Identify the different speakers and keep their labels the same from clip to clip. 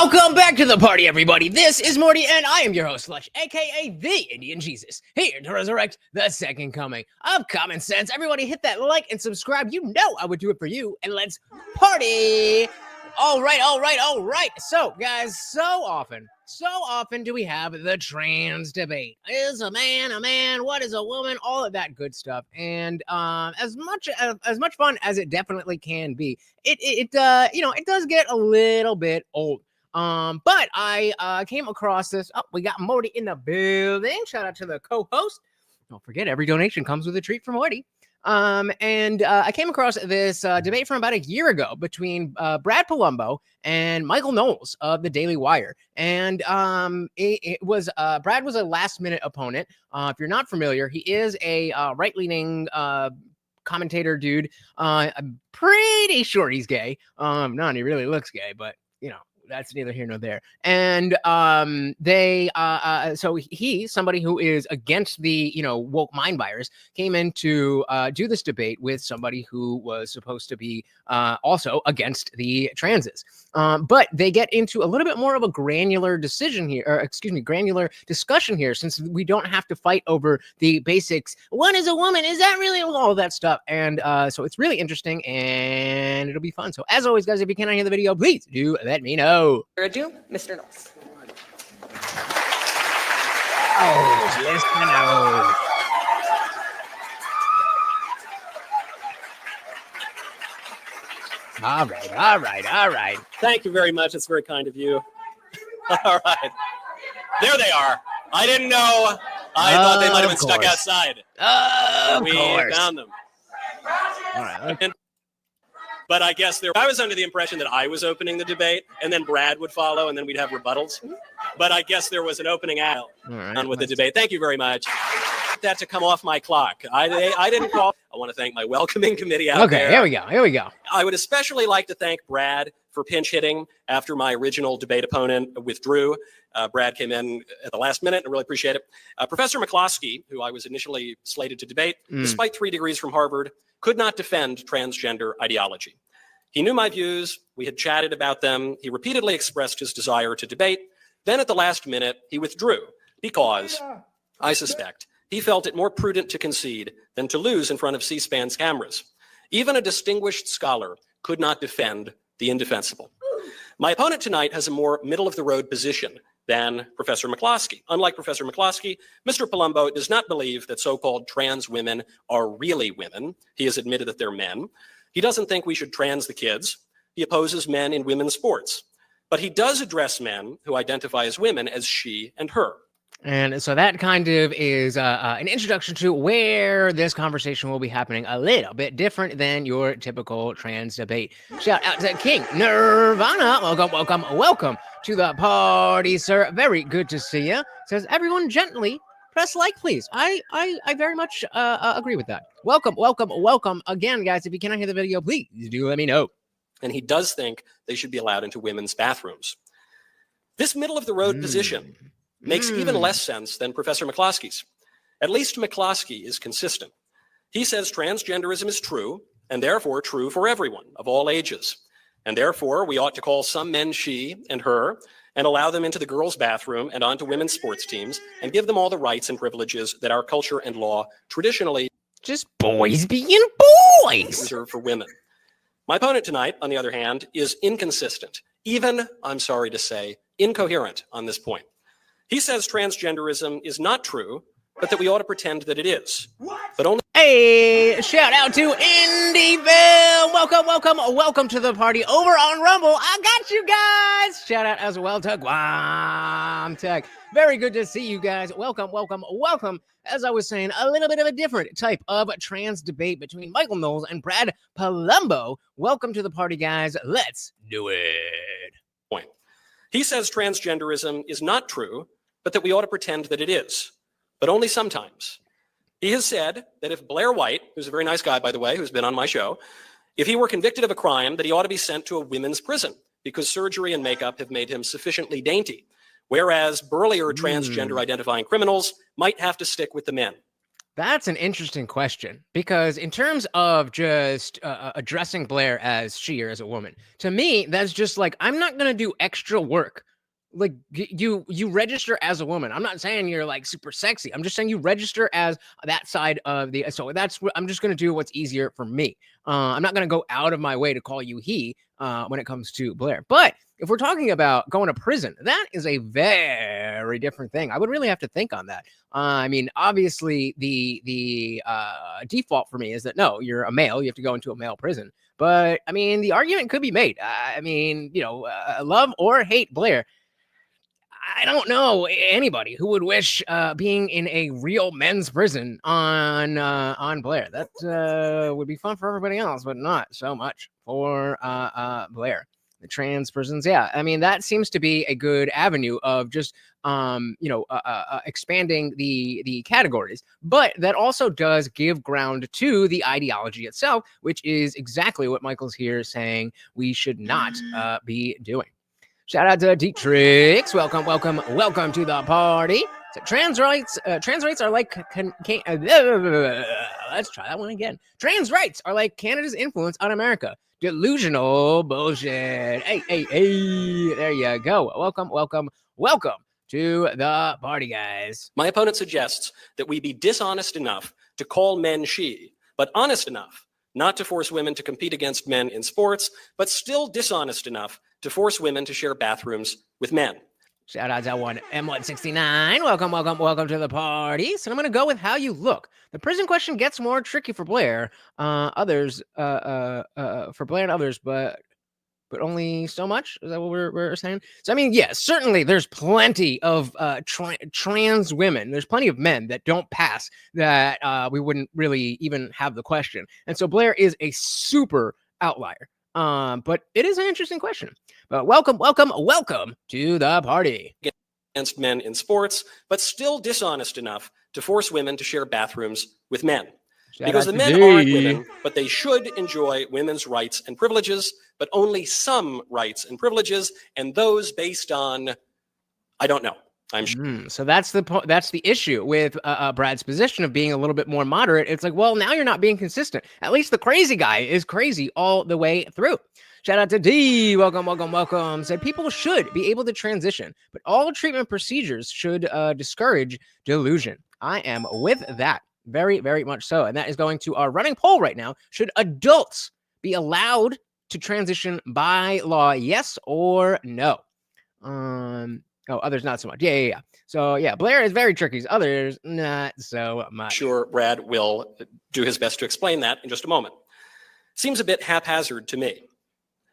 Speaker 1: Welcome back to the party, everybody. This is Morty, and I am your host, Slush, aka TheIndianJesus, here to resurrect the second coming of common sense. Everybody hit that like and subscribe. You know I would do it for you, and let's party. All right. So, guys, so often do we have the trans debate. Is a man a man? What is a woman? All of that good stuff. And as much fun as it definitely can be, it does get a little bit old. But I came across this. Oh, we got Morty in the building. Shout out to the co-host. Don't forget, every donation comes with a treat from Morty. I came across this debate from about a year ago between Brad Polumbo and Michael Knowles of the Daily Wire. And it was Brad was a last-minute opponent. If you're not familiar, he is a right-leaning commentator dude. I'm pretty sure he's gay. Not he really looks gay, but you know. That's neither here nor there. And so he, somebody who is against the, woke mind buyers, came in to do this debate with somebody who was supposed to be also against the transes. But they get into a little bit more of a granular discussion here, since we don't have to fight over the basics. What is a woman? Is that really all of that stuff? And so it's really interesting and it'll be fun. So as always, guys, if you cannot hear the video, please do let me know.
Speaker 2: Ado, Mr. Knowles.
Speaker 1: Oh, Mr. Knowles. All right.
Speaker 3: Thank you very much. It's very kind of you. All right. There they are. I didn't know. I thought they might have been stuck outside.
Speaker 1: We
Speaker 3: found them.
Speaker 1: All right.
Speaker 3: But I guess I was under the impression that I was opening the debate, and then Brad would follow, and then we'd have rebuttals. But I guess there was an opening aisle with the debate. Thank you very much. That to come off my clock. I didn't call. I want to thank my welcoming committee out there.
Speaker 1: Okay, here we go.
Speaker 3: I would especially like to thank Brad for pinch hitting after my original debate opponent withdrew. Brad came in at the last minute. I really appreciate it. Professor McCloskey, who I was initially slated to debate, despite 3 degrees from Harvard, could not defend transgender ideology. He knew my views. We had chatted about them. He repeatedly expressed his desire to debate. Then at the last minute, he withdrew because, I suspect, he felt it more prudent to concede than to lose in front of C-SPAN's cameras. Even a distinguished scholar could not defend the indefensible. My opponent tonight has a more middle-of-the-road position than Professor McCloskey. Unlike Professor McCloskey, Mr. Polumbo does not believe that so-called trans women are really women. He has admitted that they're men. He doesn't think we should trans the kids. He opposes men in women's sports. But he does address men who identify as women as she and her.
Speaker 1: And so that kind of is an introduction to where this conversation will be happening, a little bit different than your typical trans debate. Shout out to King Nirvana. Welcome to the party, sir. Very good to see you. Says everyone gently press like, please. I very much agree with that. Welcome again, guys. If you cannot hear the video, please do let me know.
Speaker 3: And he does think they should be allowed into women's bathrooms. This middle-of-the-road position makes even less sense than Professor McCloskey's. At least McCloskey is consistent. He says transgenderism is true, and therefore true for everyone of all ages. And therefore, we ought to call some men she and her, and allow them into the girls' bathroom and onto women's sports teams, and give them all the rights and privileges that our culture and law traditionally
Speaker 1: just boys being boys
Speaker 3: reserve for women. My opponent tonight, on the other hand, is inconsistent, even, I'm sorry to say, incoherent on this point. He says transgenderism is not true, but that we ought to pretend that it is. What? But only.
Speaker 1: Hey, shout out to Indyville. Welcome to the party over on Rumble. I got you guys. Shout out as well to Guam Tech. Very good to see you guys. Welcome. As I was saying, a little bit of a different type of trans debate between Michael Knowles and Brad Polumbo. Welcome to the party, guys. Let's do it.
Speaker 3: Point. He says transgenderism is not true, but that we ought to pretend that it is, but only sometimes. He has said that if Blair White, who's a very nice guy, by the way, who's been on my show, if he were convicted of a crime, that he ought to be sent to a women's prison because surgery and makeup have made him sufficiently dainty, whereas burlier transgender identifying criminals might have to stick with the men.
Speaker 1: That's an interesting question because in terms of just addressing Blair as she or as a woman, to me, that's just like, I'm not going to do extra work. Like you register as a woman. I'm not saying you're like super sexy. I'm just saying you register as that side of the, so that's what I'm just going to do what's easier for me. I'm not going to go out of my way to call you he when it comes to Blair. But if we're talking about going to prison, that is a very different thing. I would really have to think on that. I mean, obviously, the default for me is that no, you're a male. You have to go into a male prison. But I mean, the argument could be made. I mean, love or hate Blair. I don't know anybody who would wish being in a real men's prison on Blair. That would be fun for everybody else, but not so much for Blair. The trans prisons, yeah. I mean, that seems to be a good avenue of just expanding the categories, but that also does give ground to the ideology itself, which is exactly what Michael's here saying we should not be doing. Shout out to Dietrich. Welcome to the party. So trans rights are like let's try that one again. Trans rights are like Canada's influence on America. Delusional bullshit. Hey, there you go. Welcome to the party, guys.
Speaker 3: My opponent suggests that we be dishonest enough to call men she, but honest enough not to force women to compete against men in sports, but still dishonest enough to force women to share bathrooms with men.
Speaker 1: Shout out to one M169. Welcome to the party. So I'm going to go with how you look. The prison question gets more tricky for Blair, for Blair and others, but only so much. Is that what we're saying? So I mean, yes, certainly there's plenty of trans women. There's plenty of men that don't pass that we wouldn't really even have the question. And so Blair is a super outlier. But it is an interesting question. But welcome to the party.
Speaker 3: Against men in sports, but still dishonest enough to force women to share bathrooms with men. Because the men aren't women, but they should enjoy women's rights and privileges, but only some rights and privileges, and those based on, I don't know. I'm sure.
Speaker 1: So that's the issue with Brad's position of being a little bit more moderate. It's like, well, now you're not being consistent. At least the crazy guy is crazy all the way through. Shout out to D. Welcome. Said people should be able to transition, but all treatment procedures should discourage delusion. I am with that. Very, very much so. And that is going to our running poll right now. Should adults be allowed to transition by law? Yes or no? Others not so much. Yeah. So yeah, Blair is very tricky. Others not so much.
Speaker 3: Sure, Brad will do his best to explain that in just a moment. Seems a bit haphazard to me.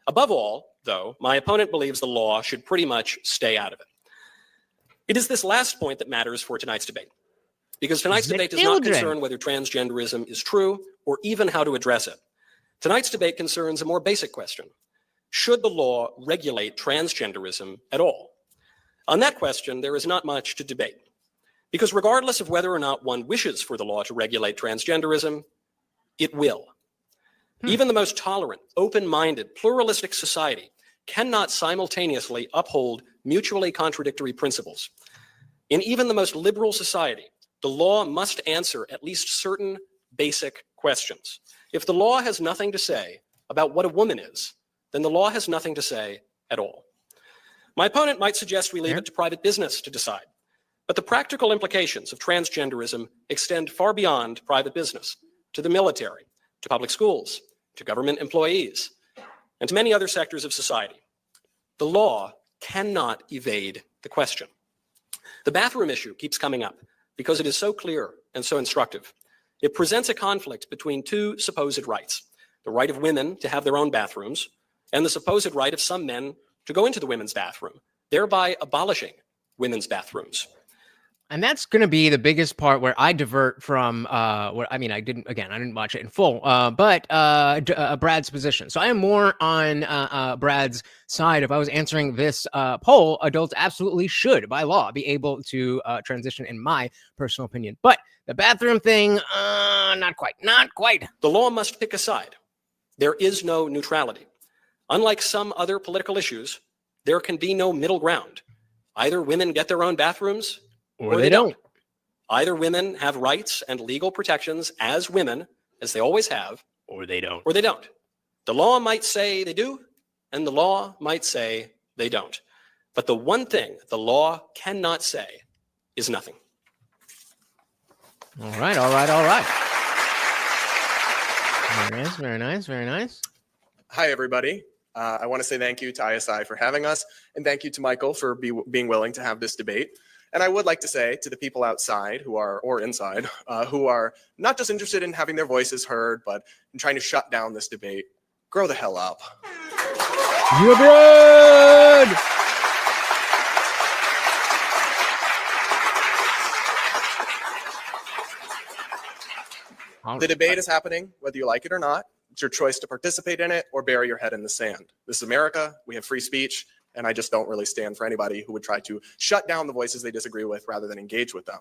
Speaker 3: Above all, though, my opponent believes the law should pretty much stay out of it. It is this last point that matters for tonight's debate. Because tonight's debate does not concern whether transgenderism is true or even how to address it. Tonight's debate concerns a more basic question. Should the law regulate transgenderism at all? On that question, there is not much to debate. Because regardless of whether or not one wishes for the law to regulate transgenderism, it will. Even the most tolerant, open-minded, pluralistic society cannot simultaneously uphold mutually contradictory principles. In even the most liberal society, the law must answer at least certain basic questions. If the law has nothing to say about what a woman is, then the law has nothing to say at all. My opponent might suggest we leave it to private business to decide, but the practical implications of transgenderism extend far beyond private business, to the military, to public schools, to government employees, and to many other sectors of society. The law cannot evade the question. The bathroom issue keeps coming up because it is so clear and so instructive. It presents a conflict between two supposed rights, the right of women to have their own bathrooms and the supposed right of some men to go into the women's bathroom, thereby abolishing women's bathrooms.
Speaker 1: And that's going to be the biggest part where I divert from I didn't watch it in full, but Brad's position. So I am more on Brad's side. If I was answering this poll, adults absolutely should, by law, be able to transition, in my personal opinion. But the bathroom thing, not quite.
Speaker 3: The law must pick a side. There is no neutrality. Unlike some other political issues, there can be no middle ground. Either women get their own bathrooms, or they don't. Either women have rights and legal protections as women, as they always have,
Speaker 1: Or they don't.
Speaker 3: or they don't. The law might say they do, and the law might say they don't. But the one thing the law cannot say is nothing.
Speaker 1: All right, all right, all right. Very nice, very nice, very nice.
Speaker 4: Hi, everybody. I want to say thank you to ISI for having us, and thank you to Michael for being willing to have this debate. And I would like to say to the people outside or inside, who are not just interested in having their voices heard, but in trying to shut down this debate, grow the hell up.
Speaker 1: You're good!
Speaker 4: The debate is happening, whether you like it or not. It's your choice to participate in it or bury your head in the sand. This is America. We have free speech, and I just don't really stand for anybody who would try to shut down the voices they disagree with rather than engage with them.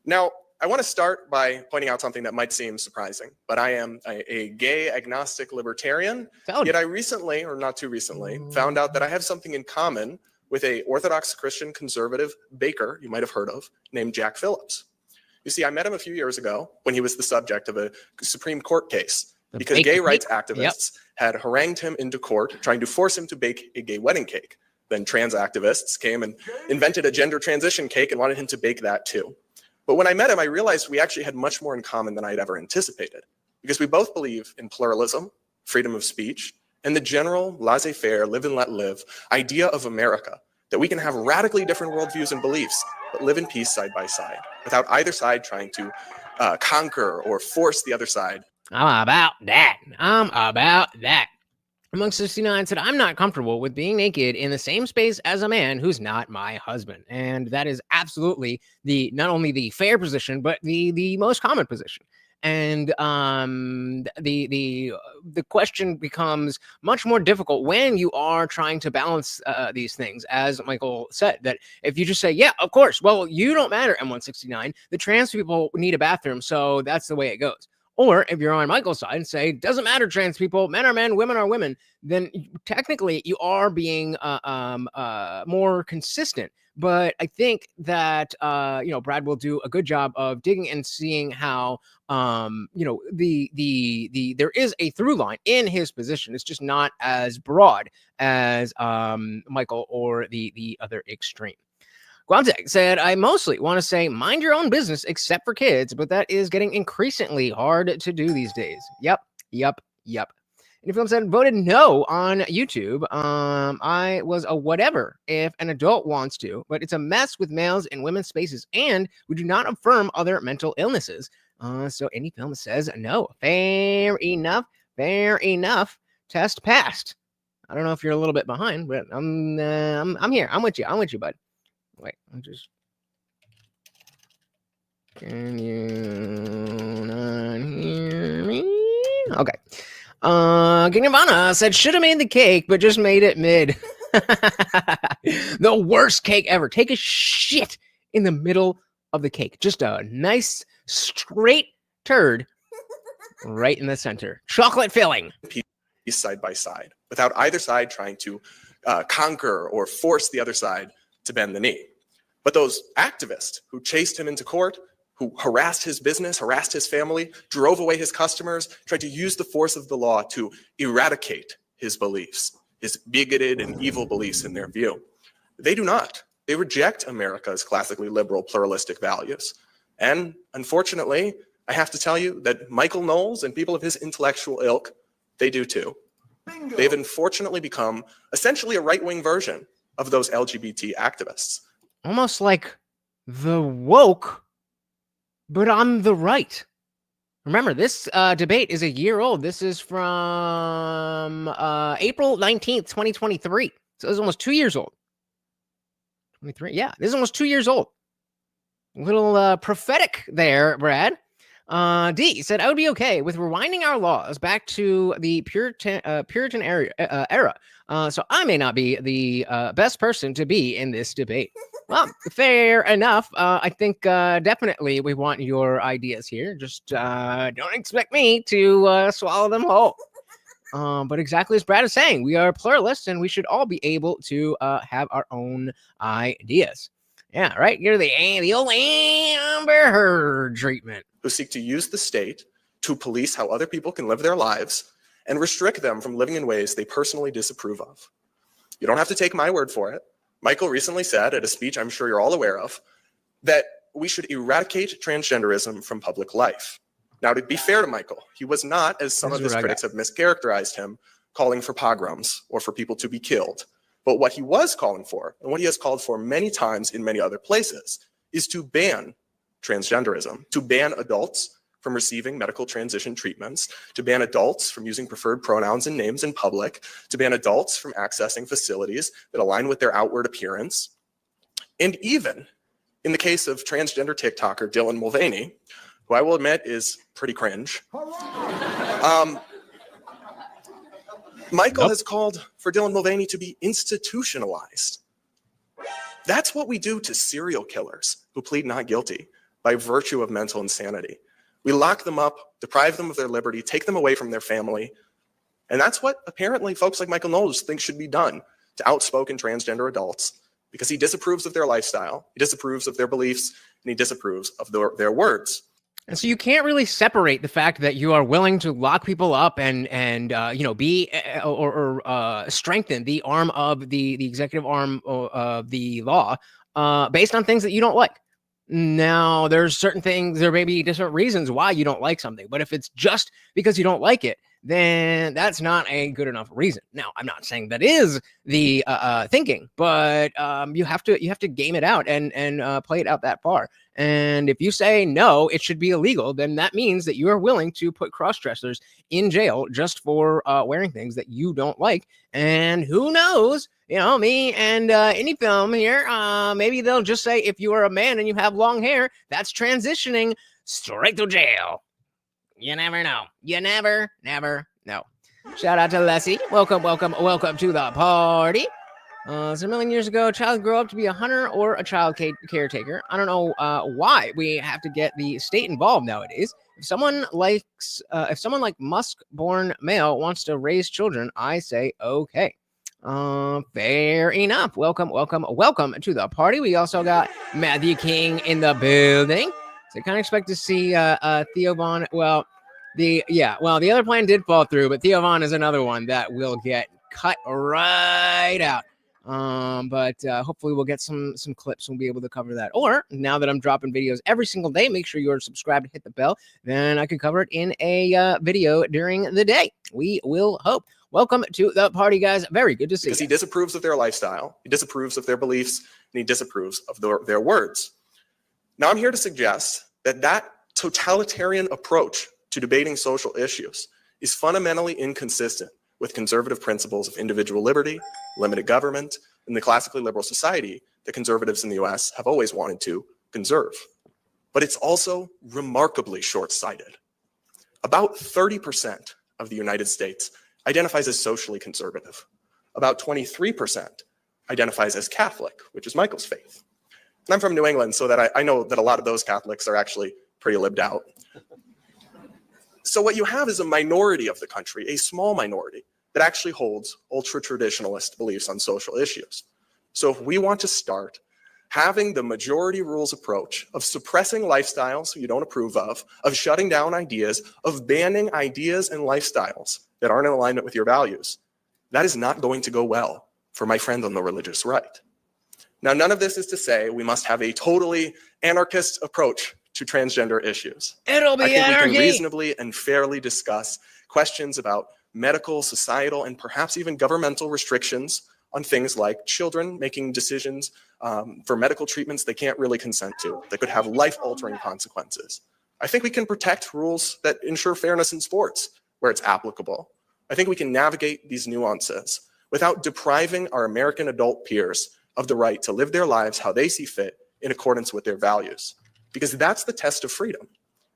Speaker 4: Now, I want to start by pointing out something that might seem surprising, but I am a gay agnostic libertarian, yet I recently, or not too recently, found out that I have something in common with a Orthodox Christian conservative baker you might have heard of named Jack Phillips. You see, I met him a few years ago when he was the subject of a Supreme Court case because gay rights activists had harangued him into court trying to force him to bake a gay wedding cake. Then trans activists came and invented a gender transition cake and wanted him to bake that too. But when I met him, I realized we actually had much more in common than I had ever anticipated, because we both believe in pluralism, freedom of speech, and the general laissez-faire, live and let live idea of America, that we can have radically different worldviews and beliefs, but live in peace side by side, without either side trying to conquer or force the other side.
Speaker 1: I'm about that. I'm about that. Among 69 said, I'm not comfortable with being naked in the same space as a man who's not my husband. And that is absolutely not only the fair position, but the most common position. And the question becomes much more difficult when you are trying to balance these things, as Michael said, that if you just say, yeah, of course, well, you don't matter, M169, the trans people need a bathroom, so that's the way it goes. Or if you're on Michael's side and say, doesn't matter, trans people, men are men, women are women, then technically you are being more consistent. But I think that, Brad will do a good job of digging and seeing how, there is a through line in his position. It's just not as broad as Michael or the other extreme. Guantek said, I mostly want to say mind your own business except for kids, but that is getting increasingly hard to do these days. Yep. And if someone said voted no on YouTube, I was a whatever if an adult wants to, but it's a mess with males in women's spaces, and we do not affirm other mental illnesses. So any film says no. Fair enough. Test passed. I don't know if you're a little bit behind, but I'm here. I'm with you, bud. Wait, can you not hear me? Okay. Nirvana said, should have made the cake, but just made it mid. The worst cake ever. Take a shit in the middle of the cake. Just a nice, straight turd right in the center. Chocolate filling.
Speaker 4: Side by side, without either side trying to conquer or force the other side to bend the knee. But those activists who chased him into court, who harassed his business, harassed his family, drove away his customers, tried to use the force of the law to eradicate his beliefs, his bigoted and evil beliefs in their view. They do not. They reject America's classically liberal, pluralistic values. And unfortunately, I have to tell you that Michael Knowles and people of his intellectual ilk, they do too. Bingo. They've unfortunately become essentially a right-wing version of those LGBT activists.
Speaker 1: Almost like the woke, but on the right. Remember, this debate is a year old. This is from April 19th, 2023. So it's almost 2 years old. 23, yeah, this is almost 2 years old. A little prophetic there, Brad. D said, I would be okay with rewinding our laws back to the Puritan era. So I may not be the best person to be in this debate. Well, fair enough. I think definitely we want your ideas here. Just don't expect me to swallow them whole. But exactly as Brad is saying, we are pluralists and we should all be able to have our own ideas. Yeah, right. You're the old Amber Heard treatment.
Speaker 4: Who seek to use the state to police how other people can live their lives and restrict them from living in ways they personally disapprove of. You don't have to take my word for it. Michael recently said at a speech I'm sure you're all aware of that we should eradicate transgenderism from public life. Now, to be fair to Michael, he was not, as some of his critics have mischaracterized him, calling for pogroms or for people to be killed. But what he was calling for, and what he has called for many times in many other places, is to ban transgenderism, to ban adults from receiving medical transition treatments, to ban adults from using preferred pronouns and names in public, to ban adults from accessing facilities that align with their outward appearance. And even in the case of transgender TikToker Dylan Mulvaney, who I will admit is pretty cringe, Michael has called for Dylan Mulvaney to be institutionalized. That's what we do to serial killers who plead not guilty by virtue of mental insanity. We lock them up, deprive them of their liberty, take them away from their family. And that's what apparently folks like Michael Knowles think should be done to outspoken transgender adults, because he disapproves of their lifestyle, he disapproves of their beliefs, and he disapproves of their words.
Speaker 1: And so you can't really separate the fact that you are willing to lock people up and be or strengthen the arm of the executive arm of the law based on things that you don't like. Now, there's certain things, there may be different reasons why you don't like something, but if it's just because you don't like it, then that's not a good enough reason. Now, I'm not saying that is the thinking, but you have to game it out and play it out that far. And if you say no, it should be illegal, then that means that you are willing to put cross-dressers in jail just for wearing things that you don't like. And who knows? Me and any film here, maybe they'll just say if you are a man and you have long hair, that's transitioning straight to jail. You never know. You never know. Shout out to Leslie. Welcome to the party. So a million years ago, a child grew up to be a hunter or a child caretaker. I don't know why we have to get the state involved nowadays. If someone like Musk-born male wants to raise children, I say okay. Fair enough. Welcome to the party. We also got Matthew King in the building. So I kind of expect to see Theo Vaughn. Well, the other plan did fall through, but Theo Vaughn is another one that will get cut right out. But hopefully we'll get some clips and we'll be able to cover that. Or now that I'm dropping videos every single day, make sure you're subscribed and hit the bell. Then I can cover it in a video during the day. We will hope. Welcome to the party, guys. Very good to see you.
Speaker 4: Because he disapproves of their lifestyle, he disapproves of their beliefs, and he disapproves of their words. Now I'm here to suggest that totalitarian approach to debating social issues is fundamentally inconsistent with conservative principles of individual liberty, limited government, and the classically liberal society that conservatives in the US have always wanted to conserve. But it's also remarkably short-sighted. About 30% of the United States identifies as socially conservative. About 23% identifies as Catholic, which is Michael's faith. And I'm from New England, so that I know that a lot of those Catholics are actually pretty lived out. So what you have is a minority of the country, a small minority, that actually holds ultra-traditionalist beliefs on social issues. So if we want to start having the majority rules approach of suppressing lifestyles you don't approve of shutting down ideas, of banning ideas and lifestyles that aren't in alignment with your values, that is not going to go well for my friend on the religious right. Now, none of this is to say we must have a totally anarchist approach to transgender issues.
Speaker 1: It'll be
Speaker 4: I think
Speaker 1: anarchy.
Speaker 4: we can reasonably and fairly discuss questions about medical, societal, and perhaps even governmental restrictions on things like children making decisions for medical treatments they can't really consent to, that could have life-altering consequences. I think we can protect rules that ensure fairness in sports where it's applicable. I think we can navigate these nuances without depriving our American adult peers of the right to live their lives how they see fit in accordance with their values. Because that's the test of freedom.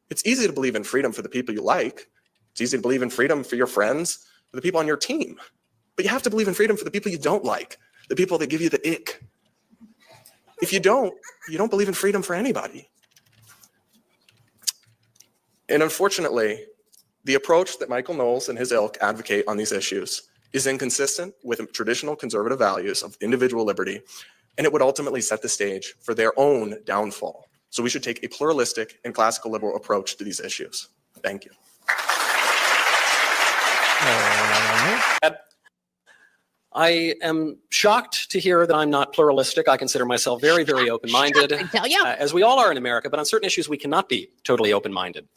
Speaker 4: It's easy to believe in freedom for the people you like. It's easy to believe in freedom for your friends, for the people on your team. But you have to believe in freedom for the people you don't like, the people that give you the ick. If you don't believe in freedom for anybody. And unfortunately, the approach that Michael Knowles and his ilk advocate on these issues is inconsistent with traditional conservative values of individual liberty, and it would ultimately set the stage for their own downfall. So we should take a pluralistic and classical liberal approach to these issues. Thank you.
Speaker 3: I am shocked to hear that I'm not pluralistic. I consider myself very, very open-minded,
Speaker 1: I tell you.
Speaker 3: as we all are in America, but on certain issues we cannot be totally open-minded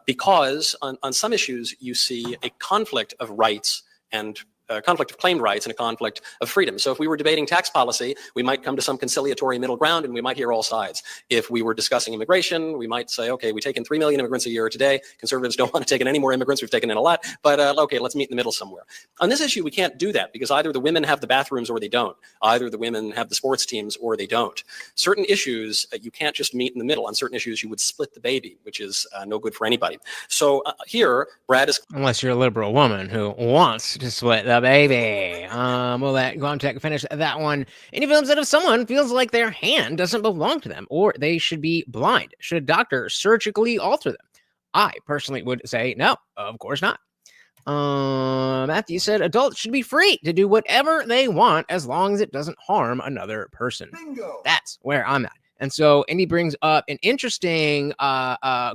Speaker 3: because on some issues you see a conflict of rights and a conflict of claimed rights and a conflict of freedom. So if we were debating tax policy, we might come to some conciliatory middle ground and we might hear all sides. If we were discussing immigration, we might say, okay, we take in 3 million immigrants a year today. Conservatives don't want to take in any more immigrants. We've taken in a lot, but okay, let's meet in the middle somewhere. On this issue, we can't do that because either the women have the bathrooms or they don't. Either the women have the sports teams or they don't. Certain issues, you can't just meet in the middle. On certain issues, you would split the baby, which is no good for anybody. So here, Brad is...
Speaker 1: Unless you're a liberal woman who wants to split the baby. We'll let Glomtech finish that one. And he feels that if someone feels like their hand doesn't belong to them or they should be blind, should a doctor surgically alter them? I personally would say no, of course not. Matthew said adults should be free to do whatever they want as long as it doesn't harm another person. Bingo. That's where I'm at. And so Indy brings up an interesting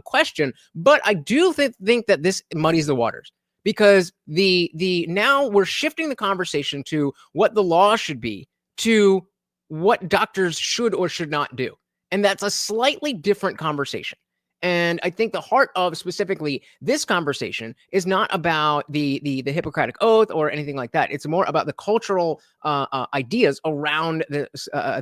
Speaker 1: question, but I do think that this muddies the waters. Because now we're shifting the conversation to what the law should be to what doctors should or should not do. And that's a slightly different conversation. And I think the heart of specifically this conversation is not about the Hippocratic Oath or anything like that. It's more about the cultural ideas around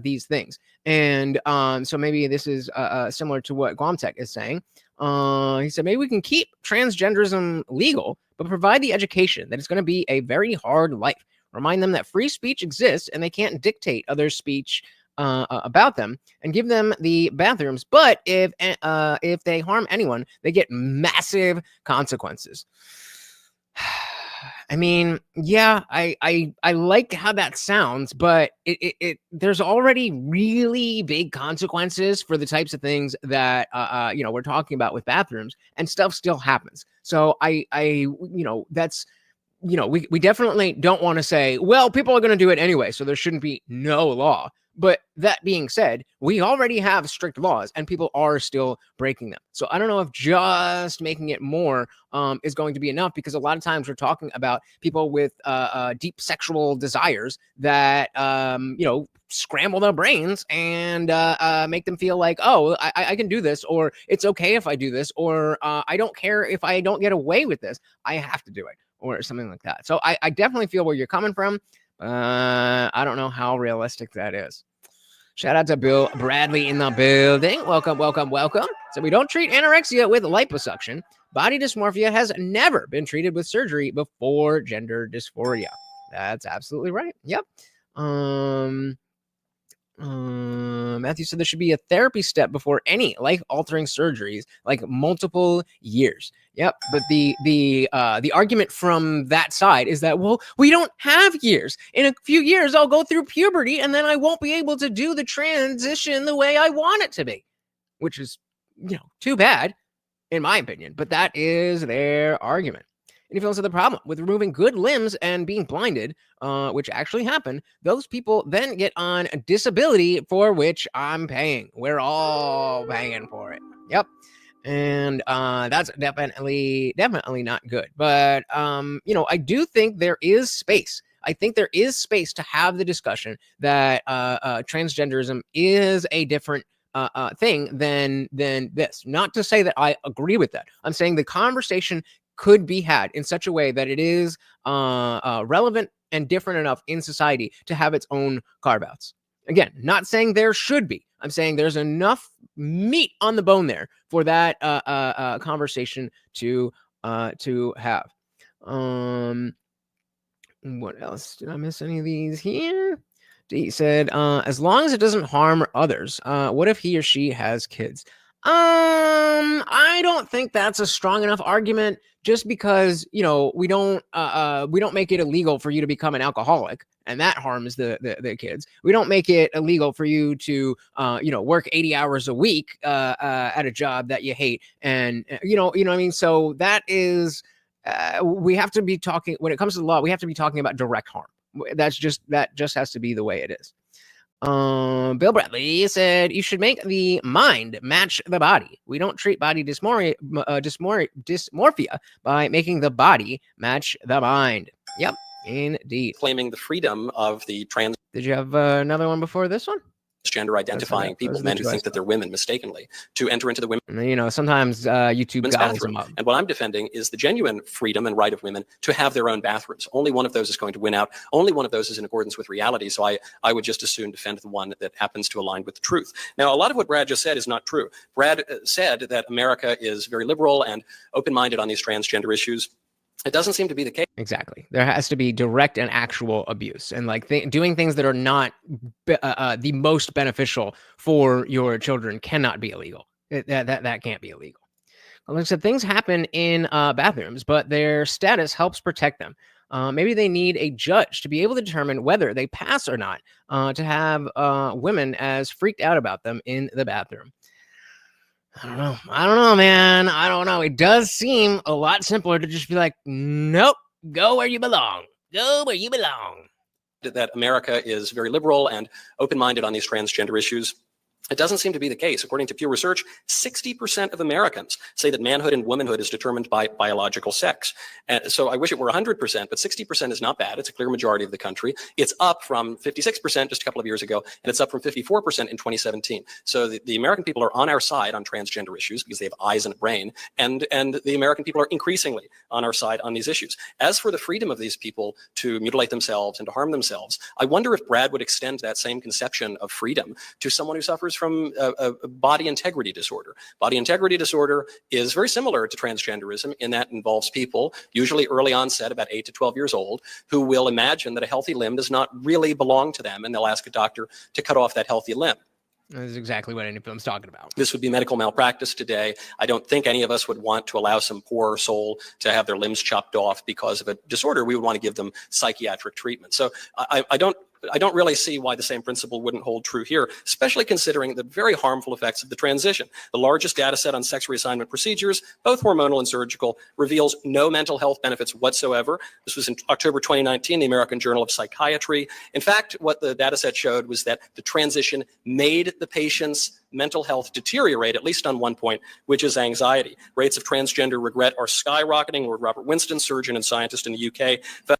Speaker 1: these things. And so maybe this is similar to what Glomtech is saying. He said, maybe we can keep transgenderism legal, but provide the education that it's going to be a very hard life. Remind them that free speech exists and they can't dictate other speech about them and give them the bathrooms. But if they harm anyone, they get massive consequences. I mean, yeah, I like how that sounds, but there's already really big consequences for the types of things that we're talking about with bathrooms, and stuff still happens. So that's we definitely don't want to say, well, people are going to do it anyway, so there shouldn't be no law. But that being said, we already have strict laws and people are still breaking them. So I don't know if just making it more is going to be enough, because a lot of times we're talking about people with deep sexual desires that, scramble their brains and make them feel like, oh, I can do this, or it's okay if I do this, or I don't care if I don't get away with this. I have to do it, or something like that. So I definitely feel where you're coming from. I don't know how realistic that is. Shout out to Bill Bradley in the building. Welcome. So we don't treat anorexia with liposuction. Body dysmorphia has never been treated with surgery before gender dysphoria. That's absolutely right. Yep. Matthew said there should be a therapy step before any life-altering surgeries, like multiple years. Yep, but the argument from that side is that, well, we don't have years. In a few years, I'll go through puberty, and then I won't be able to do the transition the way I want it to be, which is, too bad, in my opinion. But that is their argument. And he feels the problem with removing good limbs and being blinded, which actually happened. Those people then get on a disability for which I'm paying. We're all paying for it. Yep. And that's definitely not good. But, I do think there is space. I think there is space to have the discussion that transgenderism is a different thing than this. Not to say that I agree with that. I'm saying the conversation could be had in such a way that it is relevant and different enough in society to have its own carve-outs. Again, not saying there should be. I'm saying there's enough meat on the bone there for that conversation to have. What else? Did I miss any of these here? He said, as long as it doesn't harm others, what if he or she has kids? I don't think that's a strong enough argument, just because, we don't make it illegal for you to become an alcoholic, and that harms the kids. We don't make it illegal for you to, work 80 hours a week at a job that you hate. And, what I mean? So that is, we have to be talking, when it comes to the law, we have to be talking about direct harm. That just has to be the way it is. Bill Bradley said you should make the mind match the body. We don't treat body dysmorphia by making the body match the mind. Yep, indeed.
Speaker 3: Claiming the freedom of the transgender
Speaker 1: Did you have another one before this one?
Speaker 3: identifying people, men who think that they're women mistakenly, to enter into the women's
Speaker 1: Sometimes YouTube gobbles them
Speaker 3: bathroom.
Speaker 1: up.
Speaker 3: And what I'm defending is the genuine freedom and right of women to have their own bathrooms. Only one of those is going to win out. Only one of those is in accordance with reality. So I would just as soon defend the one that happens to align with the truth. Now, a lot of what Brad just said is not true. Brad said that America is very liberal and open-minded on these transgender issues. It doesn't seem to be the case.
Speaker 1: Exactly. There has to be direct and actual abuse, and like doing things that are not the most beneficial for your children cannot be illegal. That can't be illegal. Like I said, things happen in bathrooms, but their status helps protect them. Maybe they need a judge to be able to determine whether they pass or not to have women as freaked out about them in the bathroom. I don't know, man. I don't know. It does seem a lot simpler to just be like, nope, go where you belong. Go where you belong.
Speaker 3: That America is very liberal and open-minded on these transgender issues. It doesn't seem to be the case. According to Pew Research, 60% of Americans say that manhood and womanhood is determined by biological sex. And so I wish it were 100%, but 60% is not bad. It's a clear majority of the country. It's up from 56% just a couple of years ago, and it's up from 54% in 2017. So the American people are on our side on transgender issues because they have eyes and a brain, and the American people are increasingly on our side on these issues. As for the freedom of these people to mutilate themselves and to harm themselves, I wonder if Brad would extend that same conception of freedom to someone who suffers from a body integrity disorder. Body integrity disorder is very similar to transgenderism in that it involves people, usually early onset, about 8 to 12 years old, who will imagine that a healthy limb does not really belong to them, and they'll ask a doctor to cut off that healthy limb.
Speaker 1: That is exactly what any film's talking about.
Speaker 3: This would be medical malpractice today. I don't think any of us would want to allow some poor soul to have their limbs chopped off because of a disorder. We would want to give them psychiatric treatment. So I don't really see why the same principle wouldn't hold true here, especially considering the very harmful effects of the transition. The largest data set on sex reassignment procedures, both hormonal and surgical, reveals no mental health benefits whatsoever. This was in October 2019, the American Journal of Psychiatry. In fact, what the data set showed was that the transition made the patient's mental health deteriorate, at least on one point, which is anxiety. Rates of transgender regret are skyrocketing. Lord Robert Winston, surgeon and scientist in the UK.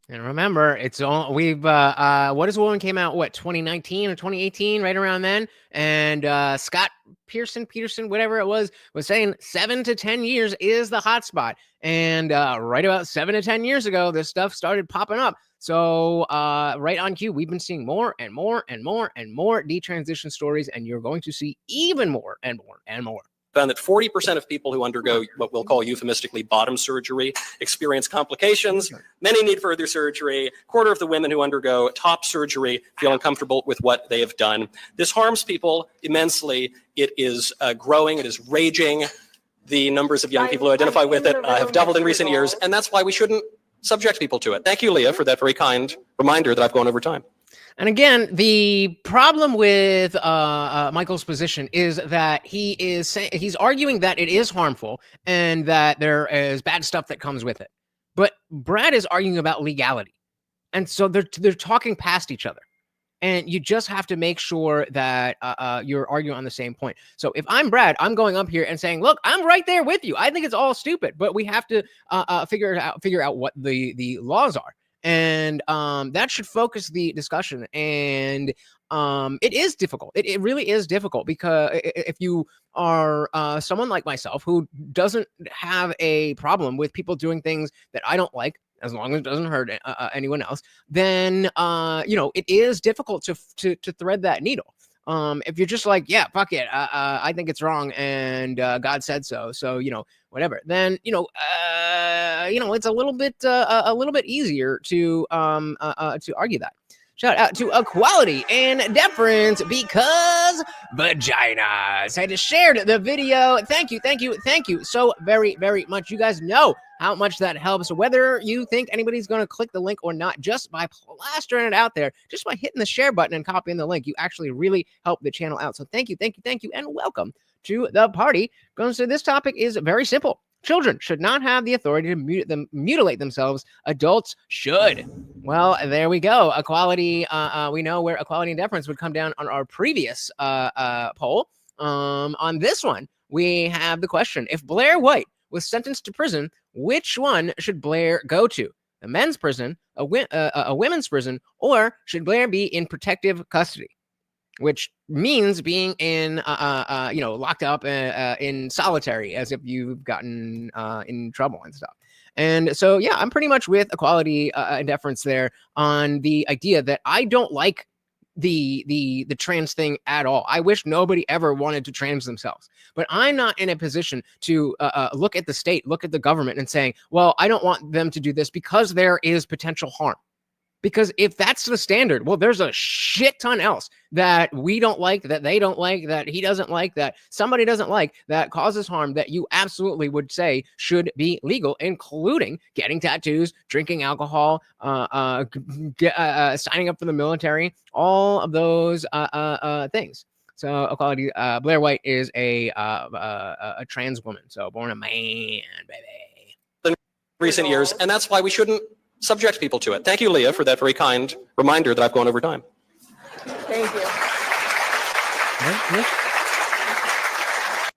Speaker 1: And remember, it's all what is the one came out, 2019 or 2018, right around then? And Scott Peterson, whatever it was saying 7 to 10 years is the hot spot. And right about 7 to 10 years ago, this stuff started popping up. So right on cue, we've been seeing more and more and more and more detransition stories, and you're going to see even more and more and more.
Speaker 3: Found that 40% of people who undergo what we'll call euphemistically bottom surgery experience complications. Many need further surgery. Quarter of the women who undergo top surgery feel uncomfortable with what they have done. This harms people immensely. It is growing. It is raging. The numbers of young people who identify with it have doubled in recent years, and that's why we shouldn't subject people to it. Thank you, Leah, for that very kind reminder that I've gone over time.
Speaker 1: And again, the problem with Michael's position is that he's arguing that it is harmful and that there is bad stuff that comes with it. But Brad is arguing about legality. And so they're talking past each other. And you just have to make sure that you're arguing on the same point. So if I'm Brad, I'm going up here and saying, look, I'm right there with you. I think it's all stupid, but we have to figure out what the laws are. And that should focus the discussion. And it is difficult. It really is difficult because if you are someone like myself who doesn't have a problem with people doing things that I don't like, as long as it doesn't hurt anyone else, then it is difficult to thread that needle. If you're just like, yeah, fuck it, I think it's wrong, and God said so, so whatever, then it's a little bit easier to argue that. Shout out to Equality and Deference because vaginas. I just shared the video. Thank you so very, very much. You guys know how much that helps, whether you think anybody's going to click the link or not, just by plastering it out there, just by hitting the share button and copying the link. You actually really help the channel out. So thank you, and welcome to the party. So this topic is very simple. Children should not have the authority to mutilate themselves. Adults should. Well, there we go. Equality. We know where equality and deference would come down on our previous poll. On this one, we have the question: if Blair White was sentenced to prison, which one should Blair go to? A men's prison, a women's prison, or should Blair be in protective custody? Which means being in, locked up in solitary, as if you've gotten in trouble and stuff. And so, yeah, I'm pretty much with equality and deference there on the idea that I don't like the trans thing at all. I wish nobody ever wanted to trans themselves, but I'm not in a position to look at the state, look at the government and saying, well, I don't want them to do this because there is potential harm. Because if that's the standard, well, there's a shit ton else that we don't like, that they don't like, that he doesn't like, that somebody doesn't like, that causes harm, that you absolutely would say should be legal, including getting tattoos, drinking alcohol, signing up for the military, all of those things. So equality, Blair White is a trans woman, so born a man, baby.
Speaker 3: In recent years, and that's why we shouldn't subject people to it. Thank you, Leah, for that very kind reminder that I've gone over time.
Speaker 2: Thank you.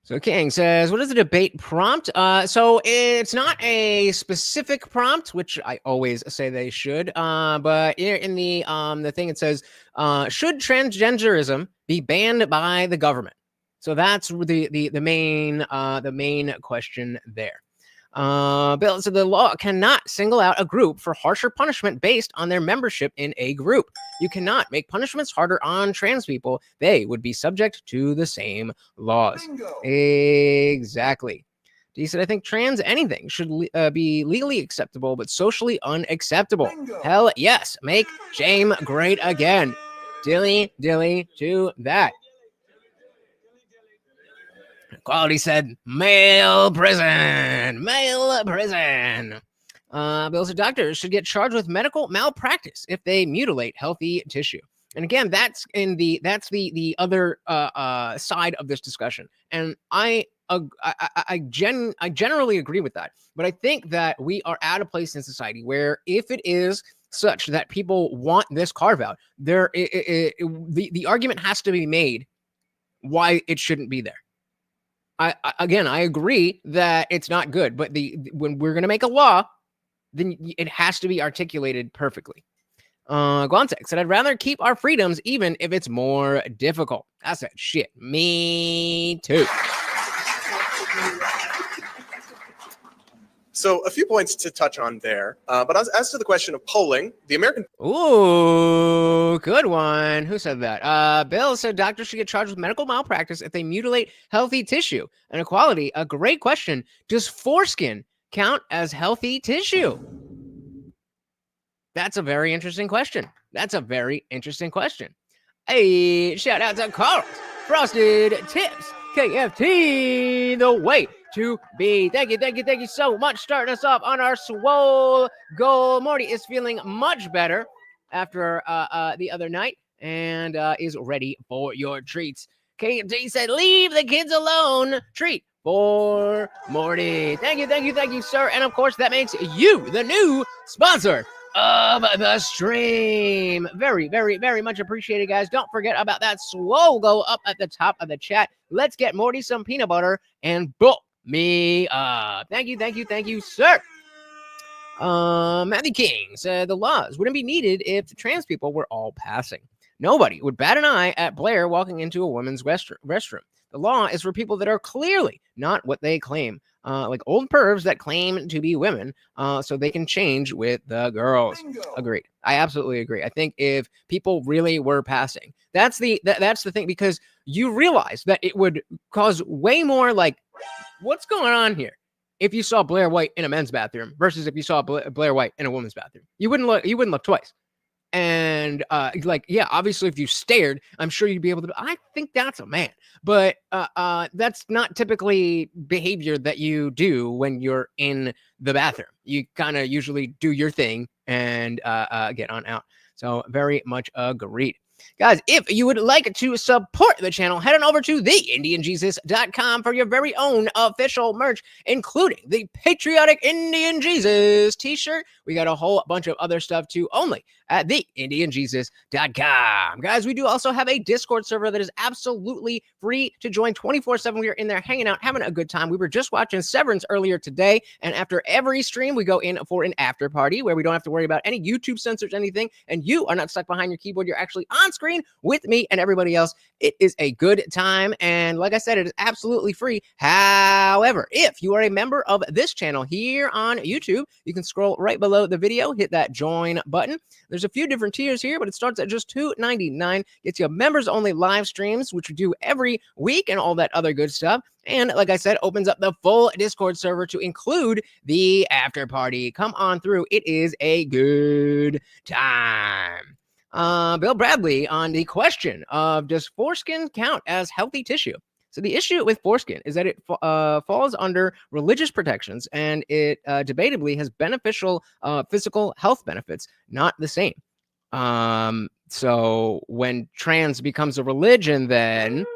Speaker 1: So King says, what is the debate prompt? So it's not a specific prompt, which I always say they should. But in the thing it says, should transgenderism be banned by the government? So that's the main question there. Bill said the law cannot single out a group for harsher punishment based on their membership in a group. You cannot make punishments harder on trans people. They would be subject to the same laws. Bingo. Exactly. He said, I think trans anything should be legally acceptable, but socially unacceptable. Bingo. Hell yes. Make shame great again. Dilly to that. Quality said, male prison. Bill said doctors should get charged with medical malpractice if they mutilate healthy tissue. And again, that's the other side of this discussion. And I generally agree with that. But I think that we are at a place in society where if it is such that people want this carve out, the argument has to be made why it shouldn't be there. I agree that it's not good, but when we're going to make a law, then it has to be articulated perfectly. Guantek said, I'd rather keep our freedoms even if it's more difficult. I said, shit, me too.
Speaker 4: So a few points to touch on there. But as to the question of polling, the American...
Speaker 1: Ooh, good one. Who said that? Bill said doctors should get charged with medical malpractice if they mutilate healthy tissue. And equality, a great question. Does foreskin count as healthy tissue? That's a very interesting question. Hey, shout out to Carl's Frosted Tips. KFT, the way to be. Thank you so much. Starting us off on our swole goal. Morty is feeling much better after the other night and is ready for your treats. KFT said, leave the kids alone. Treat for Morty. Thank you, sir. And of course, that makes you the new sponsor of the stream. Very much appreciated, guys. Don't forget about that swole go up at the top of the chat. Let's get Morty some peanut butter and book me up. Thank you, sir. Matthew King said the laws wouldn't be needed if the trans people were all passing. Nobody would bat an eye at Blair walking into a women's restroom. The law is for people that are clearly not what they claim. Like old pervs that claim to be women, so they can change with the girls. Bingo. Agreed. I absolutely agree. I think if people really were passing, that's the thing, because you realize that it would cause way more like, what's going on here? If you saw Blair White in a men's bathroom versus if you saw Blair White in a woman's bathroom, you wouldn't look twice. And obviously if you stared, I'm sure you'd be able to. I think that's a man, but that's not typically behavior that you do when you're in the bathroom. You kind of usually do your thing and get on out. So very much agreed. Guys, if you would like to support the channel, head on over to TheIndianJesus.com for your very own official merch, including the patriotic Indian Jesus t-shirt. We got a whole bunch of other stuff too, only at TheIndianJesus.com. Guys, we do also have a Discord server that is absolutely free to join 24/7. We are in there hanging out, having a good time. We were just watching Severance earlier today, and after every stream, we go in for an after party where we don't have to worry about any YouTube censors, anything, and you are not stuck behind your keyboard. You're actually on screen with me and everybody else. It is a good time, and like I said, it is absolutely free. However, if you are a member of this channel here on YouTube, you can scroll right below the video, hit that join button. There's a few different tiers here, but it starts at just $2.99. Gets you members only live streams, which we do every week, and all that other good stuff. And like I said, opens up the full Discord server to include the after party. Come on through. It is a good time. Bill Bradley on the question of, does foreskin count as healthy tissue? So the issue with foreskin is that it falls under religious protections, and it debatably has beneficial physical health benefits, not the same. So when trans becomes a religion, then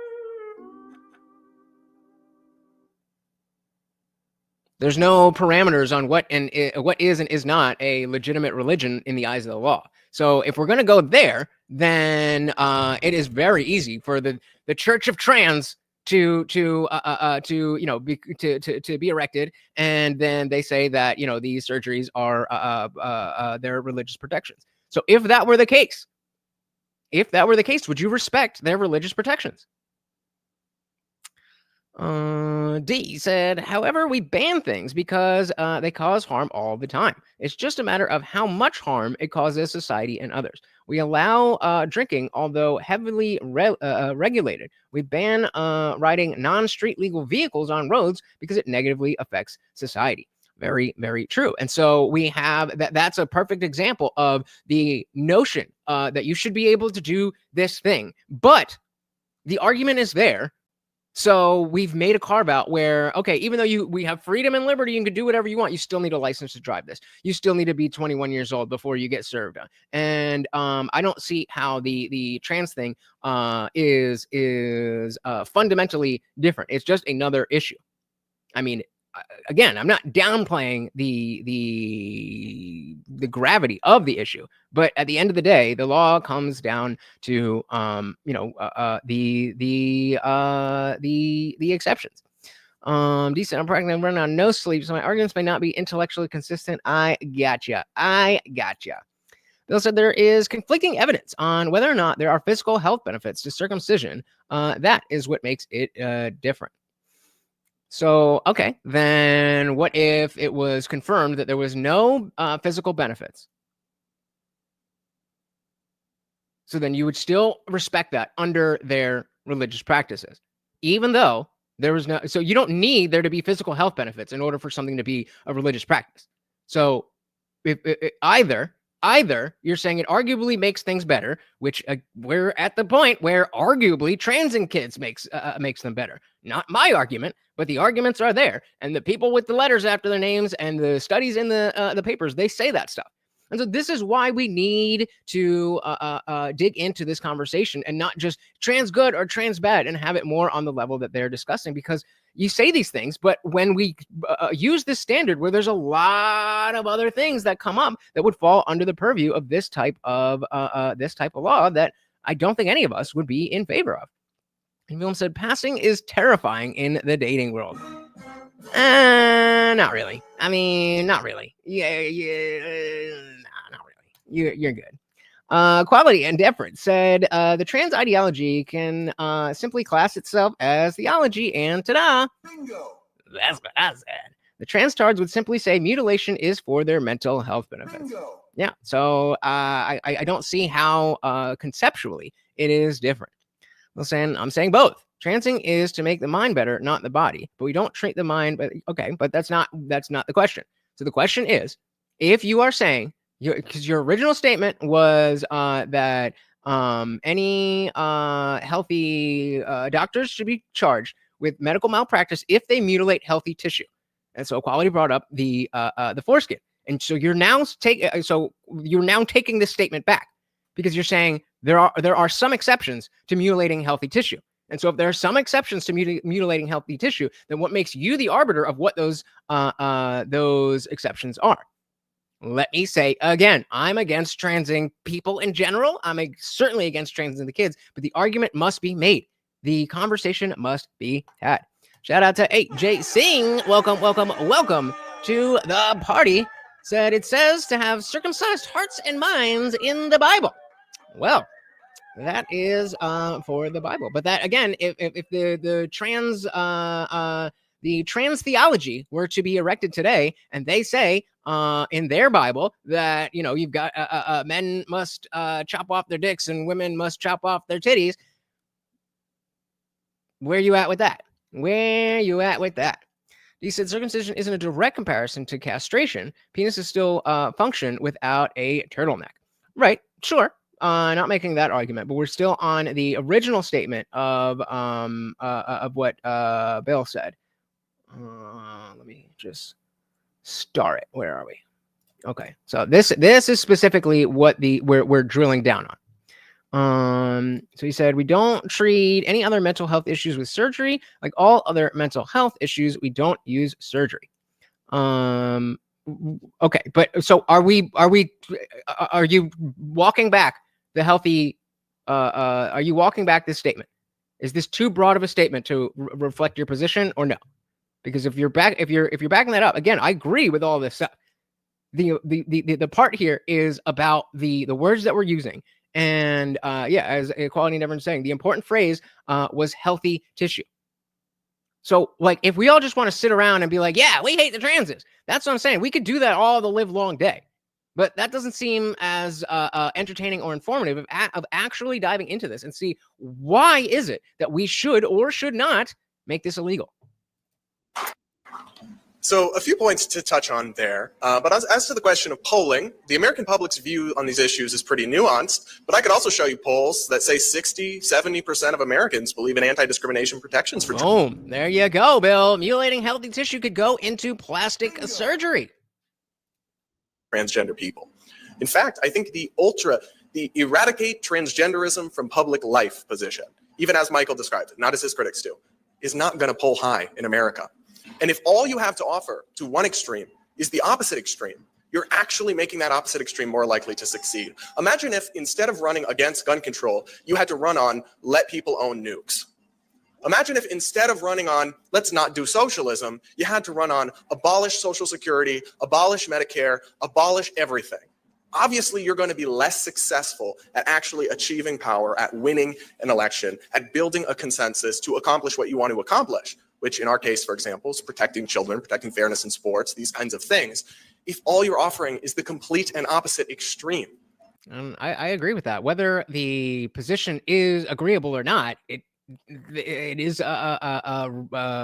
Speaker 1: there's no parameters on what is and is not a legitimate religion in the eyes of the law. So if we're going to go there, then it is very easy for the Church of Trans to be erected, and then they say that these surgeries are their religious protections. So if that were the case, would you respect their religious protections? D said, however, we ban things because they cause harm all the time. It's just a matter of how much harm it causes society and others. We allow drinking, although heavily regulated. We ban riding non-street legal vehicles on roads because it negatively affects society. Very, very true. And so we have that's a perfect example of the notion that you should be able to do this thing. But the argument is there. So we've made a carve out where, okay, even though we have freedom and liberty, you can do whatever you want, you still need a license to drive this. You still need to be 21 years old before you get served. And I don't see how the trans thing is fundamentally different. It's just another issue. I mean, again, I'm not downplaying the gravity of the issue, but at the end of the day, the law comes down to the exceptions. Decent. I'm pregnant. I'm running on no sleep, so my arguments may not be intellectually consistent. I gotcha. Bill said there is conflicting evidence on whether or not there are physical health benefits to circumcision. That is what makes it different. So, okay, then what if it was confirmed that there was no physical benefits? So then you would still respect that under their religious practices, even though there was no, so you don't need there to be physical health benefits in order for something to be a religious practice. So if either you're saying it arguably makes things better, which we're at the point where arguably transing kids makes them better. Not my argument, but the arguments are there, and the people with the letters after their names and the studies in the papers, they say that stuff. And so this is why we need to dig into this conversation and not just trans good or trans bad, and have it more on the level that they're discussing, because you say these things, but when we use this standard where there's a lot of other things that come up that would fall under the purview of this type of law that I don't think any of us would be in favor of. And Willem said, passing is terrifying in the dating world. Not really. I mean, not really. Yeah, not really. You're good. Quality and Difference said, the trans ideology can simply class itself as theology, and ta-da! Bingo! That's what I said. The trans tards would simply say mutilation is for their mental health benefits. Bingo! Yeah, so I don't see how conceptually it is different. I'm saying both. Transing is to make the mind better, not the body. But we don't treat the mind. But okay, but that's not the question. So the question is, if you are saying, because your original statement was that any healthy doctors should be charged with medical malpractice if they mutilate healthy tissue, and so Equality brought up the foreskin, and so you're now taking this statement back, because you're saying there are some exceptions to mutilating healthy tissue. And so if there are some exceptions to mutilating healthy tissue, then what makes you the arbiter of what those exceptions are? Let me say again, I'm against transing people in general. I'm certainly against transing the kids, but the argument must be made. The conversation must be had. Shout out to 8J Singh. Welcome to the party. Said it says to have circumcised hearts and minds in the Bible. Well, that is for the Bible. But that again, if the trans theology were to be erected today, and they say in their Bible that you've got men must chop off their dicks and women must chop off their titties, where you at with that? Where you at with that? He said circumcision isn't a direct comparison to castration. Penises still function without a turtleneck. Right? Sure. Not making that argument, but we're still on the original statement of what Bill said. Let me just start it. Where are we? Okay, so this is specifically what we're drilling down on. So he said we don't treat any other mental health issues with surgery. Like all other mental health issues, we don't use surgery. Okay, but so are you walking back the healthy? Are you walking back this statement? Is this too broad of a statement to reflect your position, or no? Because if you're backing that up, again, I agree with all this stuff. The part here is about the words that we're using. And as Equality Never saying, the important phrase was healthy tissue. So, like, if we all just want to sit around and be like, yeah, we hate the transes, that's what I'm saying. We could do that all the live long day. But that doesn't seem as entertaining or informative of actually diving into this and see why is it that we should or should not make this illegal.
Speaker 4: So a few points to touch on there. But as to the question of polling, the American public's view on these issues is pretty nuanced. But I could also show you polls that say 60, 70% of Americans believe in anti-discrimination protections for
Speaker 1: boom. There you go, Bill. Mutilating healthy tissue could go into plastic surgery.
Speaker 4: Transgender people. In fact, I think the eradicate transgenderism from public life position, even as Michael described it, not as his critics do, is not going to poll high in America. And if all you have to offer to one extreme is the opposite extreme, you're actually making that opposite extreme more likely to succeed. Imagine if instead of running against gun control, you had to run on let people own nukes. Imagine if instead of running on let's not do socialism, you had to run on abolish Social Security, abolish Medicare, abolish everything. Obviously, you're going to be less successful at actually achieving power, at winning an election, at building a consensus to accomplish what you want to accomplish, which in our case, for example, is protecting children, protecting fairness in sports, these kinds of things, if all you're offering is the complete and opposite extreme.
Speaker 1: I agree with that. Whether the position is agreeable or not, it is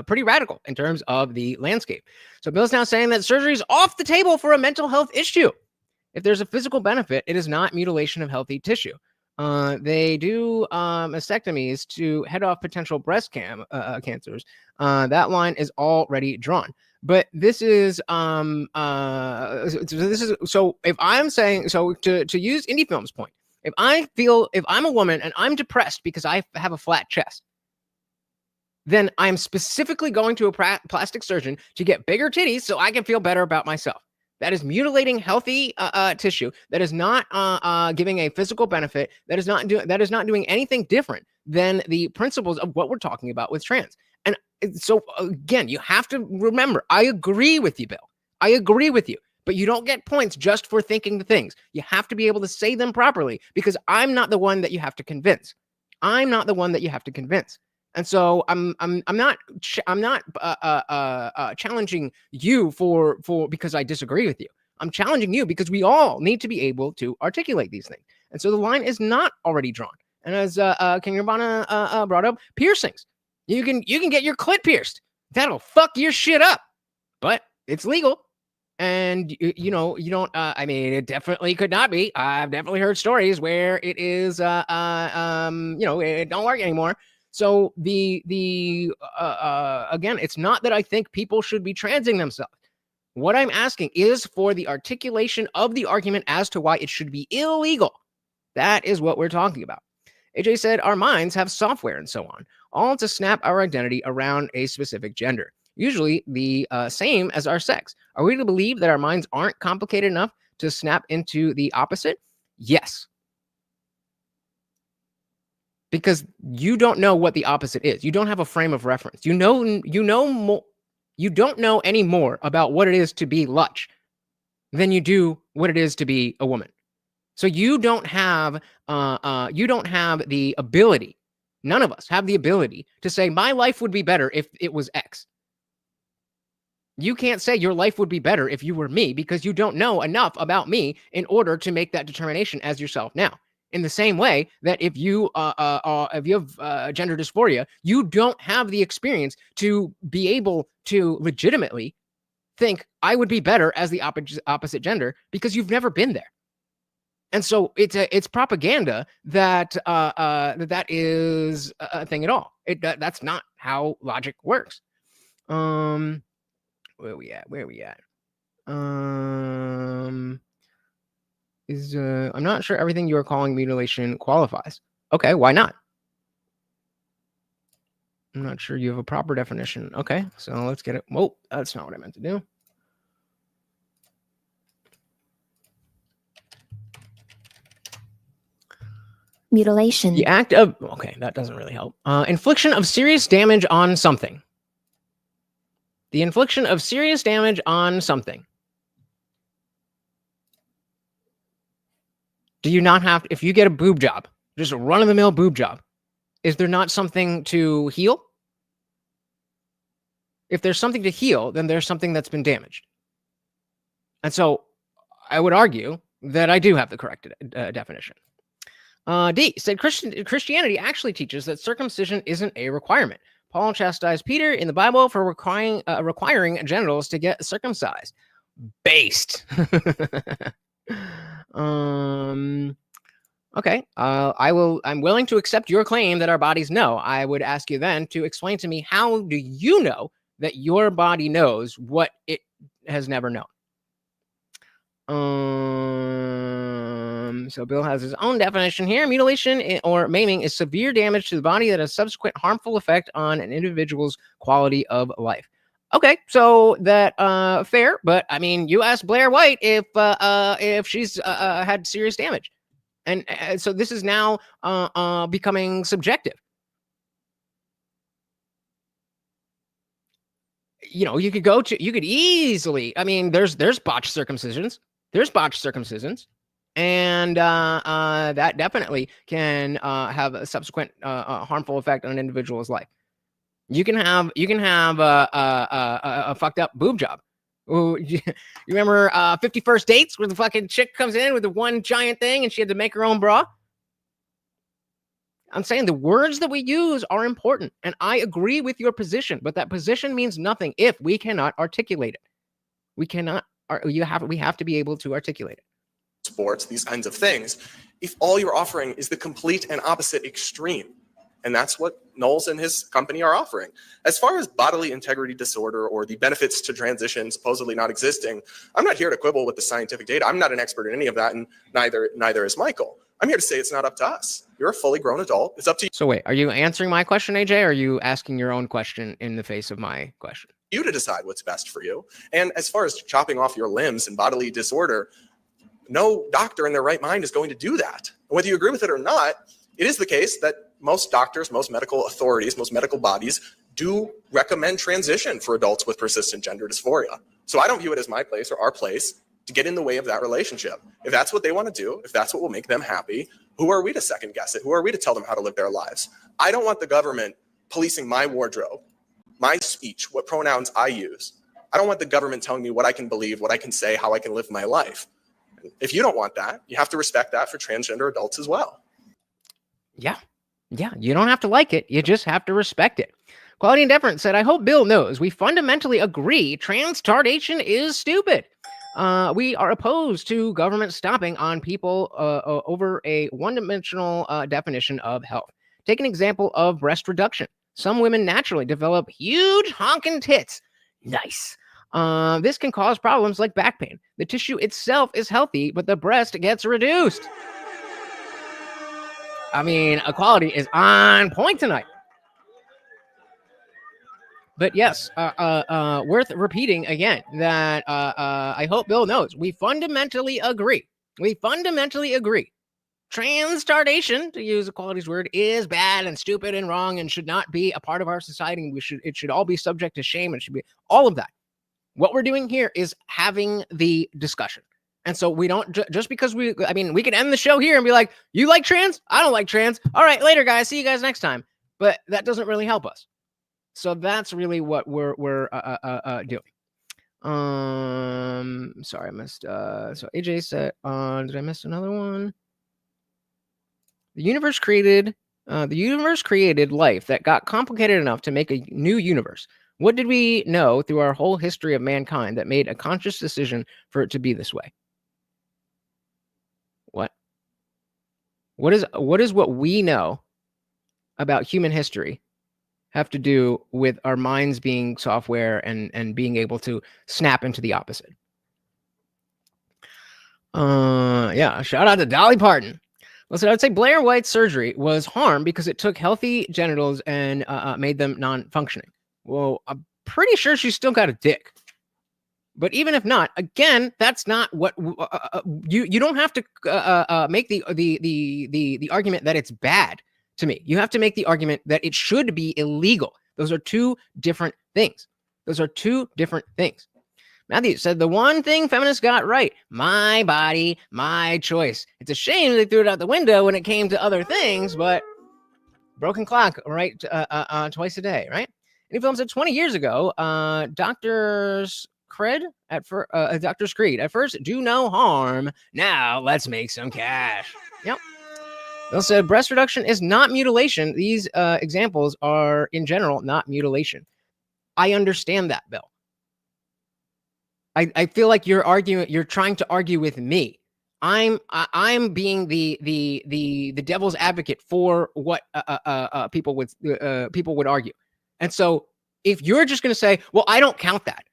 Speaker 1: pretty radical in terms of the landscape. So Bill's now saying that surgery is off the table for a mental health issue. If there's a physical benefit, it is not mutilation of healthy tissue. They do mastectomies to head off potential breast cancers. That line is already drawn. But this is so if I'm saying, so to use Indie Film's point, if I'm a woman and I'm depressed because I have a flat chest, then I'm specifically going to a plastic surgeon to get bigger titties so I can feel better about myself. That is mutilating healthy tissue. That is not giving a physical benefit. That is not doing anything different than the principles of what we're talking about with trans. And so again, you have to remember, I agree with you, Bill. I agree with you. But you don't get points just for thinking the things. You have to be able to say them properly, because I'm not the one that you have to convince. I'm not the one that you have to convince. And so I'm not challenging you for because I disagree with you. I'm challenging you because we all need to be able to articulate these things. And so the line is not already drawn. And as King Urbana brought up, piercings. You can get your clit pierced. That'll fuck your shit up. But it's legal. And you don't. I mean, it definitely could not be. I've definitely heard stories where it is. It don't work anymore. So again, it's not that I think people should be transing themselves. What I'm asking is for the articulation of the argument as to why it should be illegal. That is what we're talking about. AJ said, our minds have software and so on, all to snap our identity around a specific gender, usually the same as our sex. Are we to believe that our minds aren't complicated enough to snap into the opposite? Yes. Because you don't know what the opposite is. You don't have a frame of reference. You know more. You don't know any more about what it is to be Lutch than you do what it is to be a woman. So you don't have the ability. None of us have the ability to say my life would be better if it was X. You can't say your life would be better if you were me because you don't know enough about me in order to make that determination as yourself now. In the same way that if you have gender dysphoria, you don't have the experience to be able to legitimately think I would be better as the opposite gender because you've never been there. And so it's propaganda that that is a thing at all. That's not how logic works. Where are we at? I'm not sure everything you are calling mutilation qualifies. Okay, why not? I'm not sure you have a proper definition. Okay, so let's get it. Whoa, that's not what I meant to do.
Speaker 5: Mutilation.
Speaker 1: The act of, okay, that doesn't really help. Infliction of serious damage on something. The infliction of serious damage on something. Do you not have, if you get a boob job, just a run-of-the-mill boob job, is there not something to heal? If there's something to heal, then there's something that's been damaged. And so I would argue that I do have the correct definition. D said Christianity actually teaches that circumcision isn't a requirement. Paul chastised Peter in the Bible for requiring genitals to get circumcised. Based. Okay. I'm willing to accept your claim that our bodies know. I would ask you then to explain to me, how do you know that your body knows what it has never known? So Bill has his own definition here. Mutilation or maiming is severe damage to the body that has subsequent harmful effect on an individual's quality of life. Okay, so that fair, but I mean, you asked Blair White if she's had serious damage, and so this is now becoming subjective. You know, you could easily. I mean, there's botched circumcisions. And that definitely can have a subsequent harmful effect on an individual's life. You can have a fucked up boob job. Ooh, you remember 50 First Dates where the fucking chick comes in with the one giant thing and she had to make her own bra? I'm saying the words that we use are important, and I agree with your position, but that position means nothing if we cannot articulate it. We have to be able to articulate it.
Speaker 4: Sports, these kinds of things, if all you're offering is the complete and opposite extreme. And that's what Knowles and his company are offering. As far as bodily integrity disorder or the benefits to transition supposedly not existing, I'm not here to quibble with the scientific data. I'm not an expert in any of that, and neither is Michael. I'm here to say it's not up to us. You're a fully grown adult. It's up to
Speaker 1: So wait, are you answering my question, AJ, or are you asking your own question in the face of my question?
Speaker 4: you to decide what's best for you. And as far as chopping off your limbs and bodily disorder, no doctor in their right mind is going to do that. And whether you agree with it or not, it is the case that most doctors, most medical authorities, most medical bodies do recommend transition for adults with persistent gender dysphoria. So I don't view it as my place or our place to get in the way of that relationship. If that's what they want to do, if that's what will make them happy, who are we to second guess it? Who are we to tell them how to live their lives? I don't want the government policing my wardrobe, my speech, what pronouns I use. I don't want the government telling me what I can believe, what I can say, how I can live my life. If you don't want that, you have to respect that for transgender adults as well.
Speaker 1: Yeah, you don't have to like it. You just have to respect it. Quality and Deference said, I hope Bill knows we fundamentally agree transtardation is stupid. We are opposed to government stopping on people over a one-dimensional definition of health. Take an example of breast reduction. Some women naturally develop huge honking tits. Nice. This can cause problems like back pain. The tissue itself is healthy, but the breast gets reduced. I mean, equality is on point tonight. But yes, worth repeating again that I hope Bill knows we fundamentally agree. We fundamentally agree. Transtardation, to use equality's word, is bad and stupid and wrong and should not be a part of our society. It should all be subject to shame. It should be all of that. What we're doing here is having the discussion. And so we don't just because we can end the show here and be like, you like trans? I don't like trans. All right, later, guys. See you guys next time. But that doesn't really help us. So that's really what we're doing. Sorry, I missed. So AJ said, did I miss another one? The universe created life that got complicated enough to make a new universe. What did we know through our whole history of mankind that made a conscious decision for it to be this way? What is what we know about human history have to do with our minds being software and being able to snap into the opposite? Yeah, shout out to Dolly Parton. Listen, I would say Blair White's surgery was harm because it took healthy genitals and made them non-functioning. Well, I'm pretty sure she's still got a dick. But even if not, again, that's not what you don't have to make the argument that it's bad to me. You have to make the argument that it should be illegal. Those are two different things. Matthew said the one thing feminists got right: my body, my choice. It's a shame they threw it out the window when it came to other things, but broken clock, right? Twice a day, right? And he films it 20 years ago. Dr. Creed at first do no harm. Now let's make some cash. Yep. Bill said breast reduction is not mutilation. These examples are in general not mutilation. I understand that, Bill. I feel like you're trying to argue with me. I'm being the devil's advocate for what people would argue. And so if you're just going to say, well, I don't count that.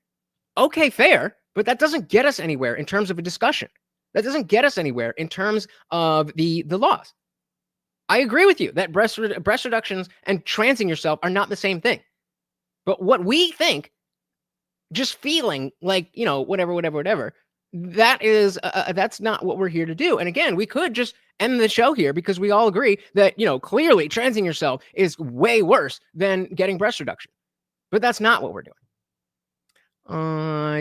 Speaker 1: Okay, fair, but that doesn't get us anywhere in terms of a discussion. That doesn't get us anywhere in terms of the laws. I agree with you that breast reductions and transing yourself are not the same thing. But what we think, just feeling like, whatever, that is that's not what we're here to do. And again, we could just end the show here because we all agree that, clearly transing yourself is way worse than getting breast reduction. But that's not what we're doing.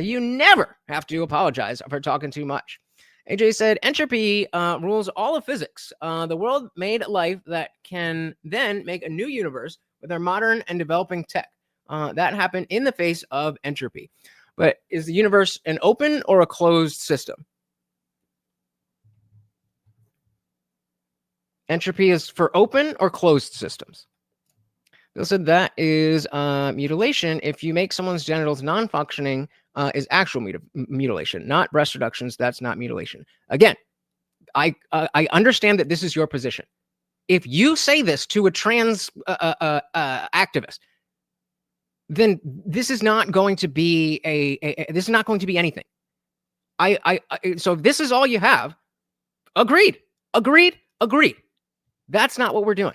Speaker 1: You never have to apologize for talking too much. AJ said, entropy rules all of physics. The world made life that can then make a new universe with our modern and developing tech. That happened in the face of entropy. But is the universe an open or a closed system? Entropy is for open or closed systems. Bill said that is mutilation. If you make someone's genitals non-functioning, is actual mutilation, not breast reductions. That's not mutilation. Again, I understand that this is your position. If you say this to a trans activist, then this is not going to be this is not going to be anything. So if this is all you have, agreed. That's not what we're doing.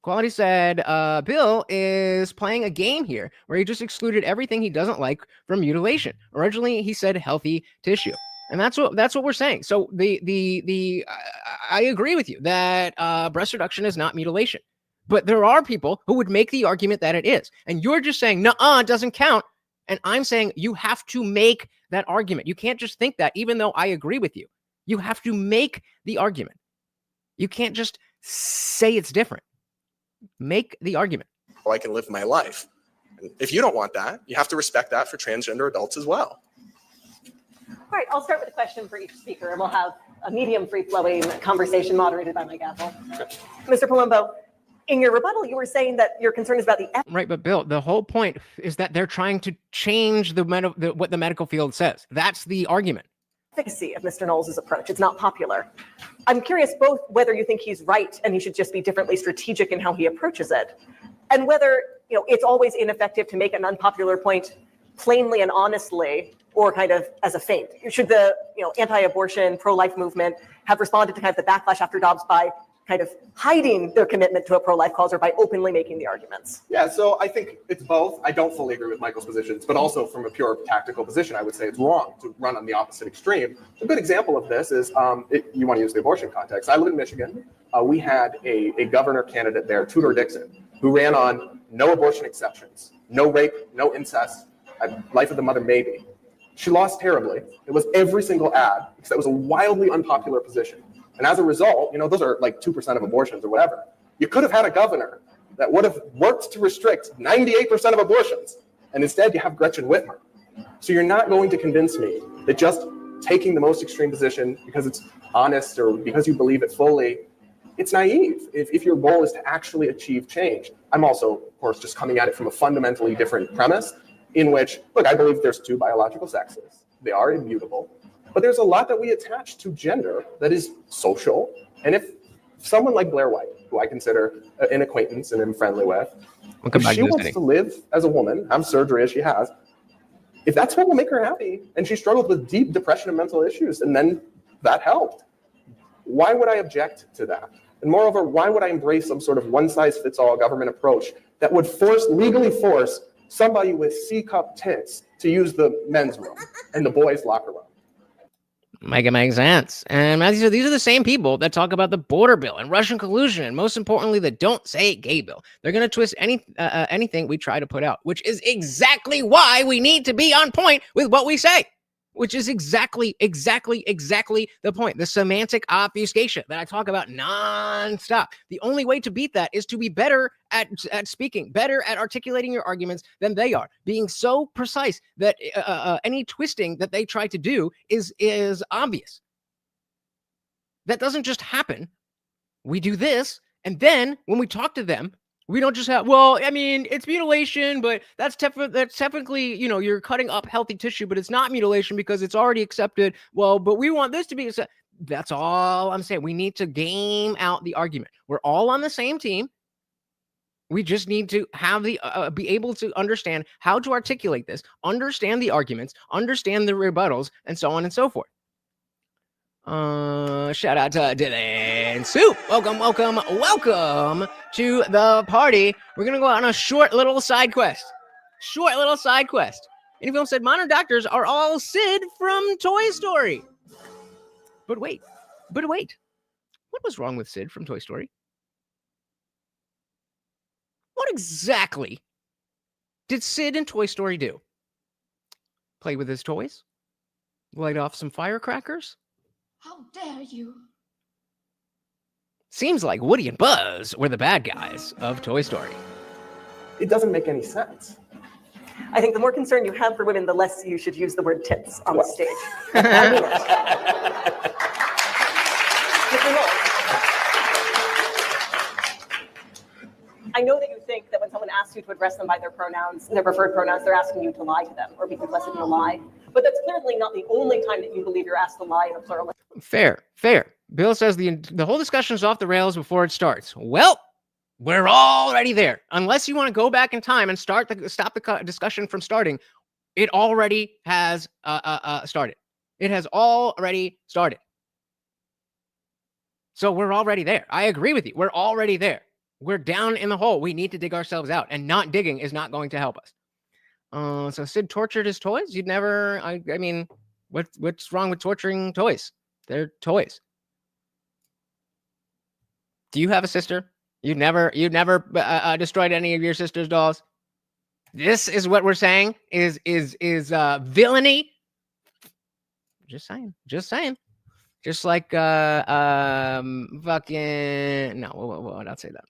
Speaker 1: Quality said, Bill is playing a game here where he just excluded everything he doesn't like from mutilation. Originally, he said healthy tissue. And that's what we're saying. So I agree with you that breast reduction is not mutilation. But there are people who would make the argument that it is. And you're just saying, nuh-uh, it doesn't count. And I'm saying you have to make that argument. You can't just think that, even though I agree with you. You have to make the argument. You can't just say it's different. Make the argument.
Speaker 4: I can live my life. And if you don't want that, you have to respect that for transgender adults as well.
Speaker 2: All right, I'll start with a question for each speaker, and we'll have a medium free-flowing conversation moderated by my gavel. Mr. Polumbo, in your rebuttal, you were saying that your concern is about the
Speaker 1: right, but Bill, the whole point is that they're trying to change what the medical field says. That's the argument.
Speaker 2: Efficacy of Mr. Knowles' approach. It's not popular. I'm curious both whether you think he's right and he should just be differently strategic in how he approaches it, and whether it's always ineffective to make an unpopular point plainly and honestly or kind of as a feint? Should the anti-abortion, pro-life movement have responded to kind of the backlash after Dobbs by kind of hiding their commitment to a pro-life cause or by openly making the arguments?
Speaker 4: Yeah, so I think it's both. I don't fully agree with Michael's positions, but also from a pure tactical position, I would say it's wrong to run on the opposite extreme. A good example of this is, you want to use the abortion context. I live in Michigan. We had a governor candidate there, Tudor Dixon, who ran on no abortion exceptions, no rape, no incest, life of the mother maybe. She lost terribly. It was every single ad because that was a wildly unpopular position. And as a result, those are like 2% of abortions or whatever. You could have had a governor that would have worked to restrict 98% of abortions. And instead, you have Gretchen Whitmer. So you're not going to convince me that just taking the most extreme position because it's honest or because you believe it fully, it's naive if your goal is to actually achieve change. I'm also, of course, just coming at it from a fundamentally different premise in which, look, I believe there's two biological sexes. They are immutable. But there's a lot that we attach to gender that is social. And if someone like Blair White, who I consider an acquaintance and am friendly with, if she wants to live as a woman, have surgery as she has, if that's what will make her happy, and she struggled with deep depression and mental issues, and then that helped, why would I object to that? And moreover, why would I embrace some sort of one-size-fits-all government approach that would legally force somebody with C-cup tits to use the men's room and the boys' locker room?
Speaker 1: Makes sense. And Matthew said these are the same people that talk about the border bill and Russian collusion, and most importantly, that don't say gay bill. They're going to twist anything we try to put out, which is exactly why we need to be on point with what we say, which is exactly the point. The semantic obfuscation that I talk about nonstop. The only way to beat that is to be better at speaking, better at articulating your arguments than they are, being so precise that any twisting that they try to do is obvious. That doesn't just happen. We do this, and then when we talk to them, we don't just have, well, I mean, it's mutilation, but that's technically, you're cutting up healthy tissue, but it's not mutilation because it's already accepted. Well, but we want this to be accepted. That's all I'm saying. We need to game out the argument. We're all on the same team. We just need to have be able to understand how to articulate this, understand the arguments, understand the rebuttals, and so on and so forth. Shout out to Dylan Soup. Welcome to the party. We're gonna go on a short little side quest. Anyfilm said modern doctors are all Sid from Toy Story. But wait. What was wrong with Sid from Toy Story? What exactly did Sid in Toy Story do? Play with his toys? Light off some firecrackers?
Speaker 6: How dare you?
Speaker 1: Seems like Woody and Buzz were the bad guys of Toy Story.
Speaker 4: It doesn't make any sense.
Speaker 2: I think the more concern you have for women, the less you should use the word tits on the stage. I mean it. Mr. Knowles, I know that you think that when someone asks you to address them by their pronouns, their preferred pronouns, they're asking you to lie to them or be complicit in a lie. But that's clearly not the only time that you believe you're asked to lie in a plural.
Speaker 1: Fair. Bill says the whole discussion is off the rails before it starts. Well, we're already there. Unless you want to go back in time and stop the discussion from starting, it already has started. It has already started. So we're already there. I agree with you. We're already there. We're down in the hole. We need to dig ourselves out, and not digging is not going to help us. So Sid tortured his toys? You'd never, I mean, what's wrong with torturing toys? They're toys. Do you have a sister? You've never destroyed any of your sister's dolls? This is what we're saying is villainy. Just saying. Just like fucking no, we'll not say that.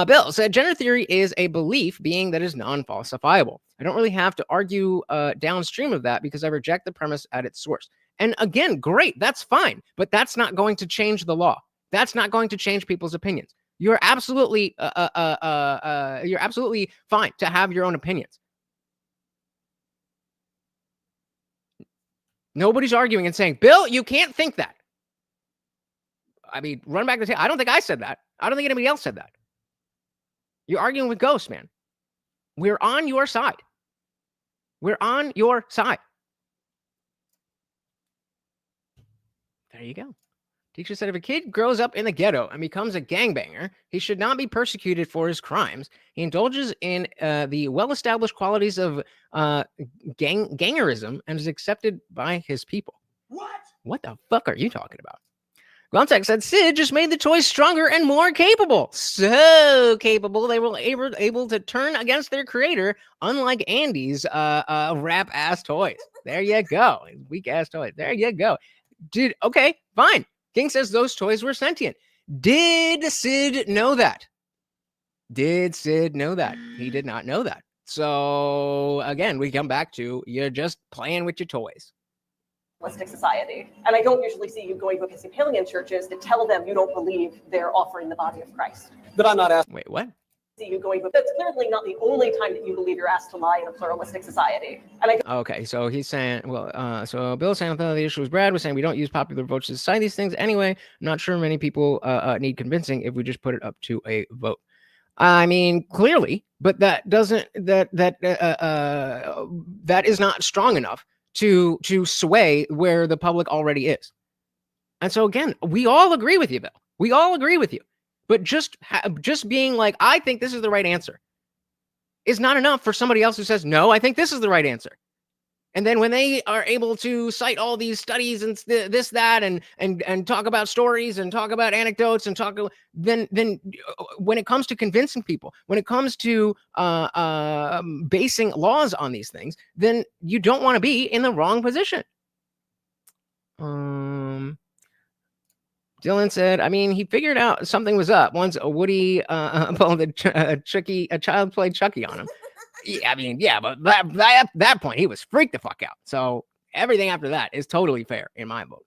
Speaker 1: Bill said gender theory is a belief being that is non-falsifiable. I don't really have to argue downstream of that because I reject the premise at its source. And again, great, that's fine, but that's not going to change the law. That's not going to change people's opinions. You're absolutely fine to have your own opinions. Nobody's arguing and saying, Bill, you can't think that. I mean, run back the tape. I don't think I said that. I don't think anybody else said that. You're arguing with ghosts, man. We're on your side. We're on your side. There you go. Teacher said if a kid grows up in the ghetto and becomes a gangbanger, he should not be persecuted for his crimes. He indulges in the well-established qualities of gangerism and is accepted by his people. What the fuck are you talking about? Glumtech said Sid just made the toys stronger and more capable. So capable they were able to turn against their creator, unlike Andy's rap-ass toys. There you go. Weak-ass toys. There you go. Okay, fine. King says those toys were sentient. Did Sid know that? Did Sid know that? He did not know that. So, again, we come back to you're just playing with your toys.
Speaker 2: Society. And I don't usually see you going to Episcopalian churches to tell them you don't believe they're offering the body of Christ.
Speaker 3: But I'm not asking.
Speaker 1: Wait, what?
Speaker 2: See you going, but that's clearly not the only time that you believe you're asked to lie in a pluralistic society. And I
Speaker 1: Okay, so he's saying, well, so Bill's saying the issue was Brad was saying we don't use popular votes to decide these things anyway. I'm not sure many people need convincing if we just put it up to a vote. I mean, clearly, but that doesn't that is not strong enough to sway where the public already is. And so again, we all agree with you, Bill. We all agree with you. But just being like, I think this is the right answer is not enough for somebody else who says, no, I think this is the right answer. And then when they are able to cite all these studies and this, that, and talk about stories and talk about anecdotes and then when it comes to convincing people, when it comes to basing laws on these things, then you don't want to be in the wrong position. Dylan said, I mean, he figured out something was up once Woody pulled a child play Chucky on him. Yeah, I mean, yeah, but at that point, he was freaked the fuck out. So everything after that is totally fair in my book.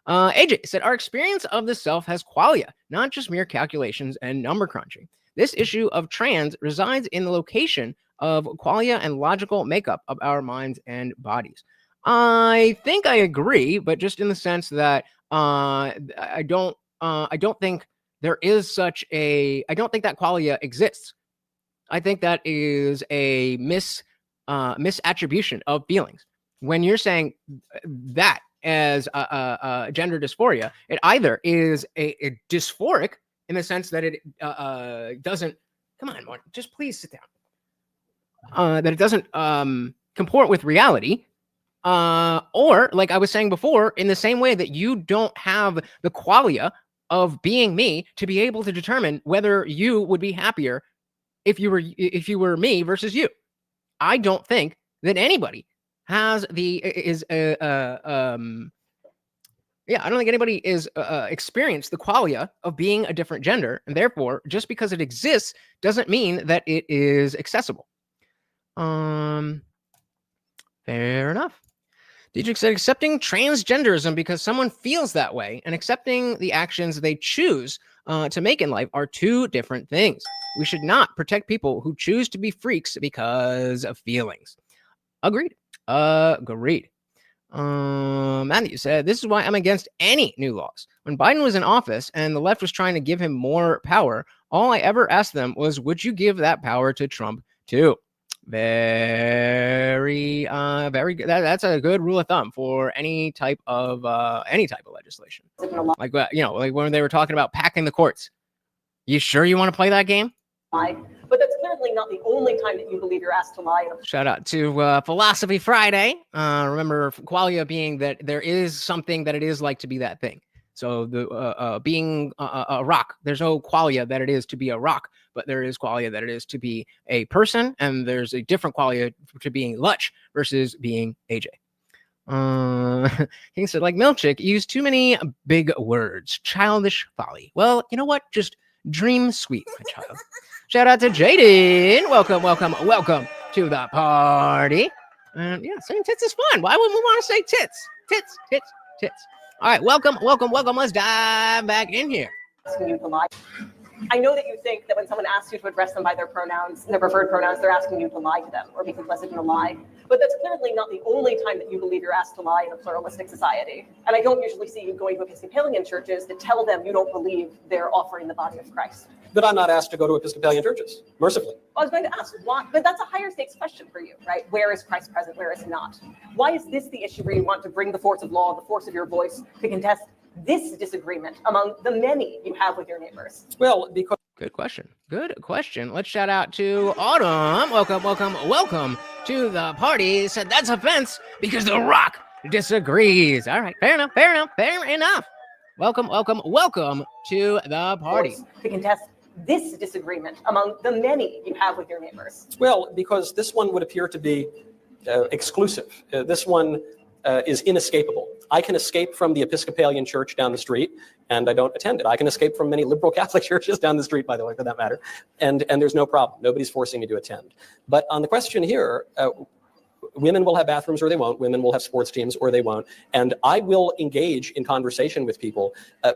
Speaker 1: AJ said, our experience of the self has qualia, not just mere calculations and number crunching. This issue of trans resides in the location of qualia and logical makeup of our minds and bodies. I think I agree, but just in the sense that I don't think there is such a, I don't think that qualia exists. I think that is a misattribution of feelings. When you're saying that as gender dysphoria, it either is a dysphoric in the sense that it doesn't, come on, Martin, just please sit down. That it doesn't comport with reality. Or like I was saying before, in the same way that you don't have the qualia of being me to be able to determine whether you would be happier if you were me versus you. I don't think that anybody has I don't think anybody is experienced the qualia of being a different gender, and therefore just because it exists doesn't mean that it is accessible. Fair enough. Dietrich said accepting transgenderism because someone feels that way and accepting the actions they choose to make in life are two different things. We should not protect people who choose to be freaks because of feelings. Agreed. Matthew said, this is why I'm against any new laws. When Biden was in office and the left was trying to give him more power, all I ever asked them was, would you give that power to Trump too? Very good. That's a good rule of thumb for any type of legislation. Like, like when they were talking about packing the courts. You sure you want to play that game?
Speaker 2: But that's clearly not the only time that you believe you're asked to lie.
Speaker 1: Shout out to Philosophy Friday. Remember, qualia being that there is something that it is like to be that thing. So the being a rock, there's no qualia that it is to be a rock, but there is qualia that it is to be a person, and there's a different qualia to being Lutch versus being AJ. King said, like Milchick, use too many big words. Childish folly. Well, you know what? Just dream sweet, my child. Shout out to Jaden. Welcome to the party. And yeah, saying tits is fun. Why wouldn't we want to say tits? Tits. All right, welcome. Let's dive back in here.
Speaker 2: I know that you think that when someone asks you to address them by their pronouns, their preferred pronouns, they're asking you to lie to them or be complicit in a lie. But that's clearly not the only time that you believe you're asked to lie in a pluralistic society. And I don't usually see you going to Episcopalian churches to tell them you don't believe they're offering the body of Christ.
Speaker 3: But I'm not asked to go to Episcopalian churches, mercifully.
Speaker 2: I was going to ask, why? But that's a higher stakes question for you, right? Where is Christ present? Where is he not? Why is this the issue where you want to bring the force of law, the force of your voice, to contest this disagreement among the many you have with your neighbors?
Speaker 3: Well, because
Speaker 1: Good question. Good question. Let's shout out to Autumn. Welcome, welcome, welcome to the party. Said that's offense because The Rock disagrees. All right, fair enough, fair enough, fair enough. Welcome, welcome, welcome to the party.
Speaker 2: To contest this disagreement among the many you have with your neighbors?
Speaker 3: Well, because this one would appear to be exclusive. This one is inescapable. I can escape from the Episcopalian church down the street, and I don't attend it. I can escape from many liberal Catholic churches down the street, by the way, for that matter, and there's no problem. Nobody's forcing me to attend. But on the question here, women will have bathrooms or they won't. Women will have sports teams or they won't. And I will engage in conversation with people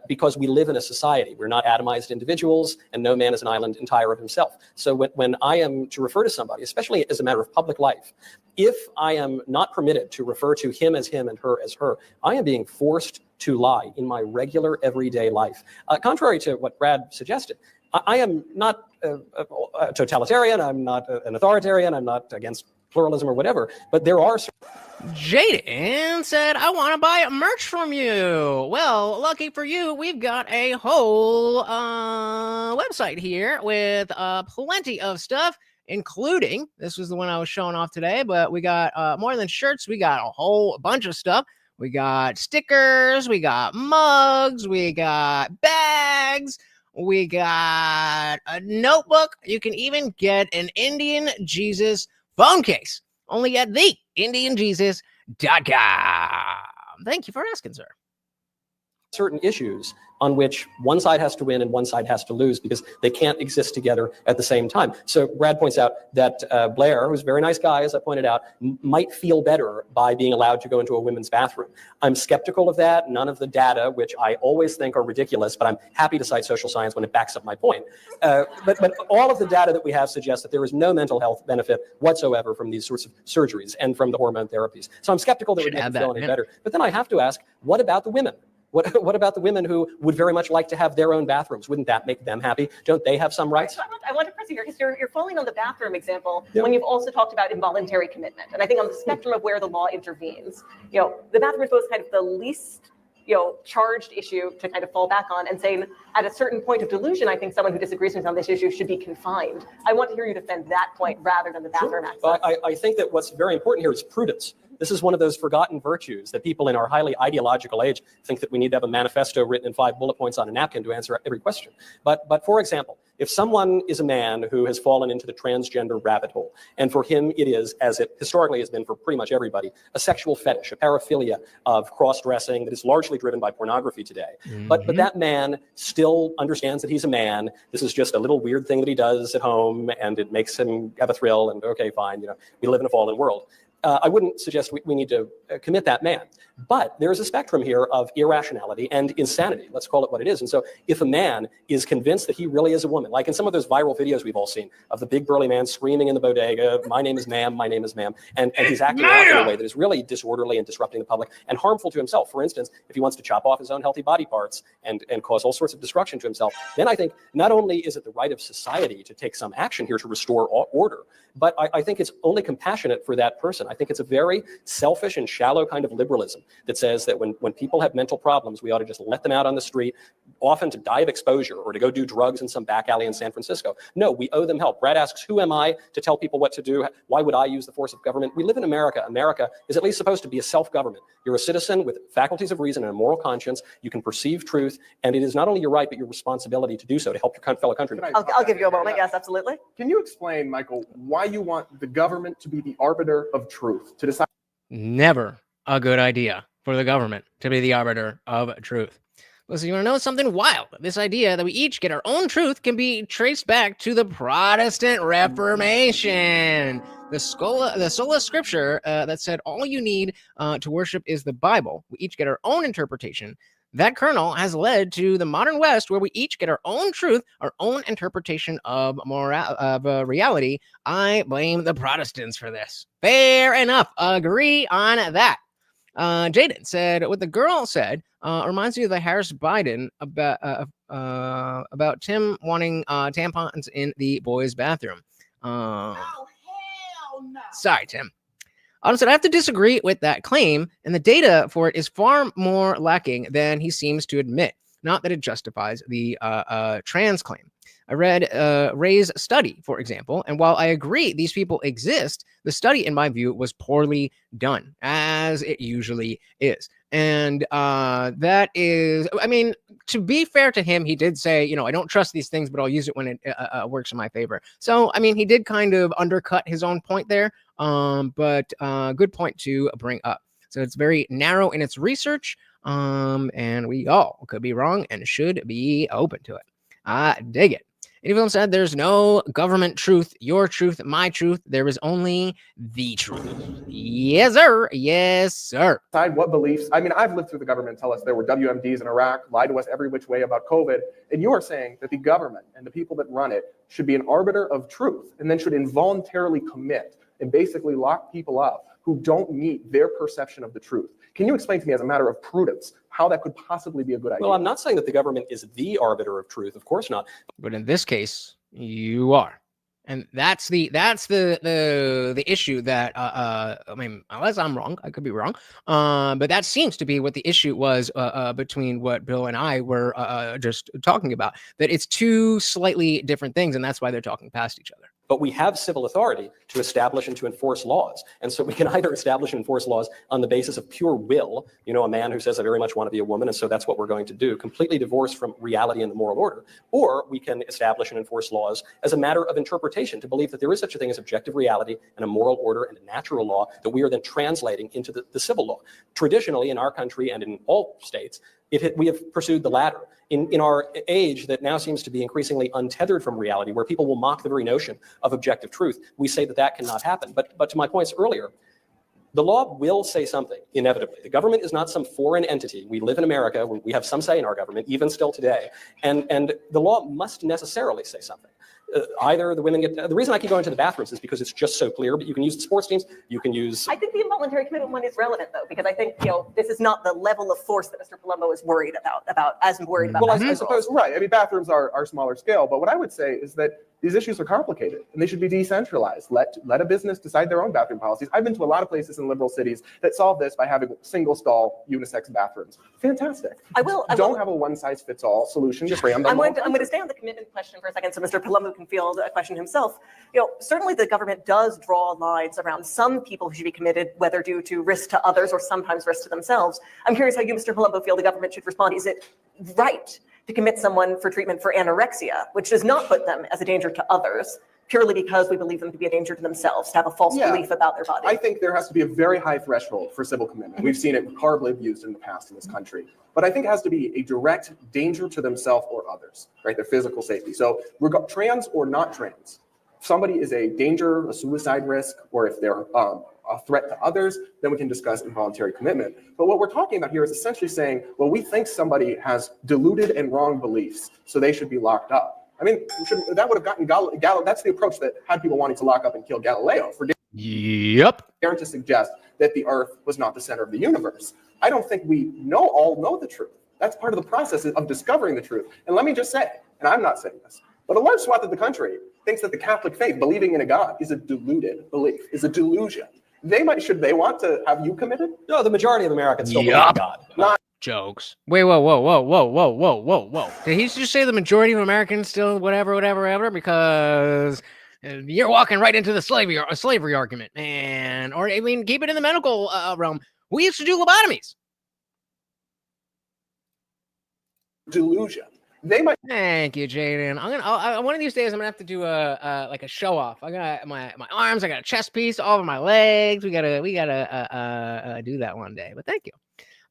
Speaker 3: because we live in a society. We're not atomized individuals, and no man is an island entire of himself. So when I am to refer to somebody, especially as a matter of public life, if I am not permitted to refer to him and her as her, I am being forced to lie in my regular everyday life. Contrary to what Brad suggested, I am not a totalitarian, I'm not an authoritarian, I'm not against pluralism or whatever, but there are.
Speaker 1: Jaden said, I want to buy merch from you. Well, lucky for you, we've got a whole website here with plenty of stuff, including, this was the one I was showing off today, but we got more than shirts. We got a whole bunch of stuff. We got stickers, we got mugs, we got bags, we got a notebook. You can even get an Indian Jesus phone case, only at TheIndianJesus.com. Thank you for asking, sir.
Speaker 3: Certain issues on which one side has to win and one side has to lose because they can't exist together at the same time. So Brad points out that Blair, who's a very nice guy, as I pointed out, might feel better by being allowed to go into a women's bathroom. I'm skeptical of that. None of the data, which I always think are ridiculous, but I'm happy to cite social science when it backs up my point. But all of the data that we have suggests that there is no mental health benefit whatsoever from these sorts of surgeries and from the hormone therapies. So I'm skeptical that we make feel any better. But then I have to ask, what about the women? What about the women who would very much like to have their own bathrooms? Wouldn't that make them happy? Don't they have some rights?
Speaker 2: I want to press you here because you're falling on the bathroom example when you've also talked about involuntary commitment. And I think on the spectrum of where the law intervenes, the bathroom is both kind of the least charged issue to kind of fall back on, and saying at a certain point of delusion, I think someone who disagrees with me on this issue should be confined. I want to hear you defend that point rather than the bathroom access.
Speaker 3: Well, I think that what's very important here is prudence. This is one of those forgotten virtues that people in our highly ideological age think that we need to have a manifesto written in 5 bullet points on a napkin to answer every question. But for example, if someone is a man who has fallen into the transgender rabbit hole, and for him it is, as it historically has been for pretty much everybody, a sexual fetish, a paraphilia of cross-dressing that is largely driven by pornography today. Mm-hmm. But that man still understands that he's a man. This is just a little weird thing that he does at home, and it makes him have a thrill, and okay, fine, we live in a fallen world. I wouldn't suggest we need to commit that man. But there is a spectrum here of irrationality and insanity. Let's call it what it is. And so if a man is convinced that he really is a woman, like in some of those viral videos we've all seen of the big burly man screaming in the bodega, my name is ma'am, and he's acting out in a way that is really disorderly and disrupting the public and harmful to himself. For instance, if he wants to chop off his own healthy body parts and cause all sorts of destruction to himself, then I think not only is it the right of society to take some action here to restore order, but I think it's only compassionate for that person. I think it's a very selfish and shallow kind of liberalism that says that when people have mental problems, we ought to just let them out on the street, often to die of exposure or to go do drugs in some back alley in San Francisco. No, we owe them help. Brad asks, who am I to tell people what to do? Why would I use the force of government? We live in America. America is at least supposed to be a self-government. You're a citizen with faculties of reason and a moral conscience. You can perceive truth, and it is not only your right, but your responsibility to do so, to help your fellow countrymen.
Speaker 2: I'll give you a moment. Yes, absolutely.
Speaker 4: Can you explain, Michael, why you want the government to be the arbiter of truth, to decide?
Speaker 1: Never a good idea for the government to be the arbiter of truth. Listen, you want to know something wild? This idea that we each get our own truth can be traced back to the Protestant Reformation. The sola scripture that said all you need to worship is the Bible. We each get our own interpretation. That kernel has led to the modern West, where we each get our own truth, our own interpretation of reality. I blame the Protestants for this. Fair enough. Agree on that. Jaden said, what the girl said reminds me of the Harris Biden about Tim wanting tampons in the boys' bathroom.
Speaker 6: Oh, hell no.
Speaker 1: Sorry, Tim. Honestly, I have to disagree with that claim, and the data for it is far more lacking than he seems to admit. Not that it justifies the trans claim. I read Ray's study, for example, and while I agree these people exist, the study, in my view, was poorly done, as it usually is. And that is, I mean, to be fair to him, he did say, I don't trust these things, but I'll use it when it works in my favor. So, I mean, he did kind of undercut his own point there, but good point to bring up. So it's very narrow in its research, and we all could be wrong and should be open to it. I dig it. Anyone said there's no government truth, your truth, my truth. There is only the truth. Yes, sir. Yes, sir.
Speaker 4: Decide what beliefs. I mean, I've lived through the government tell us there were WMDs in Iraq, lied to us every which way about COVID. And you are saying that the government and the people that run it should be an arbiter of truth and then should involuntarily commit and basically lock people up who don't meet their perception of the truth. Can you explain to me, as a matter of prudence, how that could possibly be a good idea?
Speaker 3: Well, I'm not saying that the government is the arbiter of truth. Of course not.
Speaker 1: But in this case, you are. And that's the issue that I mean, unless I'm wrong, I could be wrong. But that seems to be what the issue was between what Bill and I were just talking about. That it's two slightly different things, and that's why they're talking past each other.
Speaker 3: But we have civil authority to establish and to enforce laws. And so we can either establish and enforce laws on the basis of pure will, a man who says, I very much want to be a woman, and so that's what we're going to do, completely divorced from reality and the moral order. Or we can establish and enforce laws as a matter of interpretation, to believe that there is such a thing as objective reality and a moral order and a natural law that we are then translating into the civil law. Traditionally, in our country and in all states, we have pursued the latter. In our age that now seems to be increasingly untethered from reality, where people will mock the very notion of objective truth, we say that cannot happen. But to my points earlier, the law will say something, inevitably. The government is not some foreign entity. We live in America. We have some say in our government, even still today. And the law must necessarily say something. Either the women get, the reason I keep going to the bathrooms is because it's just so clear, but you can use the sports teams, you can use.
Speaker 2: I think the involuntary commitment one is relevant, though, because I think, this is not the level of force that Mr. Polumbo is worried about as worried about.
Speaker 4: Well, I suppose, right. I mean, bathrooms are smaller scale, but what I would say is that these issues are complicated and they should be decentralized. Let a business decide their own bathroom policies. I've been to a lot of places in liberal cities that solve this by having single stall unisex bathrooms. Fantastic. Don't have a one size fits all solution. Just ram them. I'm
Speaker 2: going to stay on the commitment question for a second, so Mr. Polumbo can field a question himself. Certainly the government does draw lines around some people who should be committed, whether due to risk to others or sometimes risk to themselves. I'm curious how you, Mr. Polumbo, feel the government should respond. Is it right to commit someone for treatment for anorexia, which does not put them as a danger to others, purely because we believe them to be a danger to themselves, to have a false belief about their body?
Speaker 4: I think there has to be a very high threshold for civil commitment. We've seen it horribly abused in the past in this country. But I think it has to be a direct danger to themselves or others, right? Their physical safety. So trans or not trans, if somebody is a danger, a suicide risk, or if they're a threat to others, then we can discuss involuntary commitment. But what we're talking about here is essentially saying, well, we think somebody has deluded and wrong beliefs, so they should be locked up. I mean, that would have gotten that's the approach that had people wanting to lock up and kill Galileo for daring to suggest that the Earth was not the center of the universe. I don't think we all know the truth. That's part of the process of discovering the truth. And let me just say, and I'm not saying this, but a large swath of the country thinks that the Catholic faith, believing in a God, is a deluded belief, is a delusion. Should they want to have you committed?
Speaker 3: No, the majority of Americans still believe in God.
Speaker 1: Not jokes. Wait, whoa. Did he just say the majority of Americans still whatever? Because you're walking right into the slavery argument, man. Or I mean, keep it in the medical realm. We used to do lobotomies.
Speaker 4: Delusion.
Speaker 1: Thank you, Jaden. One of these days I'm gonna have to do a show off. I got my arms, I got a chest piece, all of my legs. We gotta do that one day. But thank you.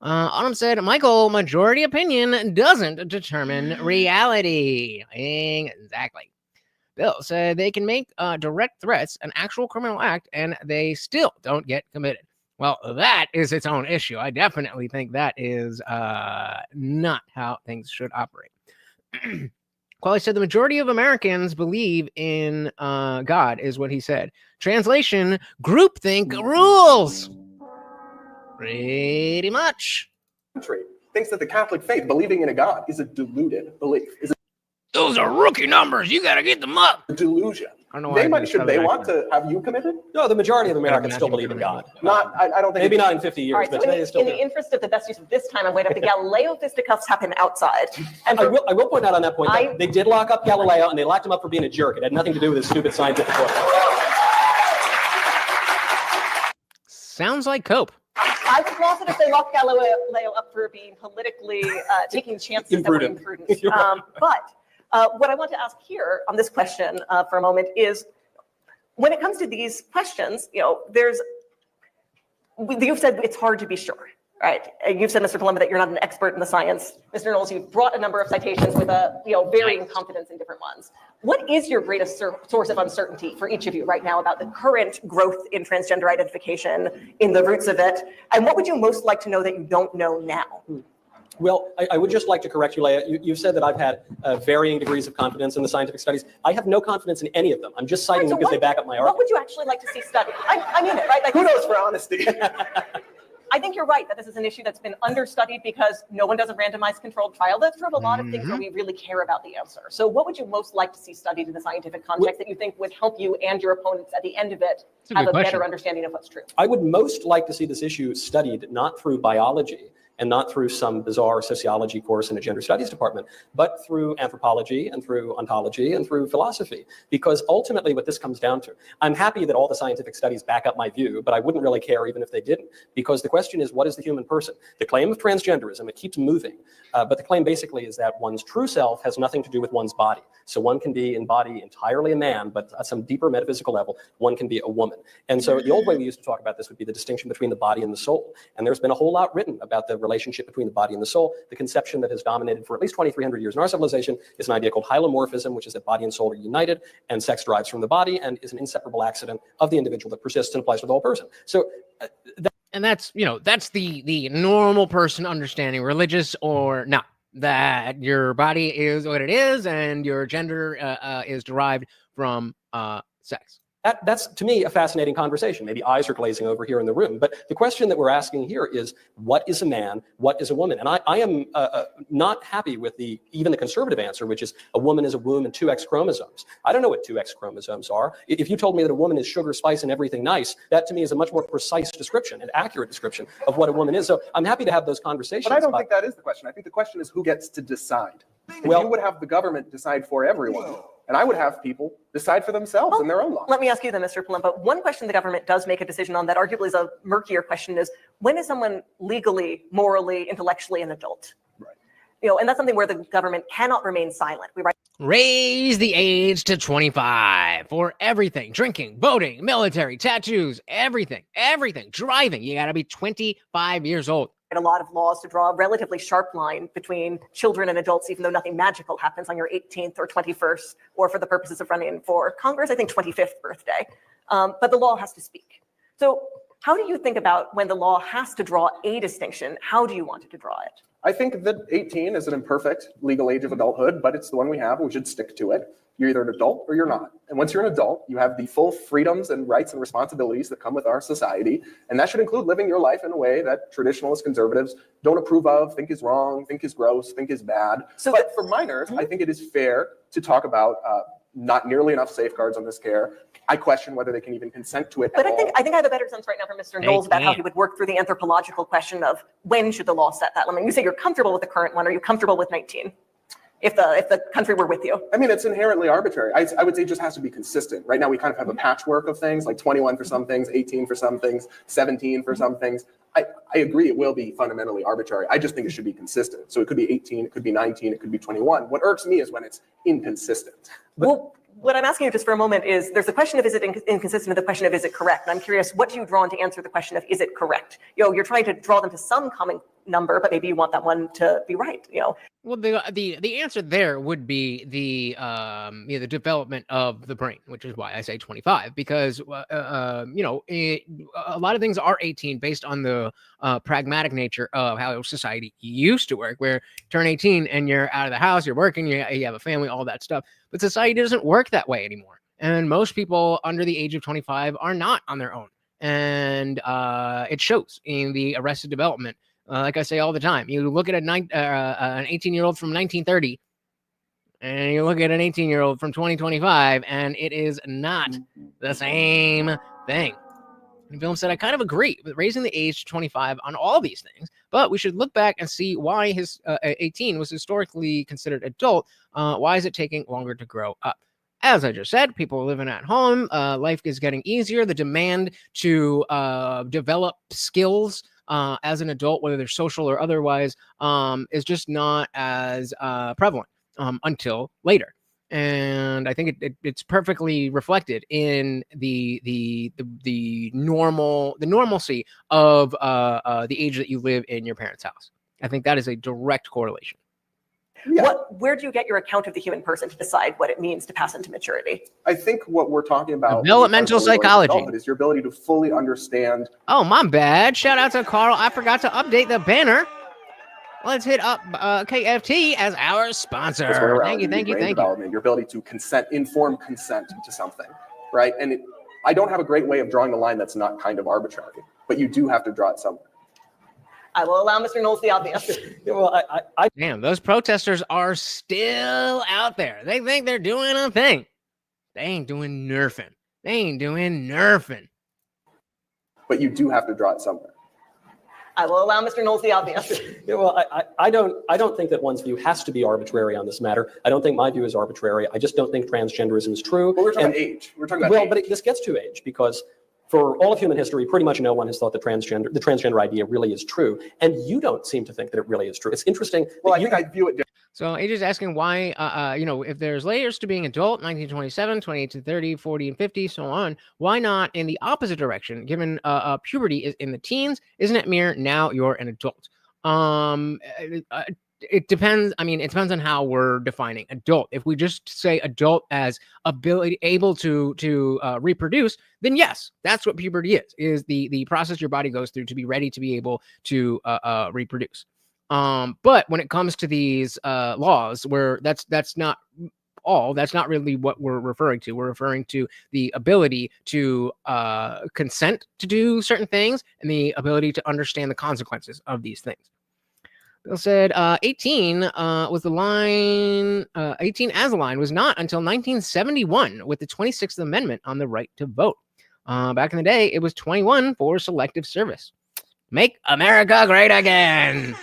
Speaker 1: Autumn said, Michael, majority opinion doesn't determine reality. Exactly. Bill said they can make direct threats an actual criminal act and they still don't get committed. Well, that is its own issue. I definitely think that is not how things should operate. Quali said the majority of Americans believe in God, is what he said. Translation, groupthink rules. Pretty much.
Speaker 4: Thinks that the Catholic faith, believing in a God, is a deluded belief.
Speaker 1: Those are rookie numbers. You got to get them up.
Speaker 4: Delusion.
Speaker 1: I don't know why.
Speaker 7: They might, should they want to have you committed?
Speaker 3: No, the majority of Americans still believe in God.
Speaker 7: Not, I don't think.
Speaker 3: Maybe not in 50 years,
Speaker 2: All right,
Speaker 3: but
Speaker 2: so
Speaker 3: today is still
Speaker 2: in the interest of the best use of this time, I'm going to have the Galileo fisticuffs happen outside. And
Speaker 3: I will point out on that point
Speaker 2: I-
Speaker 3: that they did lock up Galileo, and they locked him up for being a jerk. It had nothing to do with his stupid scientific book.
Speaker 1: Sounds like cope.
Speaker 2: I would love it if they locked Galileo up for being politically taking chances that were imprudent. But what I want to ask here on this question for a moment is, when it comes to these questions, you've said it's hard to be sure, right? You've said, Mr. Polumbo, that you're not an expert in the science. Mr. Knowles, you've brought a number of citations with varying confidence in different ones. What is your greatest source of uncertainty for each of you right now about the current growth in transgender identification, in the roots of it? And what would you most like to know that you don't know now?
Speaker 3: Well, I would just like to correct you, Leah. You've said that I've had varying degrees of confidence in the scientific studies. I have no confidence in any of them. I'm just citing them because they back up my argument.
Speaker 2: What would you actually like to see studied? I mean it, right? Like,
Speaker 7: Kudos for honesty.
Speaker 2: I think you're right that this is an issue that's been understudied because no one does a randomized controlled trial. That's true of a lot of things where we really care about the answer. So what would you most like to see studied in the scientific context that you think would help you and your opponents at the end of it have a better understanding of what's true?
Speaker 3: I would most like to see this issue studied not through biology and not through some bizarre sociology course in a gender studies department, but through anthropology and through ontology and through philosophy. Because ultimately what this comes down to, I'm happy that all the scientific studies back up my view, but I wouldn't really care even if they didn't. Because the question is, what is the human person? The claim of transgenderism, it keeps moving, but the claim basically is that one's true self has nothing to do with one's body. So one can be in body entirely a man, but at some deeper metaphysical level, one can be a woman. And so the old way we used to talk about this would be the distinction between the body and the soul. And there's been a whole lot written about the relationship between the body and the soul. The conception that has dominated for at least 2,300 years in our civilization is an idea called hylomorphism, which is that body and soul are united, and sex derives from the body and is an inseparable accident of the individual that persists and applies to the whole person. So
Speaker 1: and that's the normal person understanding, religious or not, that your body is what it is and your gender is derived from sex.
Speaker 3: That's, to me, a fascinating conversation. Maybe eyes are glazing over here in the room. But the question that we're asking here is, what is a man? What is a woman? And I am not happy with even the conservative answer, which is a woman is a womb and 2 X chromosomes. I don't know what 2 X chromosomes are. If you told me that a woman is sugar, spice, and everything nice, that to me is a much more precise description, an accurate description of what a woman is. So I'm happy to have those conversations.
Speaker 7: But I don't think that is the question. I think the question is who gets to decide.
Speaker 3: Well,
Speaker 7: you would have the government decide for everyone. And I would have people decide for themselves in their own law.
Speaker 2: Let me ask you then, Mr. Polumbo. One question the government does make a decision on that arguably is a murkier question is, when is someone legally, morally, intellectually an adult?
Speaker 7: Right.
Speaker 2: And that's something where the government cannot remain silent. We write
Speaker 1: Raise the age to 25 for everything: drinking, voting, military, tattoos, everything, driving. You got to be 25 years old.
Speaker 2: a lot of laws to draw a relatively sharp line between children and adults, even though nothing magical happens on your 18th or 21st, or for the purposes of running for Congress, I think 25th birthday. But the law has to speak. So how do you think about when the law has to draw a distinction? How do you want it to draw it?
Speaker 7: I think that 18 is an imperfect legal age of adulthood, but it's the one we have, and we should stick to it. You're either an adult or you're not. And once you're an adult, you have the full freedoms and rights and responsibilities that come with our society. And that should include living your life in a way that traditionalist conservatives don't approve of, think is wrong, think is gross, think is bad. But for minors, I think it is fair to talk about not nearly enough safeguards on this care. I question whether they can even consent to it
Speaker 2: But
Speaker 7: at
Speaker 2: I think
Speaker 7: all.
Speaker 2: I have a better sense right now from Mr. Knowles about how he would work through the anthropological question of when should the law set that limit. You say you're comfortable with the current one. Are you comfortable with 19? If the country were with you?
Speaker 7: I mean, it's inherently arbitrary. I would say it just has to be consistent. Right now, we kind of have a patchwork of things, like 21 for some things, 18 for some things, 17 for some things. I agree it will be fundamentally arbitrary. I just think it should be consistent. So it could be 18, it could be 19, it could be 21. What irks me is when it's inconsistent.
Speaker 2: Well, what I'm asking you just for a moment is there's the question of is it inconsistent with the question of is it correct? And I'm curious, what do you draw on to answer the question of is it correct? You're trying to draw them to some common number, but maybe you want that one to be right,
Speaker 1: Well, the answer there would be the the development of the brain, which is why I say 25, because a lot of things are 18 based on the pragmatic nature of how society used to work, where you turn 18 and you're out of the house, you're working, you have a family, all that stuff. But society doesn't work that way anymore, and most people under the age of 25 are not on their own, and it shows in the arrested development. Like I say all the time, you look at an 18-year-old from 1930, and you look at an 18-year-old from 2025, and it is not the same thing. And Willem said, I kind of agree with raising the age to 25 on all these things, but we should look back and see why his 18 was historically considered adult. Why is it taking longer to grow up? As I just said, people are living at home. Life is getting easier. The demand to develop skills as an adult, whether they're social or otherwise, is just not as prevalent until later. And I think it's perfectly reflected in the normalcy of the age that you live in your parents' house. I think that is a direct correlation.
Speaker 7: Yeah.
Speaker 2: Where do you get your account of the human person to decide what it means to pass into maturity?
Speaker 7: I think what we're talking about
Speaker 1: Developmental psychology.
Speaker 7: is your ability to fully understand.
Speaker 1: Oh, my bad. Shout out to Carl. I forgot to update the banner. Let's hit up KFT as our sponsor. Thank you.
Speaker 7: Your ability to inform consent to something, right? And I don't have a great way of drawing the line that's not kind of arbitrary, but you do have to draw it somewhere.
Speaker 2: I will allow Mr. Knowles the obvious.
Speaker 3: Well,
Speaker 1: Damn, those protesters are still out there. They think they're doing a thing. They ain't doing nerfing.
Speaker 7: But you do have to draw it somewhere.
Speaker 2: I will allow Mr. Knowles the obvious.
Speaker 3: Well, I don't think that one's view has to be arbitrary on this matter. I don't think my view is arbitrary. I just don't think transgenderism is true.
Speaker 7: But we're talking about age. We're talking about age.
Speaker 3: But this gets to age because for all of human history, pretty much no one has thought that the transgender idea really is true. And you don't seem to think that it really is true. It's interesting.
Speaker 7: Well, I think I view it differently.
Speaker 1: So AJ is asking why, if there's layers to being adult, 1927, 28 to 30, 40 and 50, so on, why not in the opposite direction, given puberty is in the teens? Isn't it mere now you're an adult? It depends. I mean, it depends on how we're defining adult. If we just say adult as able to reproduce, then yes, that's what puberty is the process your body goes through to be ready to be able to reproduce. But when it comes to these laws, where that's not really what we're referring to. We're referring to the ability to consent to do certain things and the ability to understand the consequences of these things. Bill said 18 was the line. 18 as a line was not until 1971 with the 26th Amendment on the right to vote. Back in the day, it was 21 for selective service. Make America great again.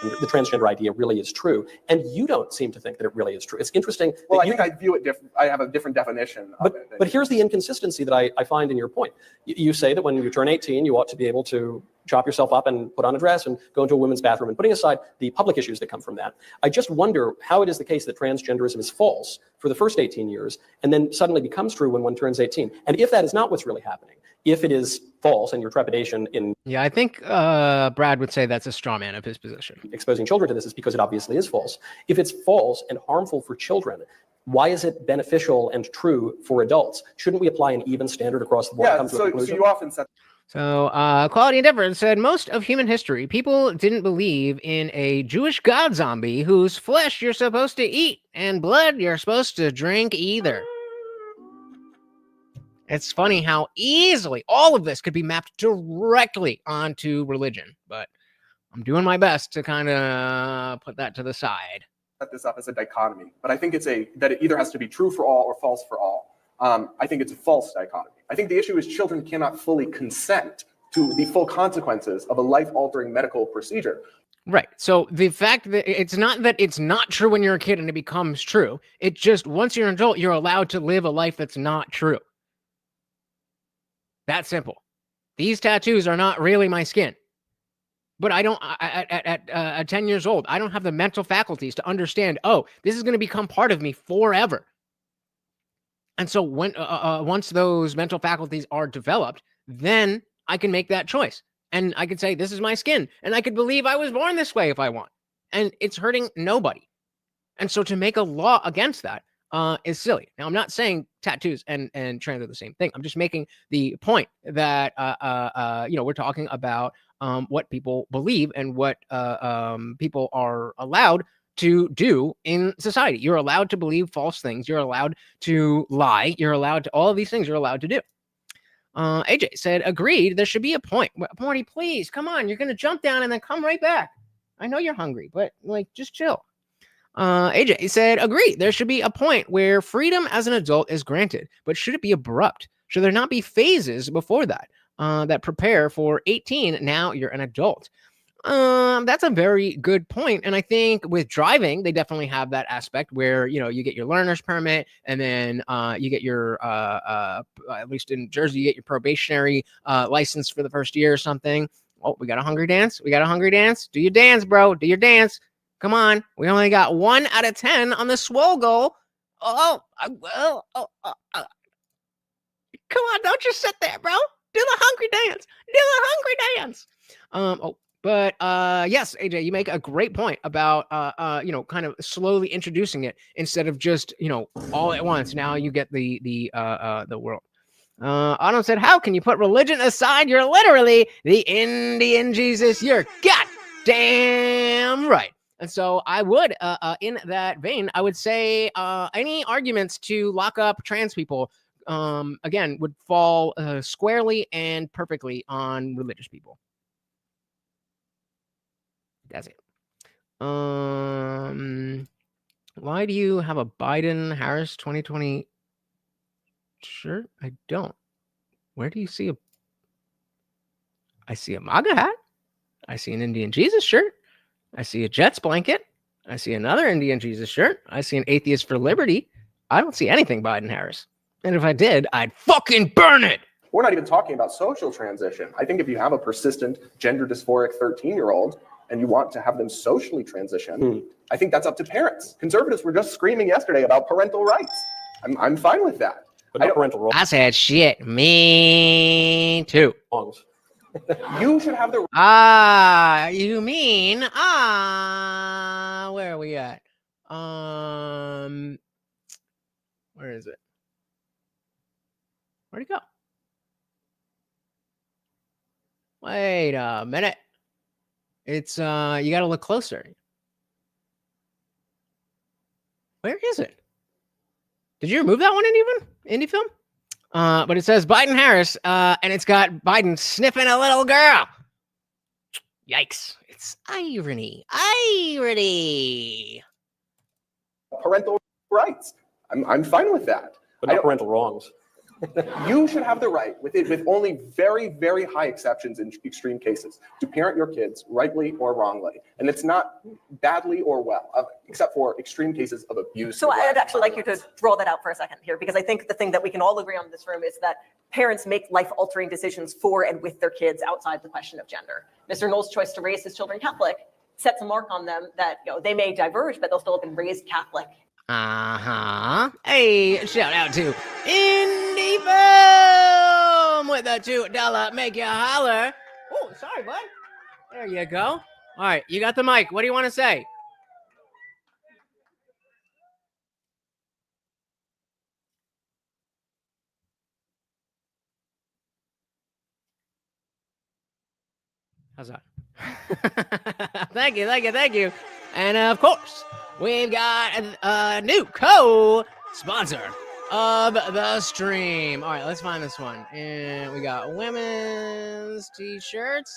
Speaker 3: The transgender idea really is true, and you don't seem to think that it really is true. It's interesting.
Speaker 7: Well, I think I view it different. I have a different definition of it.
Speaker 3: But here's the inconsistency that I find in your point. You say that when you turn 18, you ought to be able to chop yourself up and put on a dress and go into a women's bathroom, and putting aside the public issues that come from that, I just wonder how it is the case that transgenderism is false for the first 18 years and then suddenly becomes true when one turns 18. And if that is not what's really happening, if it is false and your trepidation in
Speaker 1: I think Brad would say that's a straw man of his position.
Speaker 3: Exposing children to this is because it obviously is false. If it's false and harmful for children, why is it beneficial and true for adults? Shouldn't we apply an even standard across the board?
Speaker 7: Yeah, so you often said.
Speaker 1: So Quality and Difference said most of human history, people didn't believe in a Jewish god zombie whose flesh you're supposed to eat and blood you're supposed to drink either. It's funny how easily all of this could be mapped directly onto religion, but I'm doing my best to kind of put that to the side.
Speaker 7: Set this up as a dichotomy, but I think that it either has to be true for all or false for all. I think it's a false dichotomy. I think the issue is children cannot fully consent to the full consequences of a life-altering medical procedure.
Speaker 1: Right. So the fact that it's not true when you're a kid and it becomes true. It just, once you're an adult, you're allowed to live a life that's not true. That simple. These tattoos are not really my skin. But I don't, at 10 years old, I don't have the mental faculties to understand, oh, this is going to become part of me forever. And so when once those mental faculties are developed, then I can make that choice. And I could say, this is my skin. And I could believe I was born this way if I want. And it's hurting nobody. And so to make a law against that is silly. Now, I'm not saying tattoos and trans are the same thing. I'm just making the point that, we're talking about what people believe and what people are allowed to do in society. You're allowed to believe false things. You're allowed to lie. You're allowed to, all of these things you're allowed to do. AJ said, agreed, there should be a point. Morty, please, come on. You're going to jump down and then come right back. I know you're hungry, but just chill. AJ said, agree. There should be a point where freedom as an adult is granted, but should it be abrupt? Should there not be phases before that that prepare for 18? Now you're an adult. That's a very good point. And I think with driving, they definitely have that aspect where, you get your learner's permit and then you get your, at least in Jersey, you get your probationary license for the first year or something. Oh, we got a hungry dance. We got a hungry dance. Do your dance, bro. Do your dance. Come on. We only got 1 out of 10 on the swole goal. Come on. Don't just sit there, bro. Do the hungry dance. Do the hungry dance. But yes, AJ, you make a great point about kind of slowly introducing it instead of just all at once. Now you get the world. Autumn said, "How can you put religion aside? You're literally the Indian Jesus. You're goddamn right." And so I would, in that vein, I would say any arguments to lock up trans people, again, would fall squarely and perfectly on religious people. That's it. Why do you have a Biden-Harris 2020 shirt? I don't. Where do you see I see a MAGA hat. I see an Indian Jesus shirt. I see a Jets blanket. I see another Indian Jesus shirt. I see an Atheist for Liberty. I don't see anything Biden-Harris. And if I did, I'd fucking burn it.
Speaker 7: We're not even talking about social transition. I think if you have a persistent gender dysphoric 13-year-old and you want to have them socially transition, I think that's up to parents. Conservatives were just screaming yesterday about parental rights. I'm fine with that.
Speaker 3: But no parental rights.
Speaker 1: I said shit. Me too.
Speaker 7: You should have the
Speaker 1: You mean where are we at? Where is it? Where'd it go? Wait a minute. It's you gotta look closer. Where is it? Did you remove that one in indie film? But it says Biden-Harris, and it's got Biden sniffing a little girl. Yikes. It's irony. Irony.
Speaker 7: parental rights. I'm fine with that.
Speaker 3: But no parental wrongs.
Speaker 7: You should have the right, with only very, very high exceptions in extreme cases, to parent your kids rightly or wrongly. And it's not badly or well, except for extreme cases of abuse.
Speaker 2: So I'd actually like you to draw that out for a second here, because I think the thing that we can all agree on in this room is that parents make life-altering decisions for and with their kids outside the question of gender. Mr. Knowles' choice to raise his children Catholic sets a mark on them that they may diverge, but they'll still have been raised Catholic.
Speaker 1: Hey, shout out to Indie Film with a $2 make you holler. Oh, sorry, bud. There you go. All right, you got the mic. What do you want to say? How's that? Thank you. And of course, we've got a new co-sponsor of the stream. All right, let's find this one. And we got women's t-shirts.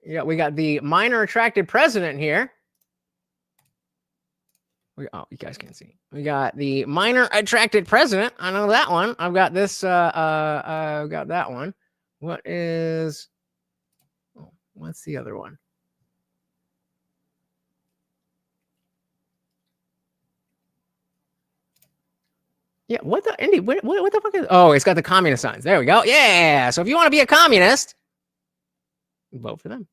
Speaker 1: Yeah, we got the minor attracted president here. Oh, you guys can't see. We got the minor attracted president. I know that one. I've got this. I've got that one. What is? Oh, what's the other one? Yeah, what the Indy? What the fuck is? Oh, it's got the communist signs. There we go. Yeah. So if you want to be a communist, vote for them.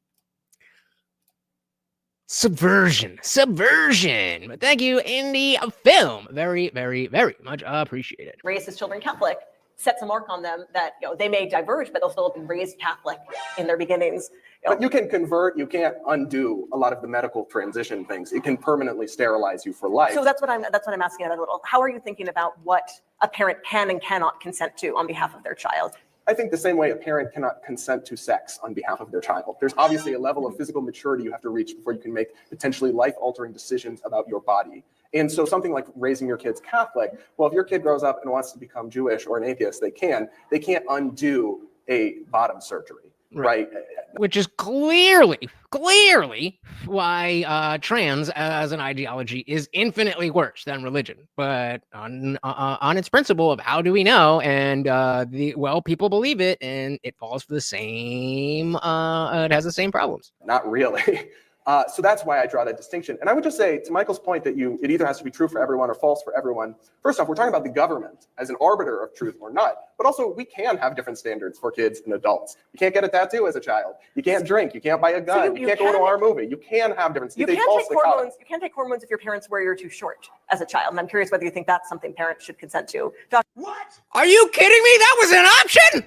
Speaker 1: Subversion. But thank you, Indie Film. Very, very, very much appreciated.
Speaker 2: Raise his children Catholic sets a mark on them that they may diverge, but they'll still have been raised Catholic in their beginnings.
Speaker 7: But you can convert. You can't undo a lot of the medical transition things. It can permanently sterilize you for life.
Speaker 2: So that's what I'm asking about a little. How are you thinking about what a parent can and cannot consent to on behalf of their child?
Speaker 7: I think the same way a parent cannot consent to sex on behalf of their child. There's obviously a level of physical maturity you have to reach before you can make potentially life-altering decisions about your body. And so something like raising your kids Catholic, well, if your kid grows up and wants to become Jewish or an atheist, they can't undo a bottom surgery, right?
Speaker 1: Which is clearly why trans as an ideology is infinitely worse than religion. But on its principle of how do we know, and people believe it, and it falls for the same. It has the same problems.
Speaker 7: Not really. So that's why I draw that distinction. And I would just say, to Michael's point, that it either has to be true for everyone or false for everyone. First off, we're talking about the government as an arbiter of truth or not. But also, we can have different standards for kids and adults. You can't get a tattoo as a child. You can't drink. You can't buy a gun. You can't go to our movie. You can have different.
Speaker 2: You can't take hormones if your parents wear you're too short as a child. And I'm curious whether you think that's something parents should consent to.
Speaker 1: What? Are you kidding me? That was an option.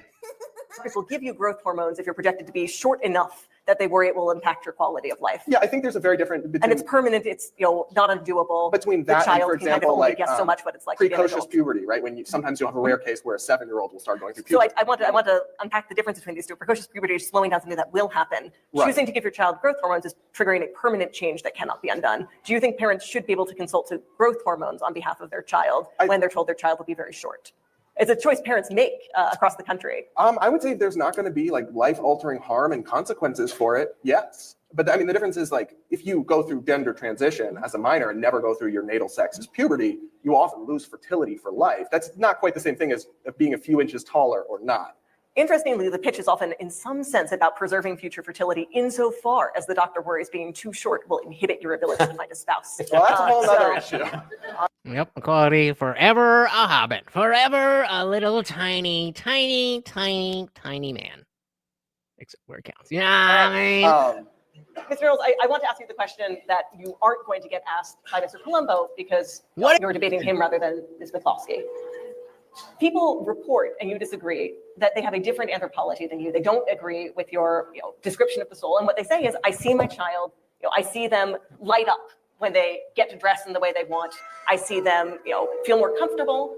Speaker 2: Doctors will give you growth hormones if you're projected to be short enough that they worry it will impact your quality of life.
Speaker 7: Yeah, I think there's a very different
Speaker 2: and it's permanent. It's not undoable.
Speaker 7: Between that,
Speaker 2: the child
Speaker 7: and, for
Speaker 2: can
Speaker 7: example,
Speaker 2: kind of only guess so much what it's like.
Speaker 7: Precocious puberty, right? When sometimes you'll have a rare case where a 7-year-old will start going through puberty.
Speaker 2: So I want to unpack the difference between these two. Precocious puberty is slowing down something that will happen. Right. Choosing to give your child growth hormones is triggering a permanent change that cannot be undone. Do you think parents should be able to consult to growth hormones on behalf of their child when they're told their child will be very short? It's a choice parents make across the country.
Speaker 7: I would say there's not going to be like life-altering harm and consequences for it. Yes. But I mean, the difference is like if you go through gender transition as a minor and never go through your natal sex as puberty, you often lose fertility for life. That's not quite the same thing as being a few inches taller or not.
Speaker 2: Interestingly, the pitch is often, in some sense, about preserving future fertility insofar as the doctor worries being too short will inhibit your ability to find a spouse.
Speaker 7: Well, that's a whole other issue.
Speaker 1: Yep, equality, forever a hobbit, forever a little tiny man. Except where it counts. Yeah, I mean...
Speaker 2: Mr. Knowles, I want to ask you the question that you aren't going to get asked by Mr. Polumbo because you're debating him rather than Ms. McCloskey. People report, and you disagree, that they have a different anthropology than you. They don't agree with your description of the soul. And what they say is, I see my child, I see them light up when they get to dress in the way they want. I see them, feel more comfortable.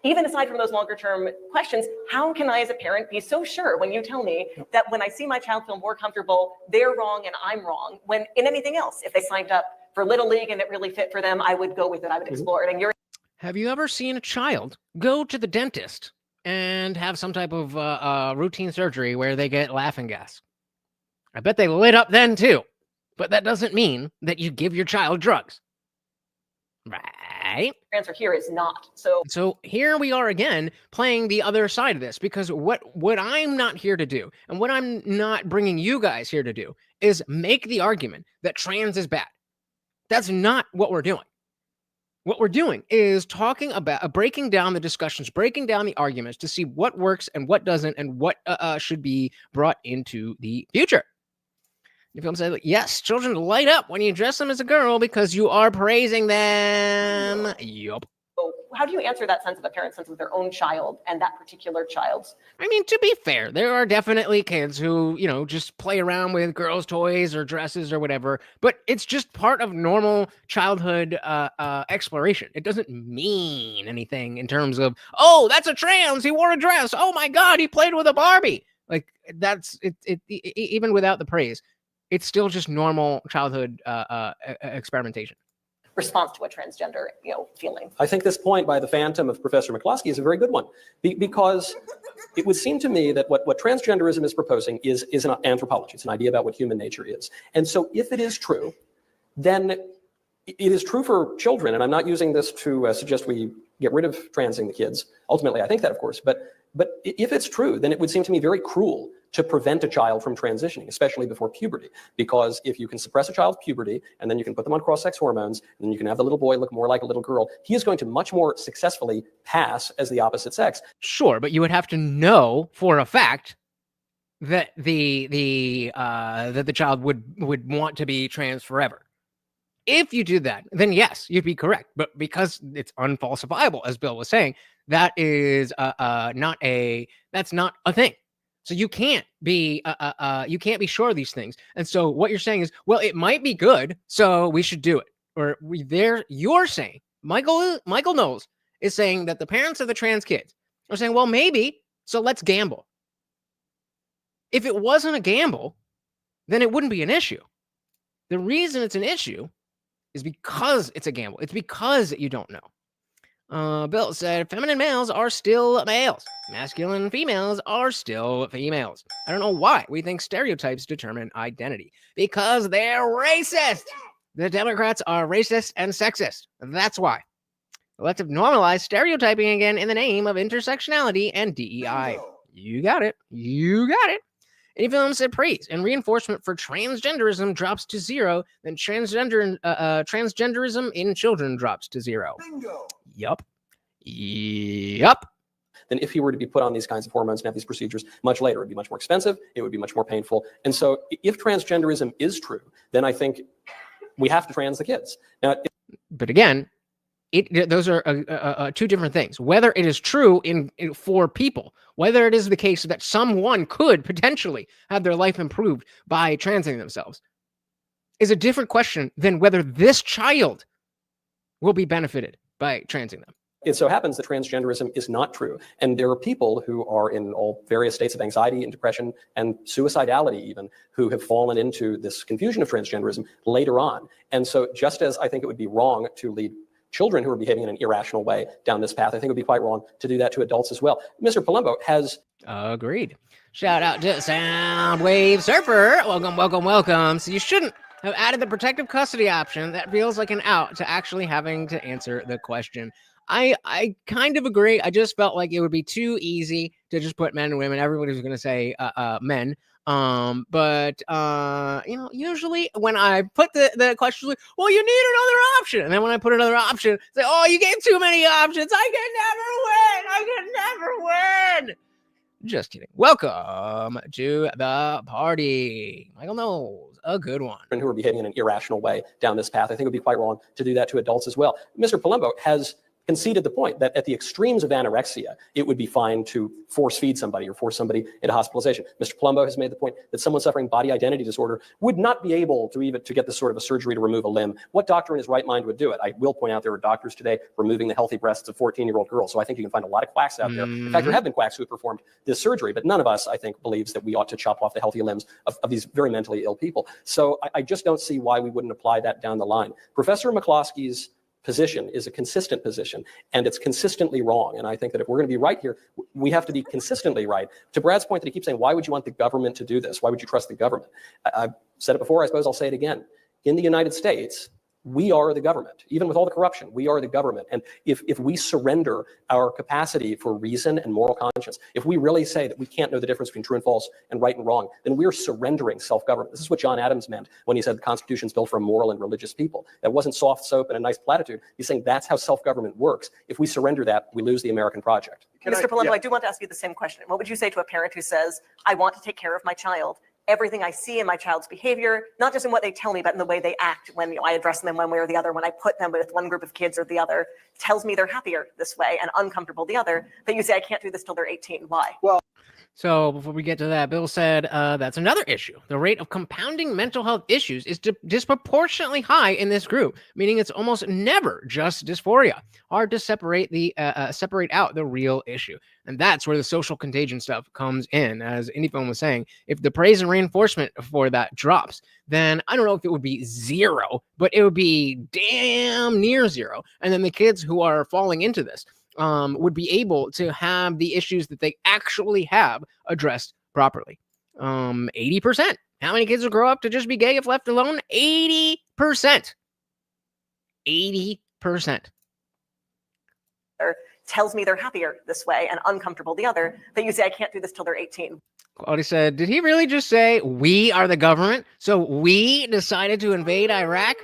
Speaker 2: Even aside from those longer term questions, how can I as a parent be so sure when you tell me that when I see my child feel more comfortable, they're wrong and I'm wrong, when in anything else, if they signed up for Little League and it really fit for them, I would go with it, I would explore it. And you're
Speaker 1: Have you ever seen a child go to the dentist and have some type of routine surgery where they get laughing gas? I bet they lit up then too, but that doesn't mean that you give your child drugs. Right?
Speaker 2: The answer here is not.
Speaker 1: So here we are again playing the other side of this, because what I'm not here to do, and what I'm not bringing you guys here to do, is make the argument that trans is bad. That's not what we're doing. What we're doing is talking about breaking down the discussions, breaking down the arguments to see what works and what doesn't, and what should be brought into the future. You feel what I'm saying? Yes, children light up when you dress them as a girl because you are praising them. Yup.
Speaker 2: So how do you answer that sense of a parent's sense of their own child and that particular child's?
Speaker 1: I mean, to be fair, there are definitely kids who, just play around with girls' toys or dresses or whatever, but it's just part of normal childhood exploration. It doesn't mean anything in terms of, oh, that's a trans, he wore a dress. Oh my God, he played with a Barbie. Like that's it even without the praise. It's still just normal childhood experimentation.
Speaker 2: Response to a transgender, feeling.
Speaker 3: I think this point by the phantom of Professor McCloskey is a very good one, because it would seem to me that what transgenderism is proposing is an anthropology. It's an idea about what human nature is. And so if it is true, then it is true for children. And I'm not using this to suggest we get rid of transing the kids. Ultimately, I think that, of course. But if it's true, then it would seem to me very cruel to prevent a child from transitioning, especially before puberty. Because if you can suppress a child's puberty, and then you can put them on cross-sex hormones, and then you can have the little boy look more like a little girl, he is going to much more successfully pass as the opposite sex.
Speaker 1: Sure, but you would have to know for a fact that the child would want to be trans forever. If you do that, then yes, you'd be correct. But because it's unfalsifiable, as Bill was saying, that is that's not a thing. So you can't be sure of these things. And so what you're saying is, well, it might be good, so we should do it. Or you're saying, Michael Knowles is saying that the parents of the trans kids are saying, well, maybe, so let's gamble. If it wasn't a gamble, then it wouldn't be an issue. The reason it's an issue is because it's a gamble. It's because you don't know. Bill said, feminine males are still males. Masculine females are still females. I don't know why we think stereotypes determine identity. Because they're racist. The Democrats are racist and sexist. That's why. Let's normalize stereotyping again in the name of intersectionality and DEI. You got it. You got it. Any film said praise and reinforcement for transgenderism drops to 0, then transgenderism in children drops to 0.
Speaker 8: Bingo.
Speaker 1: Yup. Yup.
Speaker 3: Than if he were to be put on these kinds of hormones and have these procedures much later. It would be much more expensive. It would be much more painful. And so if transgenderism is true, then I think we have to trans the kids. Now,
Speaker 1: but again, those are two different things. Whether it is true for people, whether it is the case that someone could potentially have their life improved by transing themselves, is a different question than whether this child will be benefited by transing them.
Speaker 3: it so happens that transgenderism is not true. And there are people who are in all various states of anxiety and depression and suicidality even, who have fallen into this confusion of transgenderism later on. And so just as I think it would be wrong to lead children who are behaving in an irrational way down this path, I think it would be quite wrong to do that to adults as well. Mr. Polumbo has...
Speaker 1: Agreed. Shout out to Soundwave Surfer. Welcome, welcome, welcome. So you shouldn't have added the protective custody option. That feels like an out to actually having to answer the question. I kind of agree. I just felt like it would be too easy to just put men and women. Everybody was going to say men. But you know, usually when I put the question, like, well, you need another option. And then when I put another option, say, oh, you gave too many options. I can never win. Just kidding. Welcome to the party. Michael Knowles, a good one.
Speaker 3: Who are behaving in an irrational way down this path. I think it would be quite wrong to do that to adults as well. Mr. Polumbo has conceded the point that at the extremes of anorexia, it would be fine to force feed somebody or force somebody into hospitalization. Mr. Polumbo has made the point that someone suffering body identity disorder would not be able to even to get this sort of a surgery to remove a limb. What doctor in his right mind would do it? I will point out there are doctors today removing the healthy breasts of 14-year-old girls. So I think you can find a lot of quacks out there. In fact, there have been quacks who have performed this surgery, but none of us, I think, believes that we ought to chop off the healthy limbs of these very mentally ill people. So I just don't see why we wouldn't apply that down the line. Professor McCloskey's position is a consistent position, and it's consistently wrong. And I think that if we're going to be right here, we have to be consistently right. To Brad's point that he keeps saying, why would you want the government to do this? Why would you trust the government? I've said it before, I suppose I'll say it again. In the United States, we are the government. Even with all the corruption, we are the government. And if we surrender our capacity for reason and moral conscience, if we really say that we can't know the difference between true and false and right and wrong, then we're surrendering self-government. This is what John Adams meant when he said the Constitution's built for a moral and religious people. That wasn't soft soap and a nice platitude. He's saying that's how self-government works. If we surrender that, we lose the American project.
Speaker 2: Mr. Polumbo, I do want to ask you the same question. What would you say to a parent who says, I want to take care of my child? Everything I see in my child's behavior, not just in what they tell me, but in the way they act when I address them one way or the other, when I put them with one group of kids or the other, tells me they're happier this way and uncomfortable the other. But you say, I can't do this till they're 18. Why?
Speaker 7: Well,
Speaker 1: So before we get to that, Bill said that's another issue. The rate of compounding mental health issues is disproportionately high in this group, meaning it's almost never just dysphoria. Hard to separate out the real issue. And that's where the social contagion stuff comes in. As IndiePhone was saying, if the praise and reinforcement for that drops, then I don't know if it would be 0, but it would be damn near 0. And then the kids who are falling into this would be able to have the issues that they actually have addressed properly. 80%. How many kids will grow up to just be gay if left alone? 80%. 80%.
Speaker 2: Tells me they're happier this way and uncomfortable the other. But you say, I can't do this till they're 18.
Speaker 1: Quality said, did he really just say we are the government? So we decided to invade Iraq?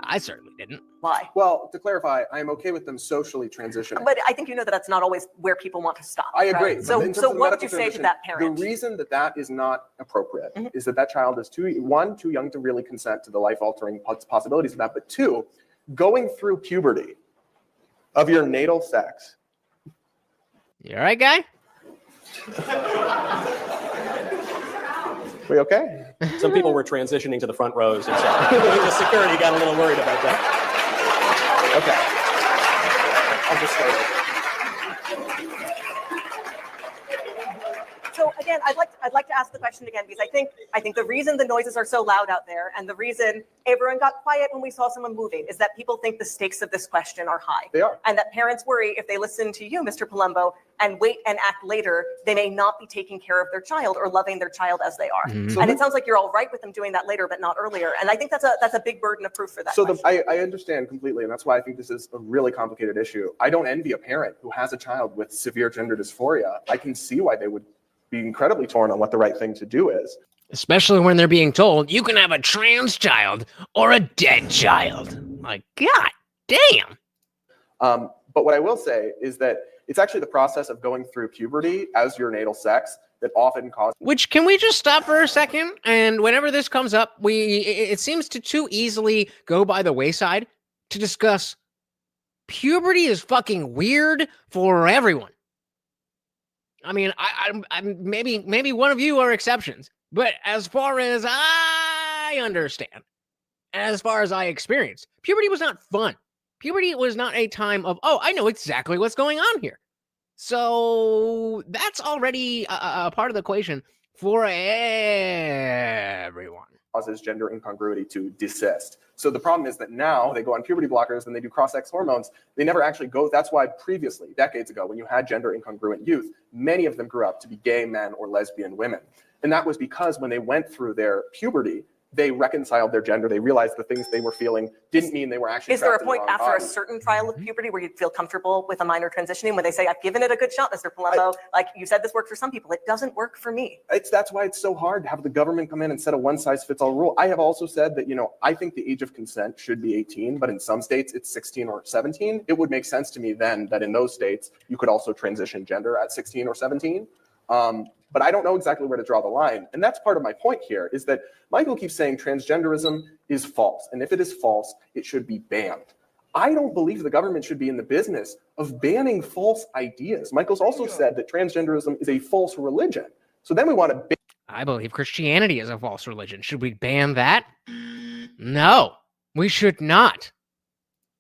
Speaker 1: I certainly didn't.
Speaker 2: Why?
Speaker 7: well, to clarify, I am okay with them socially transitioning.
Speaker 2: But I think you know that that's not always where people want to stop.
Speaker 7: I agree.
Speaker 2: Right?
Speaker 7: But
Speaker 2: So
Speaker 7: in terms of
Speaker 2: what would
Speaker 7: medical
Speaker 2: you say to
Speaker 7: transition,
Speaker 2: that parent?
Speaker 7: The reason that that is not appropriate
Speaker 2: Mhm.
Speaker 7: is that child is too young to really consent to the life-altering possibilities of that, but 2, going through puberty of your natal sex.
Speaker 1: You all right, guy?
Speaker 7: We okay?
Speaker 3: Some people were transitioning to the front rows, and so the security got a little worried about that.
Speaker 7: Okay. I'll just stay.
Speaker 2: So So again, I'd like to ask the question again, because I think the reason the noises are so loud out there and the reason everyone got quiet when we saw someone moving is that people think the stakes of this question are high.
Speaker 7: They are.
Speaker 2: And that parents worry if they listen to you, Mr. Polumbo, and wait and act later, they may not be taking care of their child or loving their child as they are.
Speaker 1: Mhm.
Speaker 2: And it sounds like you're all right with them doing that later, but not earlier. And I think that's a big burden of proof for that.
Speaker 7: So
Speaker 2: question.
Speaker 7: I understand completely, and that's why I think this is a really complicated issue. I don't envy a parent who has a child with severe gender dysphoria. I can see why they would be incredibly torn on what the right thing to do is.
Speaker 1: Especially when they're being told you can have a trans child or a dead child. Like, God damn.
Speaker 7: But what I will say is that it's actually the process of going through puberty as your natal sex that often causes.
Speaker 1: Which, can we just stop for a second? And whenever this comes up, it seems to too easily go by the wayside to discuss puberty is fucking weird for everyone. I mean, I'm maybe one of you are exceptions, but as far as I understand, as far as I experienced, puberty was not fun. Puberty was not a time of, oh, I know exactly what's going on here. So that's already a part of the equation for everyone.
Speaker 7: Causes gender incongruity to desist. So the problem is that now they go on puberty blockers and they do cross-sex hormones. They never actually go. That's why previously, decades ago, when you had gender incongruent youth, many of them grew up to be gay men or lesbian women. And that was because when they went through their puberty, they reconciled their gender. They realized the things they were feeling didn't mean they were actually.
Speaker 2: Is there a
Speaker 7: trapped in the
Speaker 2: point
Speaker 7: wrong
Speaker 2: after a
Speaker 7: body.
Speaker 2: certain trial of puberty where you'd feel comfortable with a minor transitioning, when they say, I've given it a good shot, Mr. Polumbo, like you said, this worked for some people, it doesn't work for me?
Speaker 7: That's why it's so hard to have the government come in and set a one-size-fits-all rule. I have also said that, I think the age of consent should be 18, but in some states it's 16 or 17. It would make sense to me then that in those states you could also transition gender at 16 or 17. But I don't know exactly where to draw the line. And that's part of my point here, is that Michael keeps saying transgenderism is false. And if it is false, it should be banned. I don't believe the government should be in the business of banning false ideas. Michael's also said that transgenderism is a false religion. So then we want to ban.
Speaker 1: I believe Christianity is a false religion. Should we ban that? No, we should not.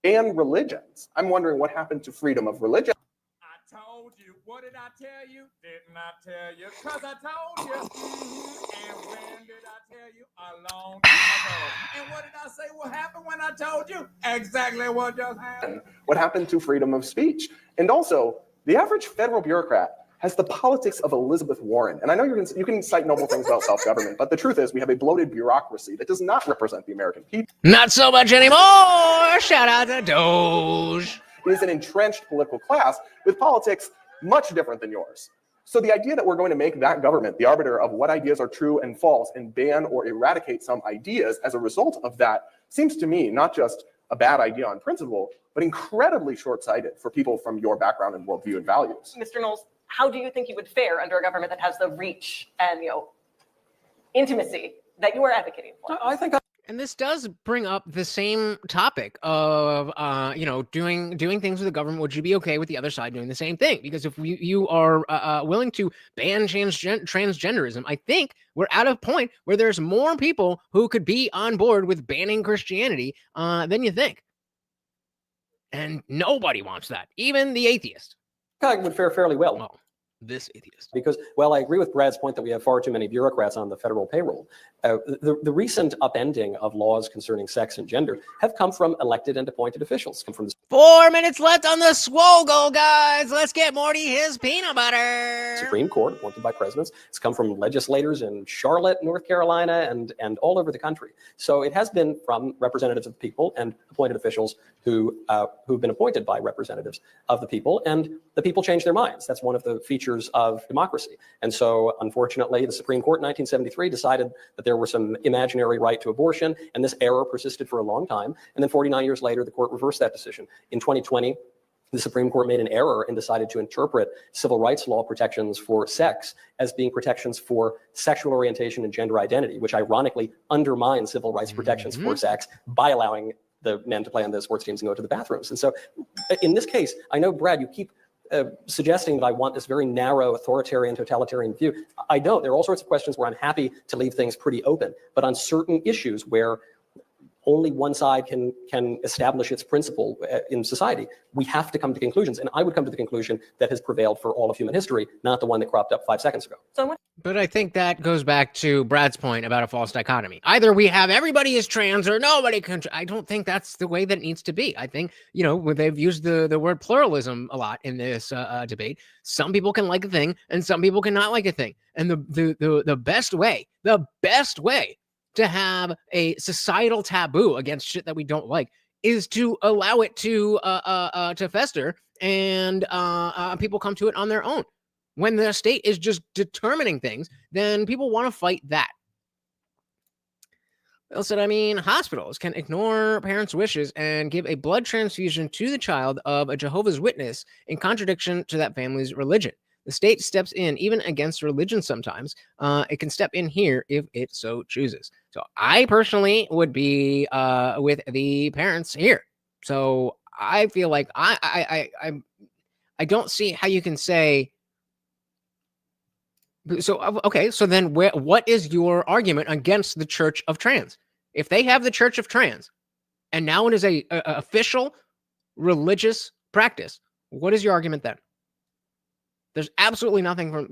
Speaker 7: Religions. I'm wondering what happened to freedom of religion.
Speaker 8: I told you. What did I tell you? Didn't I tell you? Because I told you. And when did I tell you? A long time ago. And what did I say will happen when I told you? Exactly what just happened.
Speaker 7: What happened to freedom of speech? And also, the average federal bureaucrat has the politics of Elizabeth Warren. And I know you can cite noble things about self-government, but the truth is we have a bloated bureaucracy that does not represent the American people.
Speaker 1: Not so much anymore. Shout out to Doge.
Speaker 7: It is an entrenched political class with politics much different than yours. So the idea that we're going to make that government the arbiter of what ideas are true and false and ban or eradicate some ideas as a result of that seems to me not just a bad idea on principle, but incredibly short-sighted for people from your background and worldview and values.
Speaker 2: Mr. Knowles, how do you think you would fare under a government that has the reach and intimacy that you are advocating for?
Speaker 3: I think
Speaker 1: And this does bring up the same topic of, doing things with the government. Would you be okay with the other side doing the same thing? Because if you are willing to ban transgenderism, I think we're at a point where there's more people who could be on board with banning Christianity than you think. And nobody wants that, even the atheist.
Speaker 3: I would fare fairly well.
Speaker 1: Well, this atheist.
Speaker 3: Because, well, I agree with Brad's point that we have far too many bureaucrats on the federal payroll. The recent upending of laws concerning sex and gender have come from elected and appointed officials. Come from the
Speaker 1: 4 minutes left on the Swoggle, guys. Let's get Morty his peanut butter.
Speaker 3: Supreme Court, appointed by presidents. It's come from legislators in Charlotte, North Carolina, and all over the country. So it has been from representatives of the people and appointed officials who've been appointed by representatives of the people, and the people change their minds. That's one of the features of democracy. And so, unfortunately, the Supreme Court in 1973 decided that there were some imaginary right to abortion, and this error persisted for a long time. And then 49 years later, the court reversed that decision. In 2020, the Supreme Court made an error and decided to interpret civil rights law protections for sex as being protections for sexual orientation and gender identity, which ironically undermine civil rights protections for sex by allowing the men to play on the sports teams and go to the bathrooms. And so in this case, I know, Brad, you keep suggesting that I want this very narrow authoritarian totalitarian view. I don't. There are all sorts of questions where I'm happy to leave things pretty open, but on certain issues where only one side can establish its principle in society. We have to come to conclusions, and I would come to the conclusion that has prevailed for all of human history, not the one that cropped up 5 seconds ago.
Speaker 1: But I think that goes back to Brad's point about a false dichotomy. Either we have everybody is trans or nobody can. I don't think that's the way that it needs to be. I think, they've used the word pluralism a lot in this debate. Some people can like a thing and some people cannot like a thing. And the best way to have a societal taboo against shit that we don't like is to allow it to fester and people come to it on their own. When the state is just determining things, then people want to fight that. Bill said, hospitals can ignore parents' wishes and give a blood transfusion to the child of a Jehovah's Witness in contradiction to that family's religion. The state steps in even against religion sometimes. It can step in here if it so chooses. So I personally would be with the parents here. So I feel like I don't see how you can say. So, okay, so then what is your argument against the Church of Trans? If they have the Church of Trans, and now it is a official religious practice, what is your argument then? There's absolutely nothing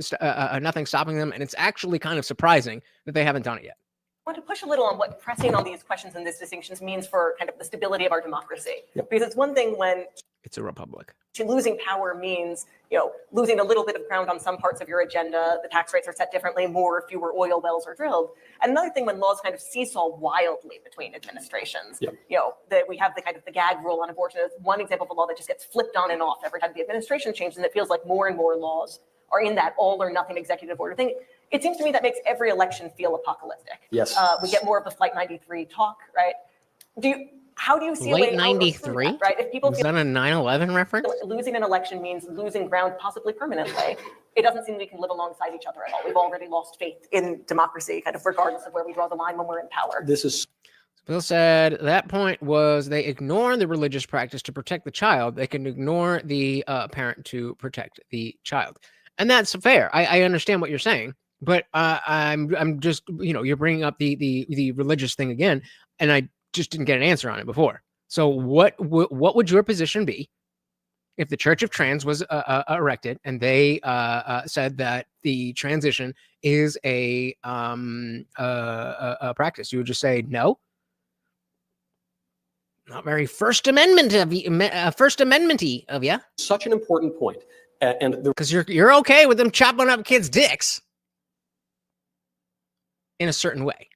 Speaker 1: nothing stopping them, and it's actually kind of surprising that they haven't done it yet.
Speaker 2: I want to push a little on what pressing on these questions and these distinctions means for kind of the stability of our democracy. Yep. Because it's one thing when
Speaker 1: it's a republic.
Speaker 2: Losing power means, losing a little bit of ground on some parts of your agenda. The tax rates are set differently, more or fewer oil wells are drilled. And another thing when laws kind of seesaw wildly between administrations. Yep. That we have the kind of the gag rule on abortion is one example of a law that just gets flipped on and off every time the administration changes, and it feels like more and more laws are in that all or nothing executive order thing. It seems to me that makes every election feel apocalyptic.
Speaker 3: Yes.
Speaker 2: We get more of the Flight 93 talk, right? How do you see
Speaker 1: Late 93?
Speaker 2: Right? If people
Speaker 1: is that a 9/11 reference?
Speaker 2: Losing an election means losing ground, possibly permanently. It doesn't seem we can live alongside each other at all. We've already lost faith in democracy, kind of regardless of where we draw the line when we're in power.
Speaker 1: Bill said that point was they ignore the religious practice to protect the child. They can ignore the parent to protect the child, and that's fair. I understand what you're saying, but I'm just you're bringing up the religious thing again, and I just didn't get an answer on it before. So what would your position be if the Church of Trans was erected and they said that the transition is a practice? You would just say no. Not very First Amendment of you.
Speaker 3: Such an important point, and
Speaker 1: because you're okay with them chopping up kids' dicks in a certain way.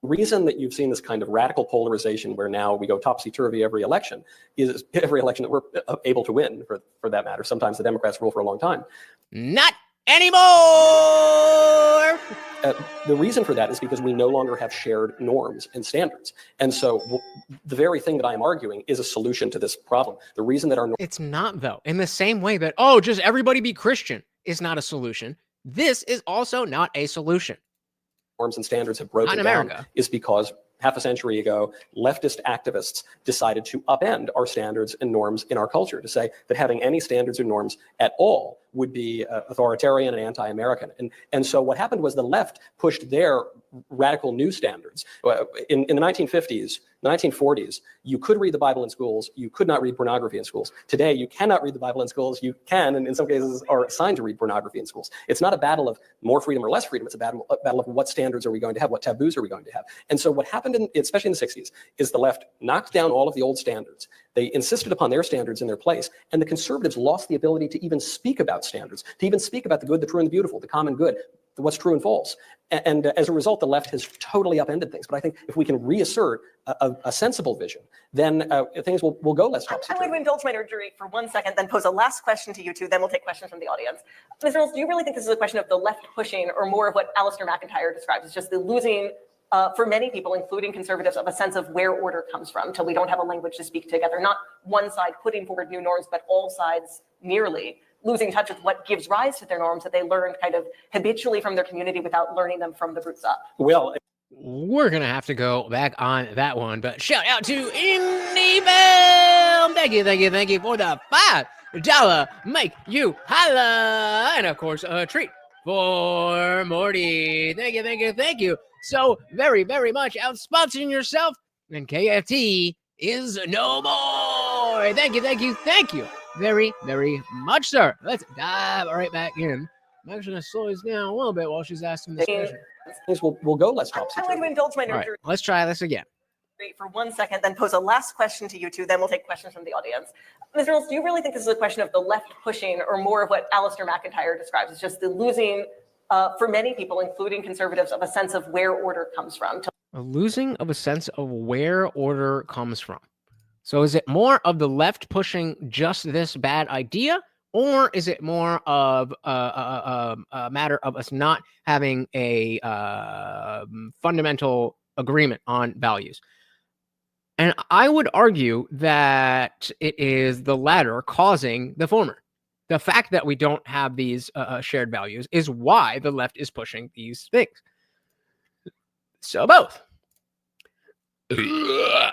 Speaker 3: Reason that you've seen this kind of radical polarization where now we go topsy-turvy every election is every election that we're able to win, for that matter. Sometimes the Democrats rule for a long time.
Speaker 1: Not anymore!
Speaker 3: The reason for that is because we no longer have shared norms and standards. And so the very thing that I am arguing is a solution to this problem. The reason that
Speaker 1: it's not, though. In the same way that, just everybody be Christian is not a solution. This is also not a solution.
Speaker 3: Norms and standards have broken down is because half a century ago, leftist activists decided to upend our standards and norms in our culture, to say that having any standards or norms at all would be authoritarian and anti-American. And so what happened was the left pushed their radical new standards. In the 1950s, the 1940s, you could read the Bible in schools. You could not read pornography in schools. Today, you cannot read the Bible in schools. You can, and in some cases, are assigned to read pornography in schools. It's not a battle of more freedom or less freedom. It's a battle of what standards are we going to have, what taboos are we going to have. And so what happened, especially in the 60s, is the left knocked down all of the old standards. They insisted upon their standards in their place, and the conservatives lost the ability to even speak about standards, to even speak about the good, the true, and the beautiful, the common good, what's true and false. And as a result, the left has totally upended things. But I think if we can reassert a sensible vision, then things will go less topsy-turvy.
Speaker 2: I'm going to indulge my nerdry for 1 second, then pose a last question to you two, then we'll take questions from the audience. Ms. Knowles, do you really think this is a question of the left pushing, or more of what Alistair McIntyre describes as just the losing, for many people, including conservatives, of a sense of where order comes from, until we don't have a language to speak together? Not one side putting forward new norms, but all sides nearly losing touch with what gives rise to their norms that they learned kind of habitually from their community without learning them from the roots up.
Speaker 3: Well,
Speaker 1: we're going to have to go back on that one, but shout out to IndieFilm. Thank you for the $5 make you holla. And of course, a treat for Morty. Thank you so very, very much. Out sponsoring yourself. and KFT is no more. Thank you very, very much, sir. Let's dive right back in. I'm actually going to slow this down a little bit while she's asking this question.
Speaker 3: Things will go less
Speaker 2: I'm
Speaker 3: topsy
Speaker 2: going to indulge my
Speaker 1: All right,
Speaker 2: nerd
Speaker 1: let's try this again.
Speaker 2: for 1 second, then pose a last question to you two, then we'll take questions from the audience. Mr. Knowles, do you really think this is a question of the left pushing or more of what Alistair McIntyre describes as just the losing, for many people, including conservatives, of a sense of where order comes from?
Speaker 1: A losing of a sense of where order comes from. So is it more of the left pushing just this bad idea, or is it more of a matter of us not having a fundamental agreement on values? And I would argue that it is the latter causing the former. The fact that we don't have these shared values is why the left is pushing these things. So both.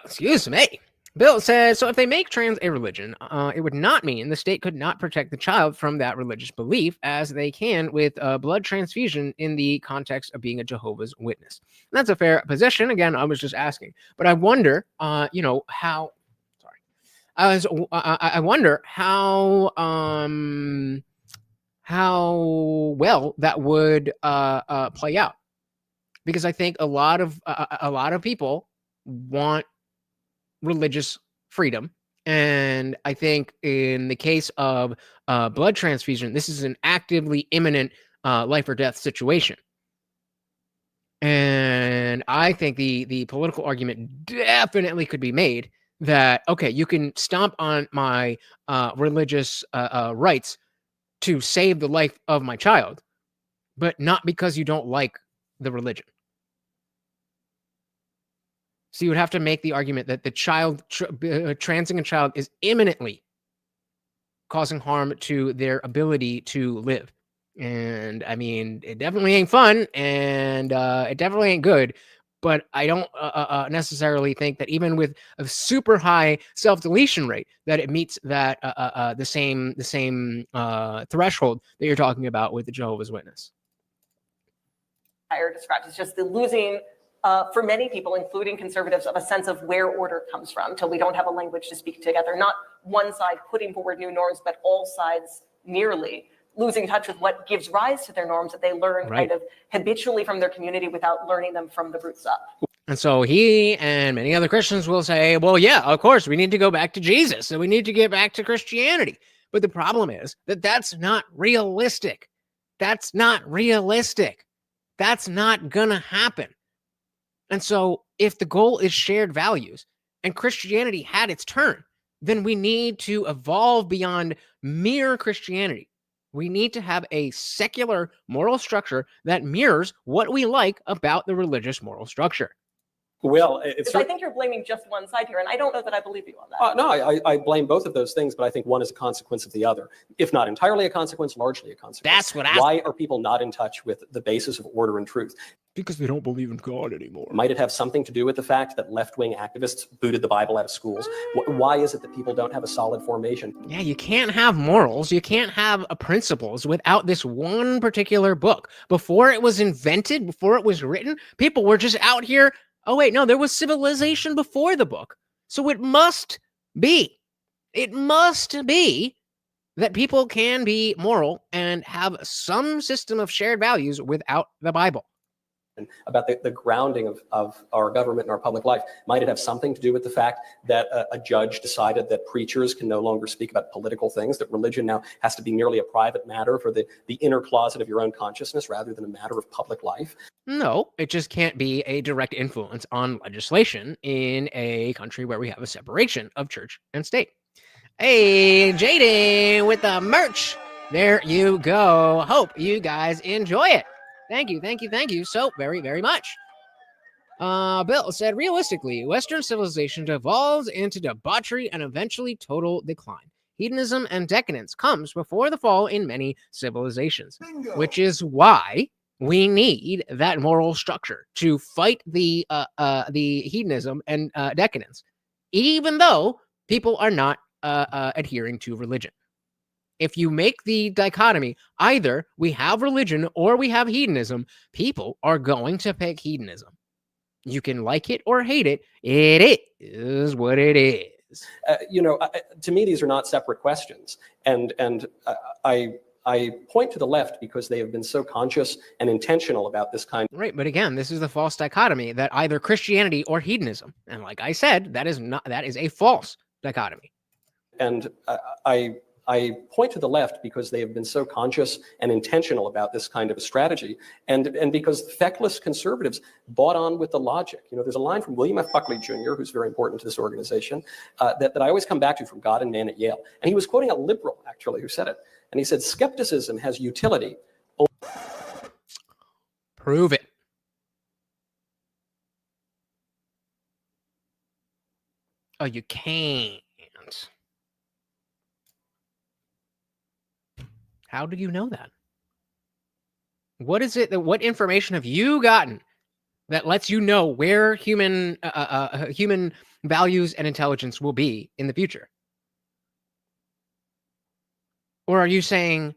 Speaker 1: Excuse me. Bill says, so if they make trans a religion, it would not mean the state could not protect the child from that religious belief as they can with blood transfusion in the context of being a Jehovah's Witness. And that's a fair position. Again, I was just asking. But I wonder, how... Sorry. I wonder how well that would play out. Because I think a lot of people want religious freedom, and I think in the case of blood transfusion, this is an actively imminent life or death situation. And I think the political argument definitely could be made that, okay, you can stomp on my religious rights to save the life of my child, but not because you don't like the religion. So you would have to make the argument that the child, transing a child, is imminently causing harm to their ability to live. And I mean, it definitely ain't fun, and it definitely ain't good. But I don't necessarily think that even with a super high self-deletion rate, that it meets that the same threshold that you're talking about with the Jehovah's Witness.
Speaker 2: Describes it's just the losing, for many people, including conservatives, of a sense of where order comes from till we don't have a language to speak together. Not one side putting forward new norms, but all sides nearly losing touch with what gives rise to their norms that they learn kind of habitually from their community without learning them from the roots up.
Speaker 1: And so he and many other Christians will say, well, yeah, of course, we need to go back to Jesus. So we need to get back to Christianity. But the problem is that that's not realistic. That's not realistic. That's not going to happen. And so if the goal is shared values and Christianity had its turn, then we need to evolve beyond mere Christianity. We need to have a secular moral structure that mirrors what we like about the religious moral structure.
Speaker 3: Well,
Speaker 2: I think you're blaming just one side here, and I don't know that I believe you on that.
Speaker 3: No, I blame both of those things, but I think one is a consequence of the other. If not entirely a consequence, largely a consequence.
Speaker 1: That's what
Speaker 3: Why are people not in touch with the basis of order and truth?
Speaker 1: Because they don't believe in God anymore.
Speaker 3: Might it have something to do with the fact that left-wing activists booted the Bible out of schools? Why is it that people don't have a solid formation?
Speaker 1: Yeah, you can't have morals, you can't have principles without this one particular book. Before it was invented, before it was written, people were just out here. Oh, wait, no, there was civilization before the book. So it must be that people can be moral and have some system of shared values without the Bible.
Speaker 3: About the grounding of our government and our public life. Might it have something to do with the fact that a judge decided that preachers can no longer speak about political things, that religion now has to be merely a private matter for the inner closet of your own consciousness rather than a matter of public life?
Speaker 1: No, it just can't be a direct influence on legislation in a country where we have a separation of church and state. Hey, Jaden with the merch. There you go. Hope you guys enjoy it. Thank you so very, very much. Bill said, realistically, Western civilization devolves into debauchery and eventually total decline. Hedonism and decadence comes before the fall in many civilizations, which is why we need that moral structure to fight the hedonism and decadence, even though people are not adhering to religion. If you make the dichotomy, either we have religion or we have hedonism, people are going to pick hedonism. You can like it or hate it. It is what it is.
Speaker 3: To me, these are not separate questions. And I point to the left because they have been so conscious and intentional about this kind.
Speaker 1: Right, but again, this is the false dichotomy that either Christianity or hedonism. And like I said, that is a false dichotomy.
Speaker 3: And I point to the left because they have been so conscious and intentional about this kind of a strategy, and because feckless conservatives bought on with the logic. There's a line from William F. Buckley Jr., who's very important to this organization, that I always come back to from God and Man at Yale. And he was quoting a liberal, actually, who said it. And he said, skepticism has utility.
Speaker 1: Prove it. Oh, you can't. How do you know that? What is it what information have you gotten that lets you know where human values and intelligence will be in the future? Or are you saying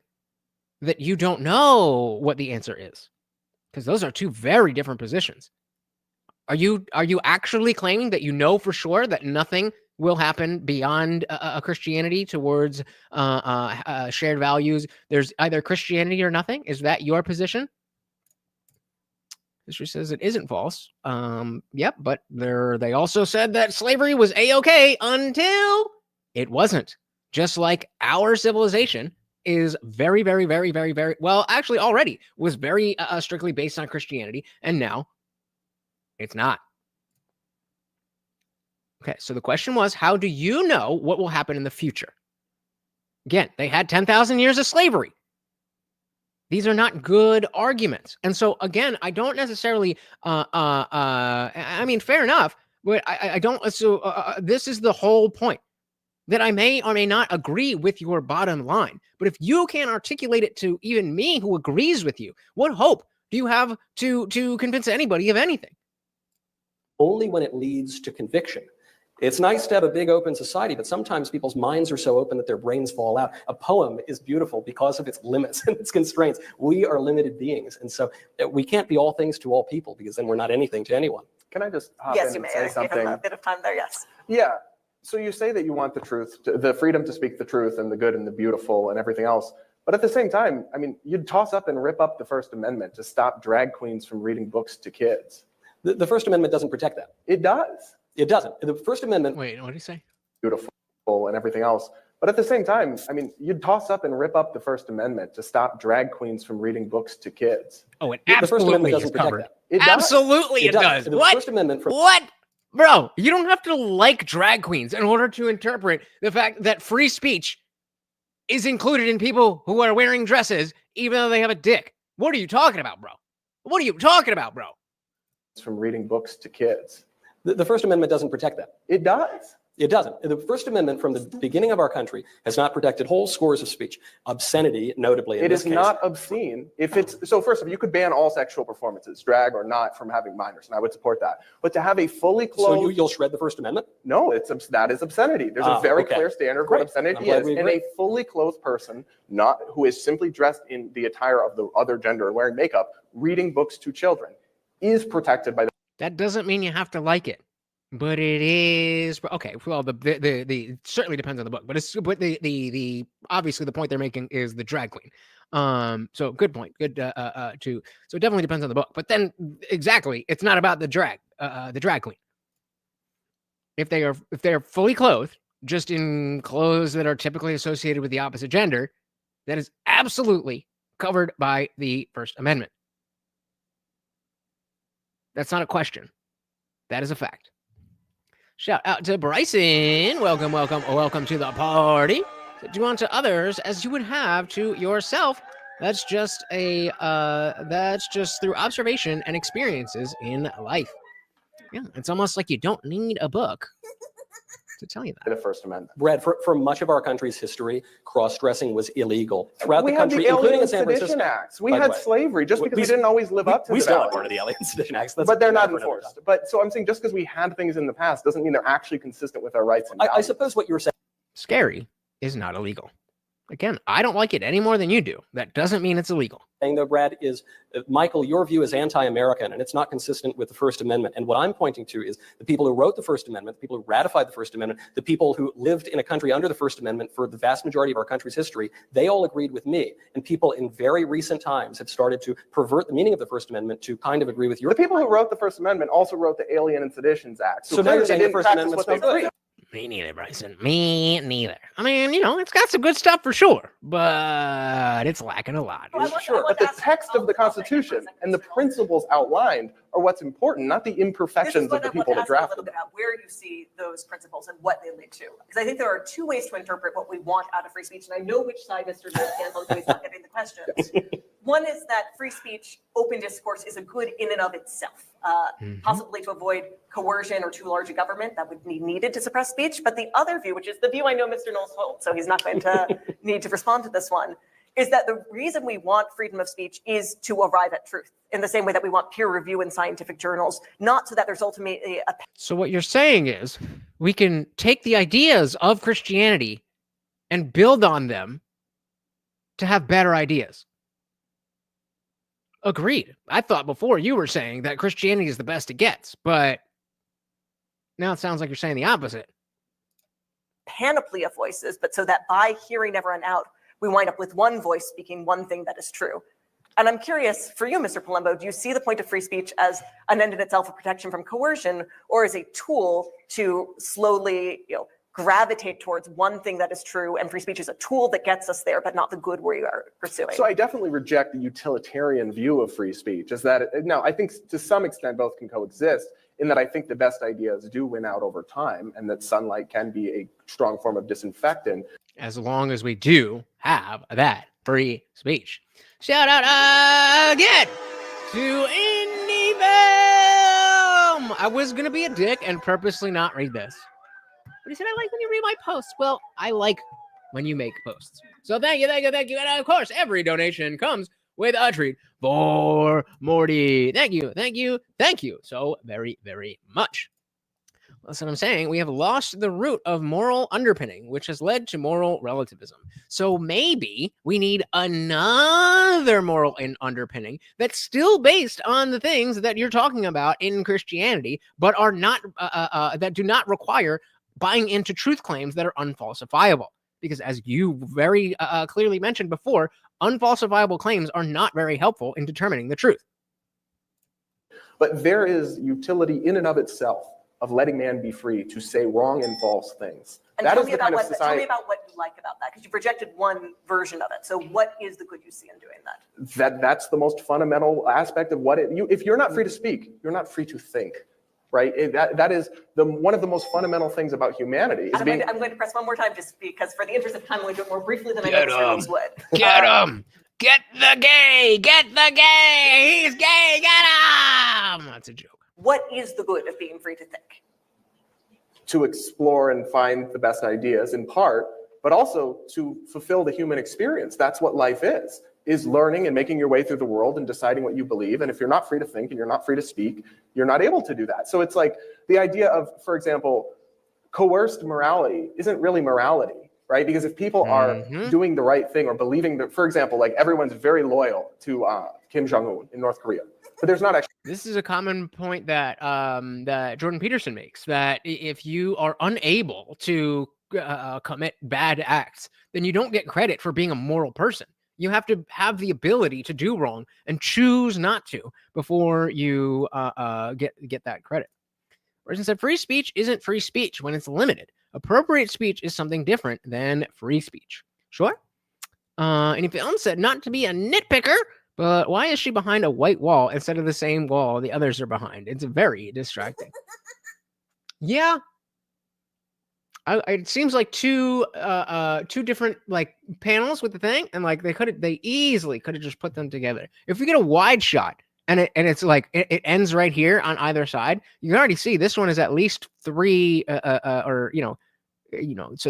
Speaker 1: that you don't know what the answer is? Because those are two very different positions. Are you actually claiming that you know for sure that nothing will happen beyond Christianity towards shared values? There's either Christianity or nothing. Is that your position? History says it isn't false. Yep, but they also said that slavery was A-okay until it wasn't. Just like our civilization is very, very, very, very, very, well, actually already was very strictly based on Christianity, and now it's not. Okay, so the question was, how do you know what will happen in the future? Again, they had 10,000 years of slavery. These are not good arguments. And so, again, I don't necessarily, I mean, fair enough, but I don't, so this is the whole point, that I may or may not agree with your bottom line. But if you can't articulate it to even me who agrees with you, what hope do you have to convince anybody of anything?
Speaker 3: Only when it leads to conviction. It's nice to have a big open society, but sometimes people's minds are so open that their brains fall out. A poem is beautiful because of its limits and its constraints. We are limited beings, and so we can't be all things to all people, because then we're not anything to anyone.
Speaker 7: Can I just hop
Speaker 2: Yes,
Speaker 7: in
Speaker 2: you
Speaker 7: and
Speaker 2: may.
Speaker 7: say
Speaker 2: I
Speaker 7: something?
Speaker 2: give him a bit of time there, yes.
Speaker 7: Yeah. So you say that you want the truth, the freedom to speak the truth and the good and the beautiful and everything else. But at the same time, I mean, you'd toss up and rip up the First Amendment to stop drag queens from reading books to kids.
Speaker 3: The First Amendment doesn't protect that.
Speaker 7: It does.
Speaker 3: It doesn't. The First Amendment.
Speaker 1: Wait, what did he say?
Speaker 7: Beautiful and everything else. But at the same time, I mean, you'd toss up and rip up the First Amendment to stop drag queens from reading books to kids.
Speaker 1: Oh, it
Speaker 3: The First
Speaker 1: absolutely
Speaker 3: Amendment
Speaker 1: is
Speaker 3: doesn't protect
Speaker 1: covered.
Speaker 3: that.
Speaker 7: It does.
Speaker 1: Absolutely it does.
Speaker 3: The
Speaker 1: What?
Speaker 3: First Amendment.
Speaker 1: What? Bro, you don't have to like drag queens in order to interpret the fact that free speech is included in people who are wearing dresses, even though they have a dick. What are you talking about, bro? What are you talking about, bro?
Speaker 7: From reading books to kids.
Speaker 3: The First Amendment doesn't protect that.
Speaker 7: It does.
Speaker 3: It doesn't. The First Amendment from the beginning of our country has not protected whole scores of speech. Obscenity, notably in
Speaker 7: It
Speaker 3: this
Speaker 7: is
Speaker 3: case.
Speaker 7: not obscene. If it's so, first of all, you could ban all sexual performances, drag or not, from having minors, and I would support that. But to have a fully clothed,
Speaker 3: So you'll shred the First Amendment?
Speaker 7: no, that is obscenity. There's a very
Speaker 3: okay.
Speaker 7: clear standard of
Speaker 3: Great.
Speaker 7: what obscenity
Speaker 3: I'm glad
Speaker 7: is,
Speaker 3: we
Speaker 7: and
Speaker 3: agree.
Speaker 7: a fully clothed person, not who is simply dressed in the attire of the other gender and wearing makeup, reading books to children, is protected by the.
Speaker 1: That doesn't mean you have to like it, but it is okay. Well, the certainly depends on the book, but the obviously the point they're making is the drag queen. So good point. Good so it definitely depends on the book, but then exactly, it's not about the drag queen. If they're fully clothed, just in clothes that are typically associated with the opposite gender, that is absolutely covered by the First Amendment. That's not a question. That is a fact. Shout out to Bryson. Welcome to the party. Do unto others as you would have to yourself. That's just through observation and experiences in life. Yeah, it's almost like you don't need a book to tell you that.
Speaker 7: The First Amendment.
Speaker 3: Brad, for much of our country's history, cross-dressing was illegal throughout
Speaker 7: We
Speaker 3: the
Speaker 7: had
Speaker 3: country,
Speaker 7: the
Speaker 3: including
Speaker 7: Alien
Speaker 3: in San Francisco.
Speaker 7: Sedition Acts. We
Speaker 3: by the
Speaker 7: had
Speaker 3: way.
Speaker 7: slavery just because
Speaker 3: We
Speaker 7: we didn't always live up to
Speaker 3: We
Speaker 7: the
Speaker 3: still have
Speaker 7: values.
Speaker 3: one of the Alien Sedition Acts. That's
Speaker 7: But they're not
Speaker 3: for another
Speaker 7: enforced. But so I'm saying just because we had things in the past doesn't mean they're actually consistent with our rights and
Speaker 3: time. I
Speaker 7: values.
Speaker 3: suppose what you're saying.
Speaker 1: Scary is not illegal. Again, I don't like it any more than you do. That doesn't mean it's illegal.
Speaker 3: Saying though, Brad, is Michael, your view is anti-American and it's not consistent with the First Amendment. And what I'm pointing to is the people who wrote the First Amendment, the people who ratified the First Amendment, the people who lived in a country under the First Amendment for the vast majority of our country's history, they all agreed with me. And people in very recent times have started to pervert the meaning of the First Amendment to kind of agree with your.
Speaker 7: The people who wrote the First Amendment also wrote the Alien and Seditions Act.
Speaker 3: So now you're saying the First Amendment's no good.
Speaker 1: Me neither, Bryson. Me neither. I mean, it's got some good stuff for sure, but it's lacking a lot.
Speaker 7: Sure, but the text of the Constitution and the principles outlined are what's important, not the imperfections of the people that drafted them.
Speaker 2: About where you see those principles and what they lead to. Because I think there are two ways to interpret what we want out of free speech, and I know which side Mr. Knowles stands on, so he's not getting the questions. One is that free speech, open discourse is a good in and of itself, possibly to avoid coercion or too large a government that would be needed to suppress speech. But the other view, which is the view I know Mr. Knowles holds, so he's not going to need to respond to this one, is that the reason we want freedom of speech is to arrive at truth in the same way that we want peer review in scientific journals, not so that there's ultimately a...
Speaker 1: So what you're saying is we can take the ideas of Christianity and build on them to have better ideas. Agreed. I thought before you were saying that Christianity is the best it gets, but now it sounds like you're saying the opposite.
Speaker 2: panoply of voices, but so that by hearing everyone out, we wind up with one voice speaking one thing that is true. And I'm curious, for you, Mr. Polumbo, do you see the point of free speech as an end in itself of protection from coercion, or as a tool to slowly, gravitate towards one thing that is true, and free speech is a tool that gets us there, but not the good we are pursuing?
Speaker 7: So I definitely reject the utilitarian view of free speech. I think to some extent both can coexist, in that I think the best ideas do win out over time, and that sunlight can be a strong form of disinfectant.
Speaker 1: As long as we do have that free speech. Shout out again to Indie Film. I was going to be a dick and purposely not read this. But he said, I like when you read my posts. Well, I like when you make posts. So thank you. And of course, every donation comes with a treat for Morty. Thank you so very, very much. That's what I'm saying. We have lost the root of moral underpinning, which has led to moral relativism. So maybe we need another moral underpinning that's still based on the things that you're talking about in Christianity, but are not that do not require buying into truth claims that are unfalsifiable. Because as you very clearly mentioned before, unfalsifiable claims are not very helpful in determining the truth.
Speaker 7: But there is utility in and of itself of letting man be free to say wrong and false things.
Speaker 2: And
Speaker 7: that
Speaker 2: tell
Speaker 7: is
Speaker 2: me
Speaker 7: the kind
Speaker 2: about
Speaker 7: of
Speaker 2: what, tell me
Speaker 7: society.
Speaker 2: about what you like about that, because you've rejected one version of it. So what is the good you see in doing that?
Speaker 7: That's the most fundamental aspect of what if you're not free to speak, you're not free to think, right? That is one of the most fundamental things about humanity.
Speaker 2: I'm going to press one more time, just because for the interest of time, I'm going to do it more briefly than I
Speaker 1: Get
Speaker 2: know Mr. Knowles would.
Speaker 1: Get him! Get the gay! Get the gay! He's gay! Get him! That's a joke.
Speaker 2: What is the good of being free to think?
Speaker 7: To explore and find the best ideas in part, but also to fulfill the human experience. That's what life is learning and making your way through the world and deciding what you believe. And if you're not free to think and you're not free to speak, you're not able to do that. So it's like the idea of, for example, coerced morality isn't really morality, right? Because if people are doing the right thing or believing that, for example, like everyone's very loyal to Kim Jong-un in North Korea, but there's not actually.
Speaker 1: This is a common point that that Jordan Peterson makes, that if you are unable to commit bad acts, then you don't get credit for being a moral person. You have to have the ability to do wrong and choose not to before you get that credit. Whereas instead, free speech isn't free speech when it's limited. Appropriate speech is something different than free speech. Sure? And if Ellen said not to be a nitpicker, but why is she behind a white wall instead of the same wall the others are behind? It's very distracting. Yeah. It seems like two different like panels with the thing, and like they easily could have just put them together. If we get a wide shot and it's like it ends right here on either side, you can already see this one is at least 3 so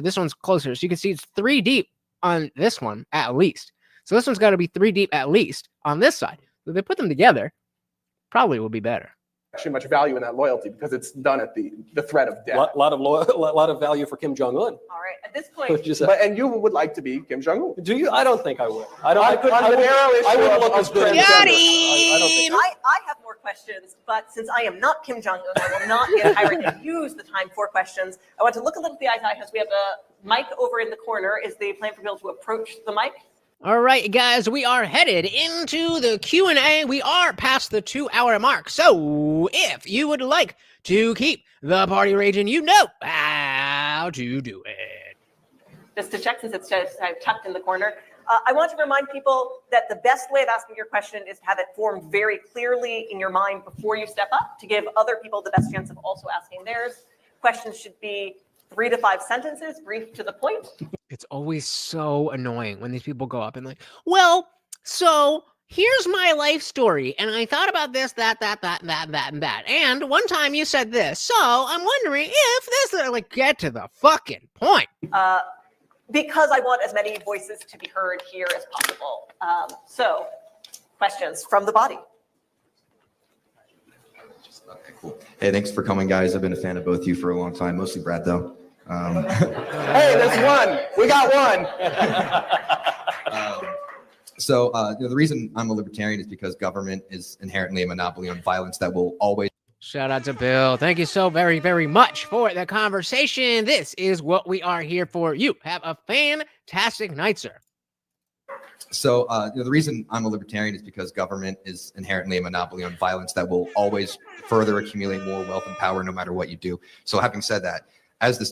Speaker 1: this one's closer, so you can see it's 3 deep on this one at least. So this one's got to be 3 deep at least on this side. So if they put them together, probably will be better.
Speaker 7: actually much value in that loyalty because it's done at the threat of death.
Speaker 3: Lot of value for Kim Jong Un.
Speaker 2: All right, at this point,
Speaker 7: And you would like to be Kim Jong Un.
Speaker 3: Do you? I don't think I would. I don't.
Speaker 7: On the narrow issue
Speaker 3: I wouldn't look
Speaker 7: of
Speaker 3: as good.
Speaker 1: Got
Speaker 3: I don't think.
Speaker 2: I have more questions, but since I am not Kim Jong Un, I will not get hired and use the time for questions. I want to look a little at the eyes because we have a mic over in the corner. Is the plan for Bill to approach the mic?
Speaker 1: All right, guys, we are headed into the Q&A. We are past the 2-hour mark. So if you would like to keep the party raging, you know how to do it.
Speaker 2: Just to check, since it's just tucked in the corner. I want to remind people that the best way of asking your question is to have it formed very clearly in your mind before you step up to give other people the best chance of also asking theirs. Questions should be 3 to 5 sentences, brief to the point.
Speaker 1: It's always so annoying when these people go up and like, well, so here's my life story. And I thought about this, that, and that. And one time you said this. So I'm wondering if this, like, get to the fucking point.
Speaker 2: Because I want as many voices to be heard here as possible. So questions from the body.
Speaker 9: Okay, cool. Hey, thanks for coming, guys. I've been a fan of both of you for a long time, mostly Brad, though.
Speaker 7: Hey, there's one. We got one.
Speaker 9: The reason I'm a libertarian is because government is inherently a monopoly on violence that will always.
Speaker 1: Shout out to Bill. Thank you so very, very much for the conversation. This is what we are here for. You have a fantastic night, sir.
Speaker 9: So the reason I'm a libertarian is because government is inherently a monopoly on violence that will always further accumulate more wealth and power no matter what you do. So having said that,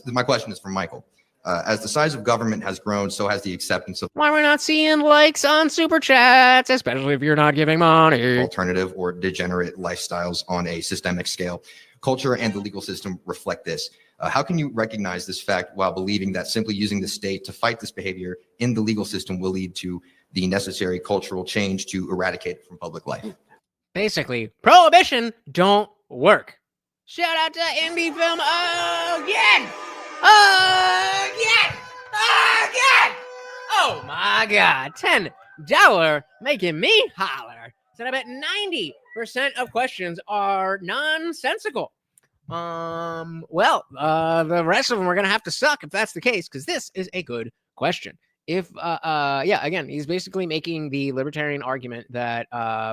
Speaker 9: my question is from Michael. As the size of government has grown, so has the acceptance of
Speaker 1: why we're not seeing likes on super chats, especially if you're not giving money.
Speaker 9: Alternative or degenerate lifestyles on a systemic scale. Culture and the legal system reflect this. How can you recognize this fact while believing that simply using the state to fight this behavior in the legal system will lead to the necessary cultural change to eradicate it from public life? Basically,
Speaker 1: Prohibition don't work. Shout out to indie film again! Again! Oh my God, $10 making me holler. So I bet 90% of questions are nonsensical. The rest of them are gonna have to suck if that's the case, because this is a good question. If again, he's basically making the libertarian argument that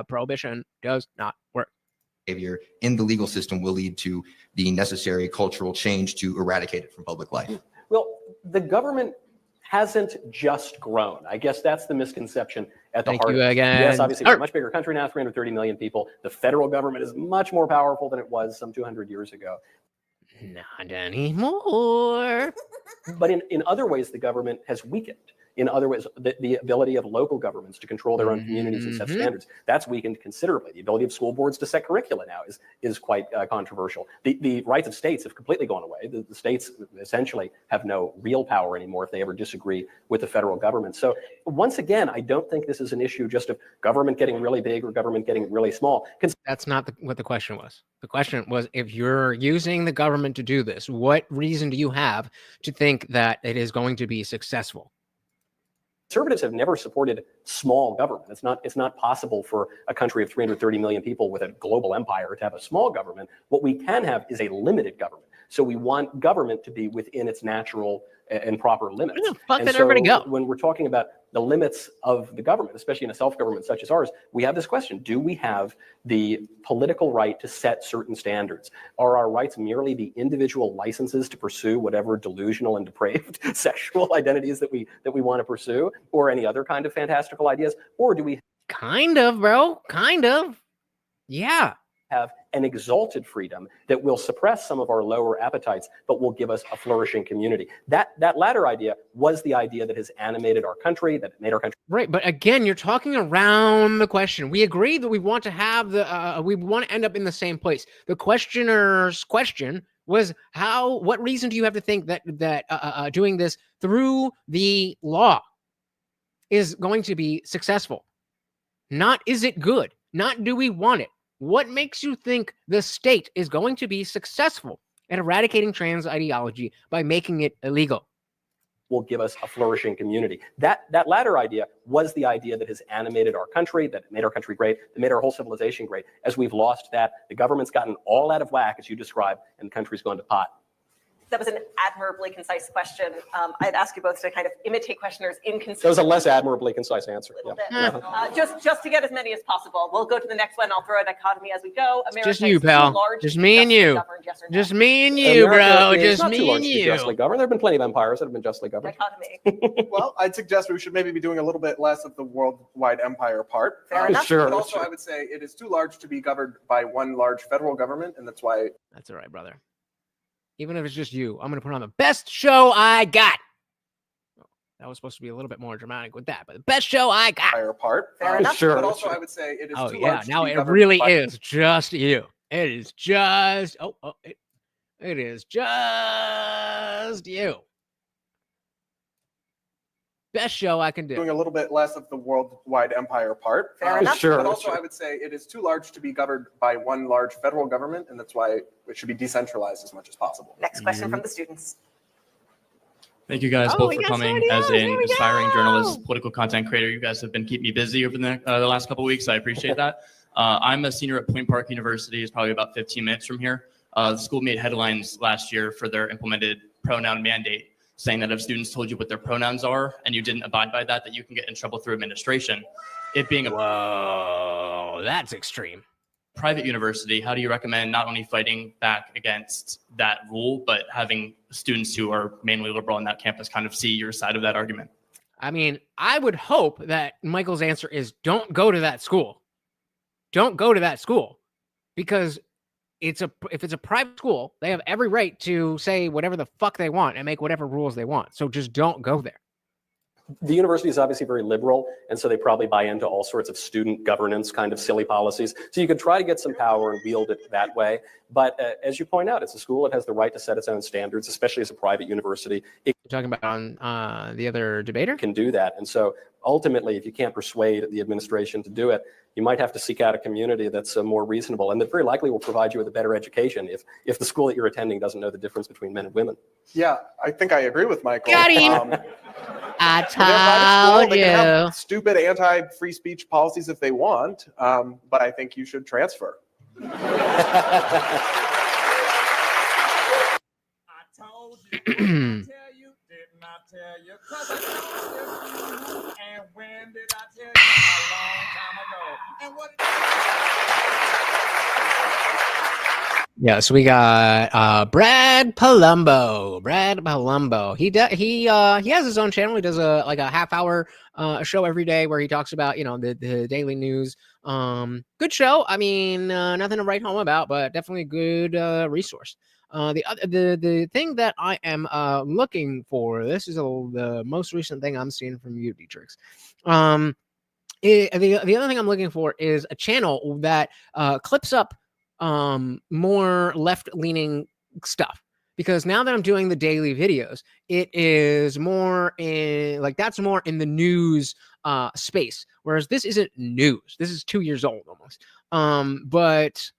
Speaker 1: prohibition does not work.
Speaker 9: Behavior in the legal system will lead to the necessary cultural change to eradicate it from public life.
Speaker 3: Well, the government hasn't just grown. I guess that's the misconception at the
Speaker 1: Thank
Speaker 3: heart.
Speaker 1: you again.
Speaker 3: Yes, obviously, we're a much bigger country now, 330 million people. The federal government is much more powerful than it was some 200 years ago.
Speaker 1: Not anymore.
Speaker 3: But in other ways, the government has weakened. In other ways, the ability of local governments to control their own communities and set standards, that's weakened considerably. The ability of school boards to set curricula now is quite controversial. The rights of states have completely gone away. The states essentially have no real power anymore if they ever disagree with the federal government. So once again, I don't think this is an issue just of government getting really big or government getting really small.
Speaker 1: That's not what the question was. The question was, if you're using the government to do this, what reason do you have to think that it is going to be successful?
Speaker 3: Conservatives have never supported small government. It's not possible for a country of 330 million people with a global empire to have a small government. What we can have is a limited government. So we want government to be within its natural and proper limits.
Speaker 1: Where the fuck did everybody go?
Speaker 3: When we're talking about the limits of the government, especially in a self-government such as ours, we have this question: do we have the political right to set certain standards? Are our rights merely the individual licenses to pursue whatever delusional and depraved sexual identities that we want to pursue, or any other kind of fantastical ideas? Or do we
Speaker 1: kind of, bro? Kind of. Yeah.
Speaker 3: Have an exalted freedom that will suppress some of our lower appetites, but will give us a flourishing community? That latter idea was the idea that has animated our country, that made our country.
Speaker 1: Right, but again, you're talking around the question. We agree that we want to have we want to end up in the same place. The questioner's question was what reason do you have to think that doing this through the law is going to be successful? Not is it good? Not do we want it? What makes you think the state is going to be successful at eradicating trans ideology by making it illegal?
Speaker 3: will give us a flourishing community. That latter idea was the idea that has animated our country, that made our country great, that made our whole civilization great. As we've lost that, the government's gotten all out of whack, as you described, and the country's gone to pot.
Speaker 2: That was an admirably concise question. I'd ask you both to kind of imitate questioners in
Speaker 3: That was a less admirably concise answer.
Speaker 2: a little
Speaker 3: Yeah.
Speaker 2: bit. Just to get as many as possible. We'll go to the next one. I'll throw a dichotomy as we go. America
Speaker 1: just you,
Speaker 2: is too
Speaker 1: pal.
Speaker 2: large
Speaker 1: Just
Speaker 2: to be
Speaker 1: me and
Speaker 2: justly
Speaker 1: you.
Speaker 2: governed, yes or no?
Speaker 1: Just me and you,
Speaker 3: America
Speaker 1: bro.
Speaker 3: is
Speaker 1: Just
Speaker 3: not too
Speaker 1: me
Speaker 3: large
Speaker 1: and
Speaker 3: to be
Speaker 1: you.
Speaker 3: justly governed. There have been plenty of empires that have been justly governed.
Speaker 2: Dichotomy.
Speaker 4: Well, I'd suggest we should maybe be doing a little bit less of the worldwide empire part.
Speaker 2: Fair enough.
Speaker 3: Sure.
Speaker 4: But also, I would say it is too large to be governed by one large federal government, and that's why
Speaker 1: That's all right, brother. Even if it's just you, I'm going to put on the best show I got. That was supposed to be a little bit more dramatic with that, but the best show I got.
Speaker 4: empire part.
Speaker 2: Fair enough.
Speaker 3: Sure.
Speaker 4: But also, I would say it is
Speaker 1: Oh,
Speaker 4: too
Speaker 1: yeah.
Speaker 4: large.
Speaker 1: Now
Speaker 4: to be
Speaker 1: it
Speaker 4: governed
Speaker 1: really
Speaker 4: by-
Speaker 1: is just you. It is just, it is just you. Best show I can do.
Speaker 4: Doing a little bit less of the worldwide empire part.
Speaker 2: Fair enough.
Speaker 3: Sure.
Speaker 4: But also, I would say it is too large to be governed by one large federal government, and that's why it should be decentralized as much as possible.
Speaker 2: Next question from the students.
Speaker 10: Thank you guys
Speaker 1: Oh,
Speaker 10: both
Speaker 1: we
Speaker 10: for
Speaker 1: got
Speaker 10: coming.
Speaker 1: somebody
Speaker 10: As
Speaker 1: else.
Speaker 10: an
Speaker 1: There we
Speaker 10: aspiring
Speaker 1: go.
Speaker 10: journalist, political content creator, you guys have been keeping me busy over the last couple of weeks. I appreciate that. I'm a senior at Point Park University. It's probably about 15 minutes from here. The school made headlines last year for their implemented pronoun mandate, saying that if students told you what their pronouns are and you didn't abide by that, that you can get in trouble through administration. It being a
Speaker 1: Whoa, that's extreme.
Speaker 10: private university, how do you recommend not only fighting back against that rule, but having students who are mainly liberal on that campus kind of see your side of that argument?
Speaker 1: I mean, I would hope that Michael's answer is don't go to that school. Don't go to that school because if it's a private school, they have every right to say whatever the fuck they want and make whatever rules they want. So just don't go there.
Speaker 3: The university is obviously very liberal, and so they probably buy into all sorts of student governance kind of silly policies. So you could try to get some power and wield it that way. But as you point out, it's a school. It has the right to set its own standards, especially as a private university. It
Speaker 1: You're talking about on the other debater?
Speaker 3: can do that. And so ultimately, if you can't persuade the administration to do it, you might have to seek out a community that's more reasonable and that very likely will provide you with a better education if the school that you're attending doesn't know the difference between men and women.
Speaker 4: Yeah, I think I agree with Michael.
Speaker 1: Got him. I
Speaker 4: When they're a private school,
Speaker 1: told
Speaker 4: they can
Speaker 1: you.
Speaker 4: have stupid anti-free speech policies if they want, but I think you should transfer.
Speaker 8: I told you, didn't I tell you? Didn't I tell you? 'Cause I told you. And when did I tell you? A long time ago. And what did
Speaker 1: Yeah, so we got Brad Polumbo. He has his own channel. He does a half-hour show every day where he talks about the daily news. Good show. I mean, nothing to write home about, but definitely a good resource. The thing that I am looking for, this is the most recent thing I'm seeing from you, Dietrich. The other thing I'm looking for is a channel that clips up more left-leaning stuff, because now that I'm doing the daily videos, it is more in that's more in the news space, whereas this isn't news. This is 2 years old almost. But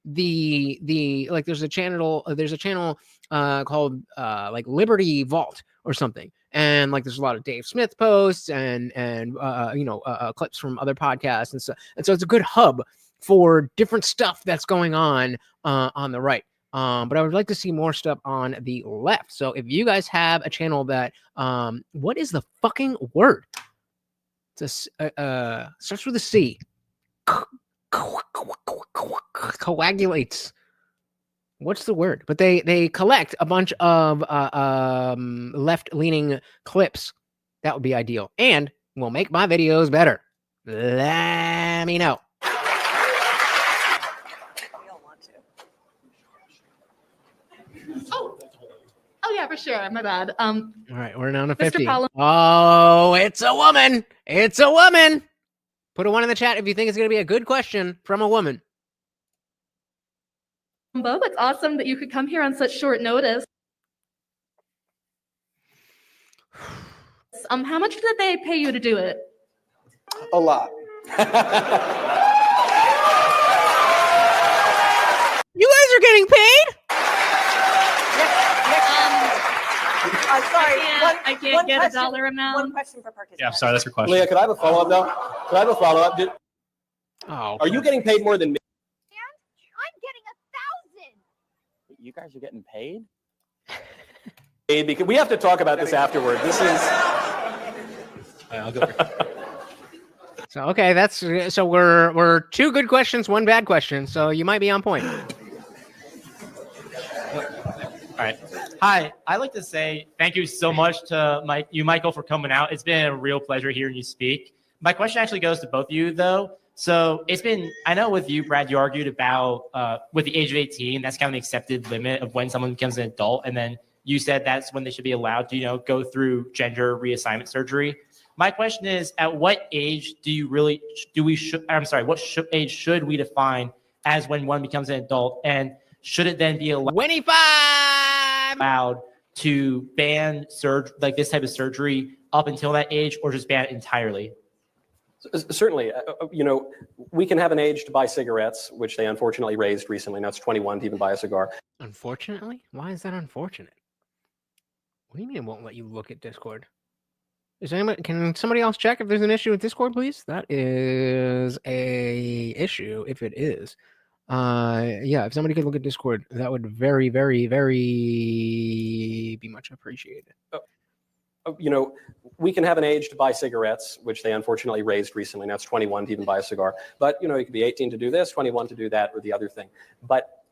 Speaker 1: there's a channel called Liberty Vault or something, and there's a lot of Dave Smith posts and clips from other podcasts and so it's a good hub for different stuff that's going on the right. But I would like to see more stuff on the left. So if you guys have a channel that what is the fucking word? It's starts with a C. Coagulates. What's the word? But they collect a bunch of left-leaning clips. That would be ideal, and will make my videos better. Let me know.
Speaker 2: We all want to.
Speaker 6: Oh yeah, for sure. My bad.
Speaker 1: All right, we're down to
Speaker 6: Mr.
Speaker 1: 50.
Speaker 6: Polumbo.
Speaker 1: Oh, it's a woman. It's a woman. Put a 1 in the chat if you think it's going to be a good question from a woman.
Speaker 6: Polumbo, it's awesome that you could come here on such short notice. How much did they pay you to do it?
Speaker 4: A lot.
Speaker 1: You guys are getting paid?
Speaker 2: Sorry,
Speaker 6: I I can't get a dollar
Speaker 2: One
Speaker 6: amount.
Speaker 2: question per participant.
Speaker 11: Yeah, sorry, that's your question.
Speaker 3: Leah, could I have a follow-up though? Could I have a follow-up?
Speaker 1: Oh,
Speaker 3: Are you getting paid more than me?
Speaker 12: I'm getting 1,000.
Speaker 13: You guys are getting paid?
Speaker 3: Because we have to talk about this afterward. This is.
Speaker 11: I'll go.
Speaker 1: so okay, that's so we're two good questions, one bad question. So you might be on point.
Speaker 11: All right. Hi, I'd like to say thank you so much to Michael, for coming out. It's been a real pleasure hearing you speak. My question actually goes to both of you, though. So I know with you, Brad, you argued about with the age of 18, that's kind of the accepted limit of when someone becomes an adult. And then you said that's when they should be allowed to, go through gender reassignment surgery. My question is, at what age what age should we define as when one becomes an adult? And should it then be allowed
Speaker 1: 25
Speaker 11: to ban this type of surgery up until that age, or just ban it entirely?
Speaker 3: Certainly, we can have an age to buy cigarettes, which they unfortunately raised recently. Now it's 21 to even buy a cigar.
Speaker 1: Unfortunately? Why is that unfortunate? What do you mean it won't let you look at Discord? Can somebody else check if there's an issue with Discord, please? That is a issue if it is. Yeah, if somebody could look at Discord, that would very, very, very be much appreciated.
Speaker 3: We can have an age to buy cigarettes, which they unfortunately raised recently. Now it's 21 to even buy a cigar. But, you could be 18 to do this, 21 to do that, or the other thing. But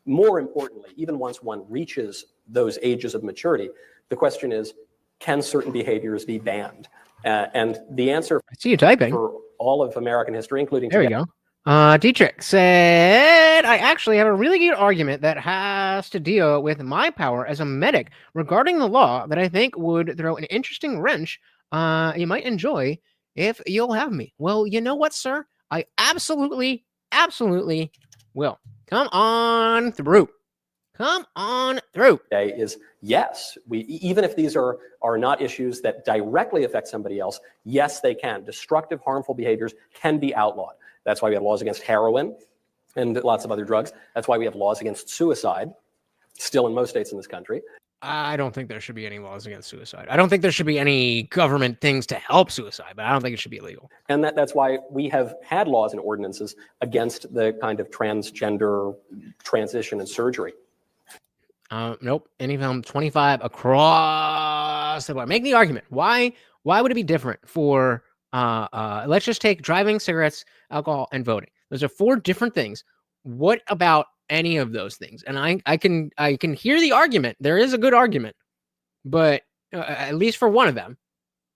Speaker 3: more importantly, even once one reaches those ages of maturity, the question is, can certain behaviors be banned? And the answer
Speaker 1: I see you typing.
Speaker 3: For all of American history, including
Speaker 1: there
Speaker 3: today,
Speaker 1: you go. Dietrich said, I actually have a really good argument that has to deal with my power as a medic regarding the law that I think would throw an interesting wrench you might enjoy if you'll have me. Well, you know what, sir? I absolutely will. Come on through. Come on through.
Speaker 3: Is yes, even if these are not issues that directly affect somebody else, yes, they can. Destructive, harmful behaviors can be outlawed. That's why we have laws against heroin and lots of other drugs. That's why we have laws against suicide, still in most states in this country.
Speaker 1: I don't think there should be any laws against suicide. I don't think there should be any government things to help suicide, but I don't think it should be illegal.
Speaker 3: And that's why we have had laws and ordinances against the kind of transgender transition and surgery.
Speaker 1: Nope. Any film 25 across the board. Make the argument. Why would it be different for let's just take driving, cigarettes, alcohol, and voting. Those are four different things. What about any of those things? And I can hear the argument. There is a good argument, but at least for one of them,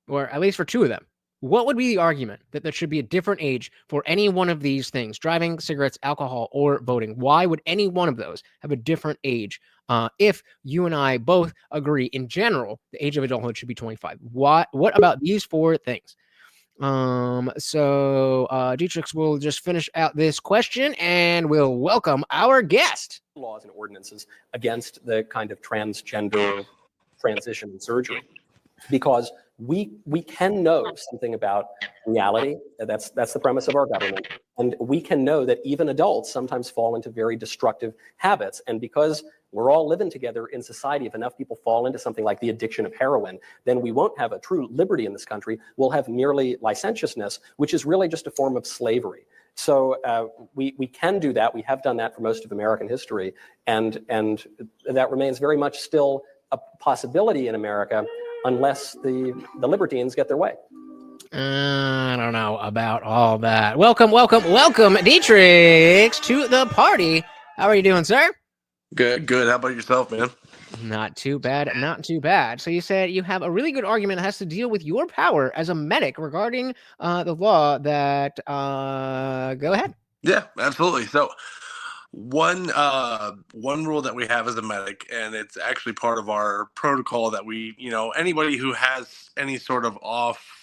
Speaker 1: or at least for two of them, what would be the argument that there should be a different age for any one of these things, driving, cigarettes, alcohol, or voting? Why would any one of those have a different age? If you and I both agree in general, the age of adulthood should be 25. What about these four things? So Dietrich will just finish out this question and we'll welcome our guest.
Speaker 3: Laws and ordinances against the kind of transgender transition and surgery, because we can know something about reality. That's the premise of our government. And we can know that even adults sometimes fall into very destructive habits. And because we're all living together in society, if enough people fall into something like the addiction of heroin, then we won't have a true liberty in this country. We'll have merely licentiousness, which is really just a form of slavery. So we can do that. We have done that for most of American history. And that remains very much still a possibility in America unless the libertines get their way.
Speaker 1: I don't know about all that. Welcome, Dietrich, to the party. How are you doing, sir?
Speaker 14: Good. How about yourself, man?
Speaker 1: Not too bad. So you said you have a really good argument that has to deal with your power as a medic regarding the law that, go ahead.
Speaker 14: Yeah, absolutely. So one rule that we have as a medic, and it's actually part of our protocol that we, anybody who has any sort of off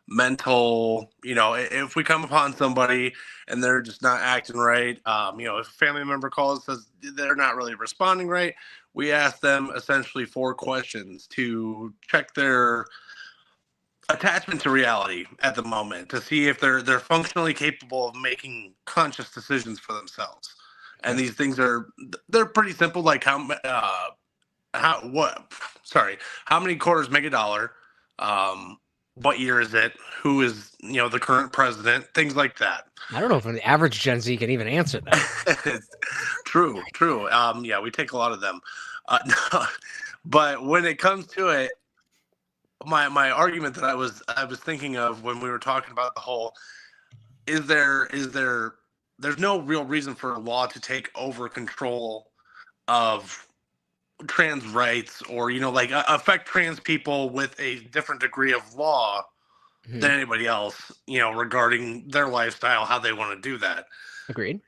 Speaker 14: mental, if we come upon somebody and they're just not acting right, if a family member calls, says they're not really responding right, we ask them essentially 4 questions to check their attachment to reality at the moment, to see if they're functionally capable of making conscious decisions for themselves. And these things they're pretty simple, like how many quarters make a dollar? What year is it? Who is, the current president? Things like that.
Speaker 1: I don't know if an average Gen Z can even answer that.
Speaker 14: True. Yeah, we take a lot of them. No, but when it comes to it, my argument that I was thinking of when we were talking about the whole, there's no real reason for a law to take over control of trans rights, or affect trans people with a different degree of law than anybody else, regarding their lifestyle, how they want to do that.
Speaker 1: Agreed.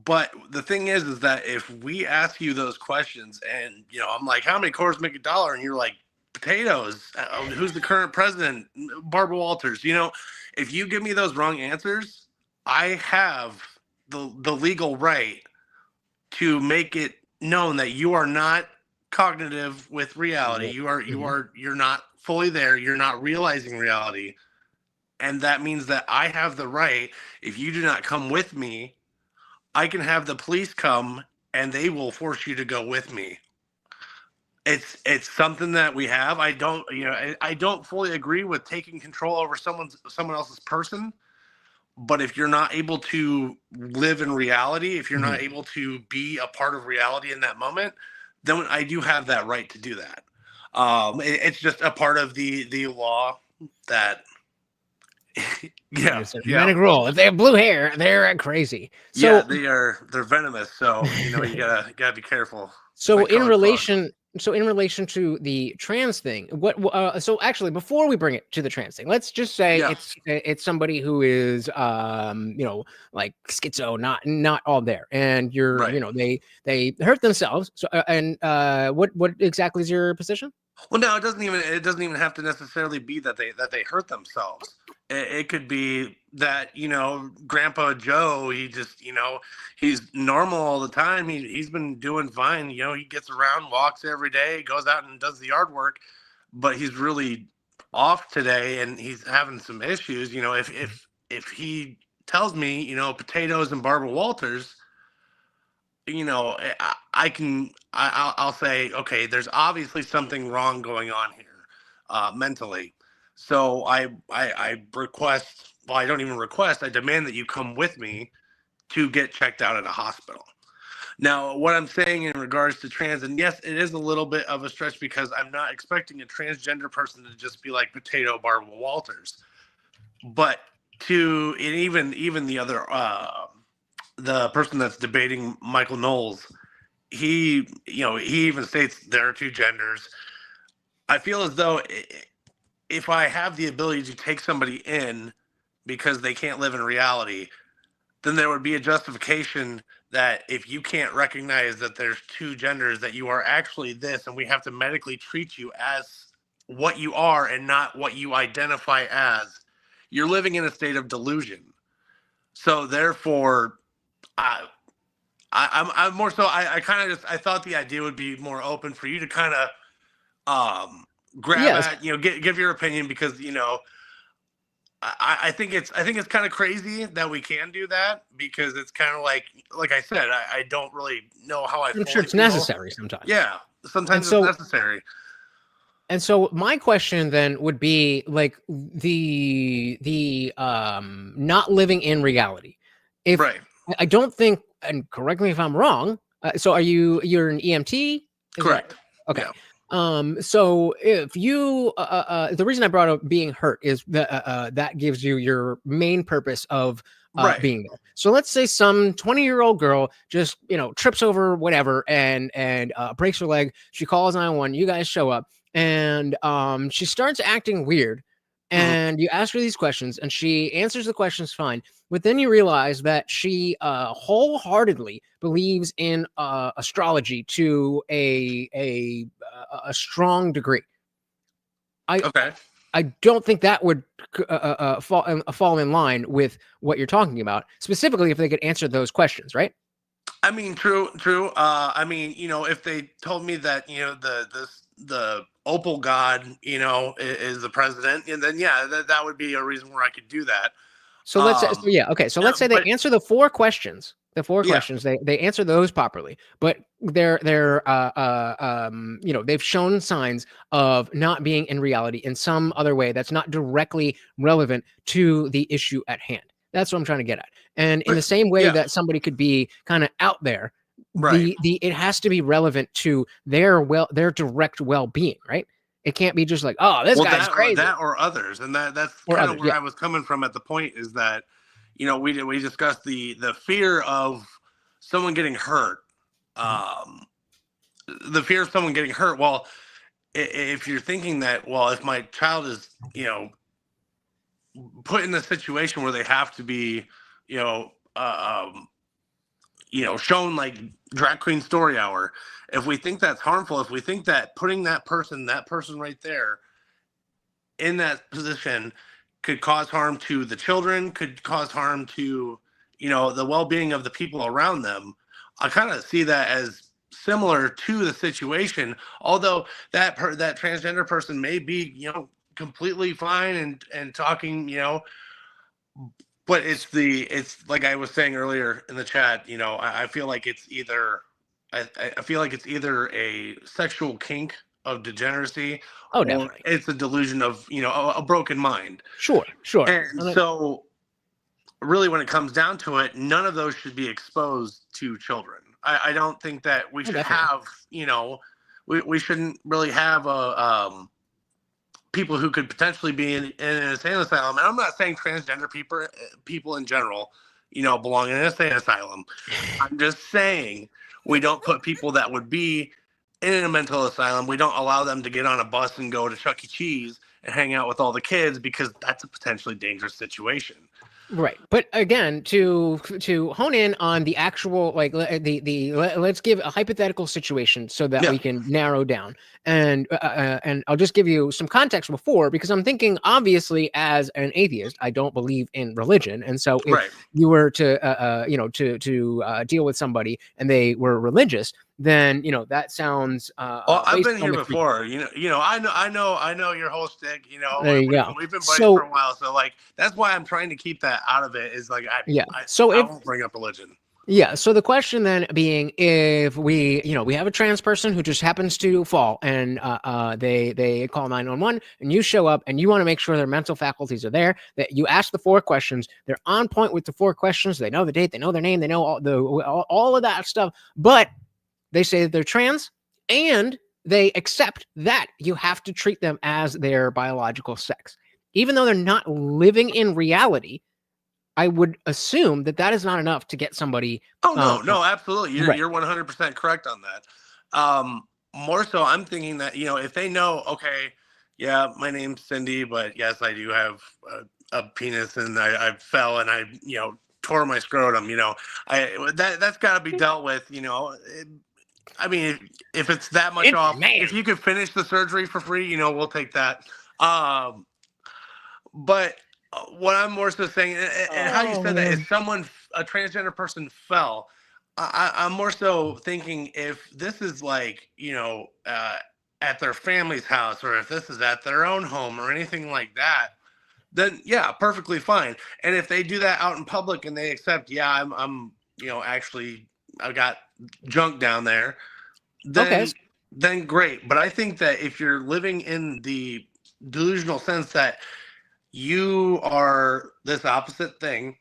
Speaker 14: But the thing is that if we ask you those questions and, I'm like, how many quarters make a dollar? And you're like, potatoes. Who's the current president? Barbara Walters. If you give me those wrong answers, I have the legal right to make it known that you are not cognitive with reality. You're not fully there. You're not realizing reality. And that means that I have the right, if you do not come with me, I can have the police come and they will force you to go with me. It's something that we have. I don't fully agree with taking control over someone else's person, but if you're not able to live in reality, if you're not able to be a part of reality in that moment, then I do have that right to do that. It's just a part of the law that
Speaker 1: Dramatic rule. If they have blue hair, they're crazy. So
Speaker 14: they're venomous, so you gotta be careful.
Speaker 1: So in relation to the trans thing, so actually before we bring it to the trans thing, let's just say it's somebody who is like schizo, not all there, and they hurt themselves. So what exactly is your position?
Speaker 14: Well, no, it doesn't even have to necessarily be that they hurt themselves. It could be that, Grandpa Joe, he just, he's normal all the time. He's been doing fine. He gets around, walks every day, goes out and does the yard work, but he's really off today and he's having some issues. If he tells me, potatoes and Barbara Walters, I'll say, okay, there's obviously something wrong going on here, mentally. So I request, well, I don't even request, I demand that you come with me to get checked out at a hospital. Now, what I'm saying in regards to trans, and yes, it is a little bit of a stretch because I'm not expecting a transgender person to just be like potato Barbara Walters, but and even the other, the person that's debating Michael Knowles, he even states there are two genders. I feel as though if I have the ability to take somebody in because they can't live in reality, then there would be a justification that if you can't recognize that there's two genders, that you are actually this, and we have to medically treat you as what you are and not what you identify as, you're living in a state of delusion. So therefore, I'm more so, I thought the idea would be more open for you to kind of grab at, give your opinion, because I think it's kind of crazy that we can do that, because it's kind of like I said, I don't really know how
Speaker 1: I'm sure it's necessary sometimes.
Speaker 14: Yeah, sometimes it's necessary.
Speaker 1: And so my question then would be like the not living in reality. I don't think, and correct me if I'm wrong. So you're an EMT?
Speaker 14: Correct.
Speaker 1: Okay. Yeah. So if you, the reason I brought up being hurt is that that gives you your main purpose of being there. So let's say some 20-year-old girl just, trips over whatever and breaks her leg. She calls 911. You guys show up and she starts acting weird. And you ask her these questions and she answers the questions fine. But then you realize that she wholeheartedly believes in astrology to a strong degree. I don't think that would fall in line with what you're talking about, specifically if they could answer those questions, right?
Speaker 14: I mean, true. I mean, if they told me that, the opal god, is the president, and then that would be a reason where I could do that.
Speaker 1: So let's say, so let's say they
Speaker 14: but-
Speaker 1: answer the 4 questions. The 4
Speaker 14: Yeah.
Speaker 1: questions, they answer those properly, but they're they've shown signs of not being in reality in some other way that's not directly relevant to the issue at hand. That's what I'm trying to get at. And in the same way that somebody could be kind of out there,
Speaker 14: Right.
Speaker 1: it has to be relevant to their direct well-being, right? It can't be just like, oh, this guy's crazy.
Speaker 14: That or others, and that's
Speaker 1: Or
Speaker 14: kind
Speaker 1: others,
Speaker 14: of where
Speaker 1: yeah.
Speaker 14: I was coming from at the point is that, we discussed the fear of someone getting hurt, the fear of someone getting hurt. Well, if you're thinking that, well, if my child is, put in a situation where they have to be, shown like drag queen story hour, if we think that's harmful, if we think that putting that person right there in that position could cause harm to the children, could cause harm to, the well-being of the people around them, I kind of see that as similar to the situation, although that transgender person may be, completely fine and talking, but it's like I was saying earlier in the chat, I feel like it's either I feel like it's either a sexual kink of degeneracy,
Speaker 1: Oh,
Speaker 14: or
Speaker 1: definitely.
Speaker 14: it's a delusion of, a broken mind.
Speaker 1: Sure.
Speaker 14: And so really when it comes down to it, none of those should be exposed to children. I don't think that we should have, we shouldn't really have people who could potentially be in an insane asylum. And I'm not saying transgender people in general, belong in an insane asylum. I'm just saying we don't put people that would be in a mental asylum, we don't allow them to get on a bus and go to Chuck E. Cheese and hang out with all the kids, because that's a potentially dangerous situation.
Speaker 1: Right. But again, to hone in on the actual, like let's give a hypothetical situation so that we can narrow down. And I'll just give you some context before, because I'm thinking, obviously, as an atheist, I don't believe in religion. And so if you were to deal with somebody and they were religious, then that sounds
Speaker 14: well, I've been here before. I know your whole stick.
Speaker 1: There you go.
Speaker 14: We've been buddies for a while, so like that's why I'm trying to keep that out of it. Is like I won't bring up religion.
Speaker 1: Yeah. So the question then being, if we have a trans person who just happens to fall and they call 911 and you show up and you want to make sure their mental faculties are there, that you ask the 4 questions, they're on point with the 4 questions, they know the date, they know their name, they know all of that stuff, but they say that they're trans and they accept that you have to treat them as their biological sex. Even though they're not living in reality, I would assume that is not enough to get somebody.
Speaker 14: Oh, no, absolutely. You're 100% correct on that. More so, I'm thinking that, if they know, okay, yeah, my name's Cindy, but yes, I do have a penis and I fell and I, tore my scrotum, that's got to be dealt with, I mean, if it's that much off, if you could finish the surgery for free, we'll take that. But what I'm more so saying, and how you said that, is a transgender person fell. I'm more so thinking, if this is like, at their family's house, or if this is at their own home or anything like that, then yeah, perfectly fine. And if they do that out in public and they accept, yeah, I'm actually I've got junk down there, then great. But I think that if you're living in the delusional sense that you are this opposite thing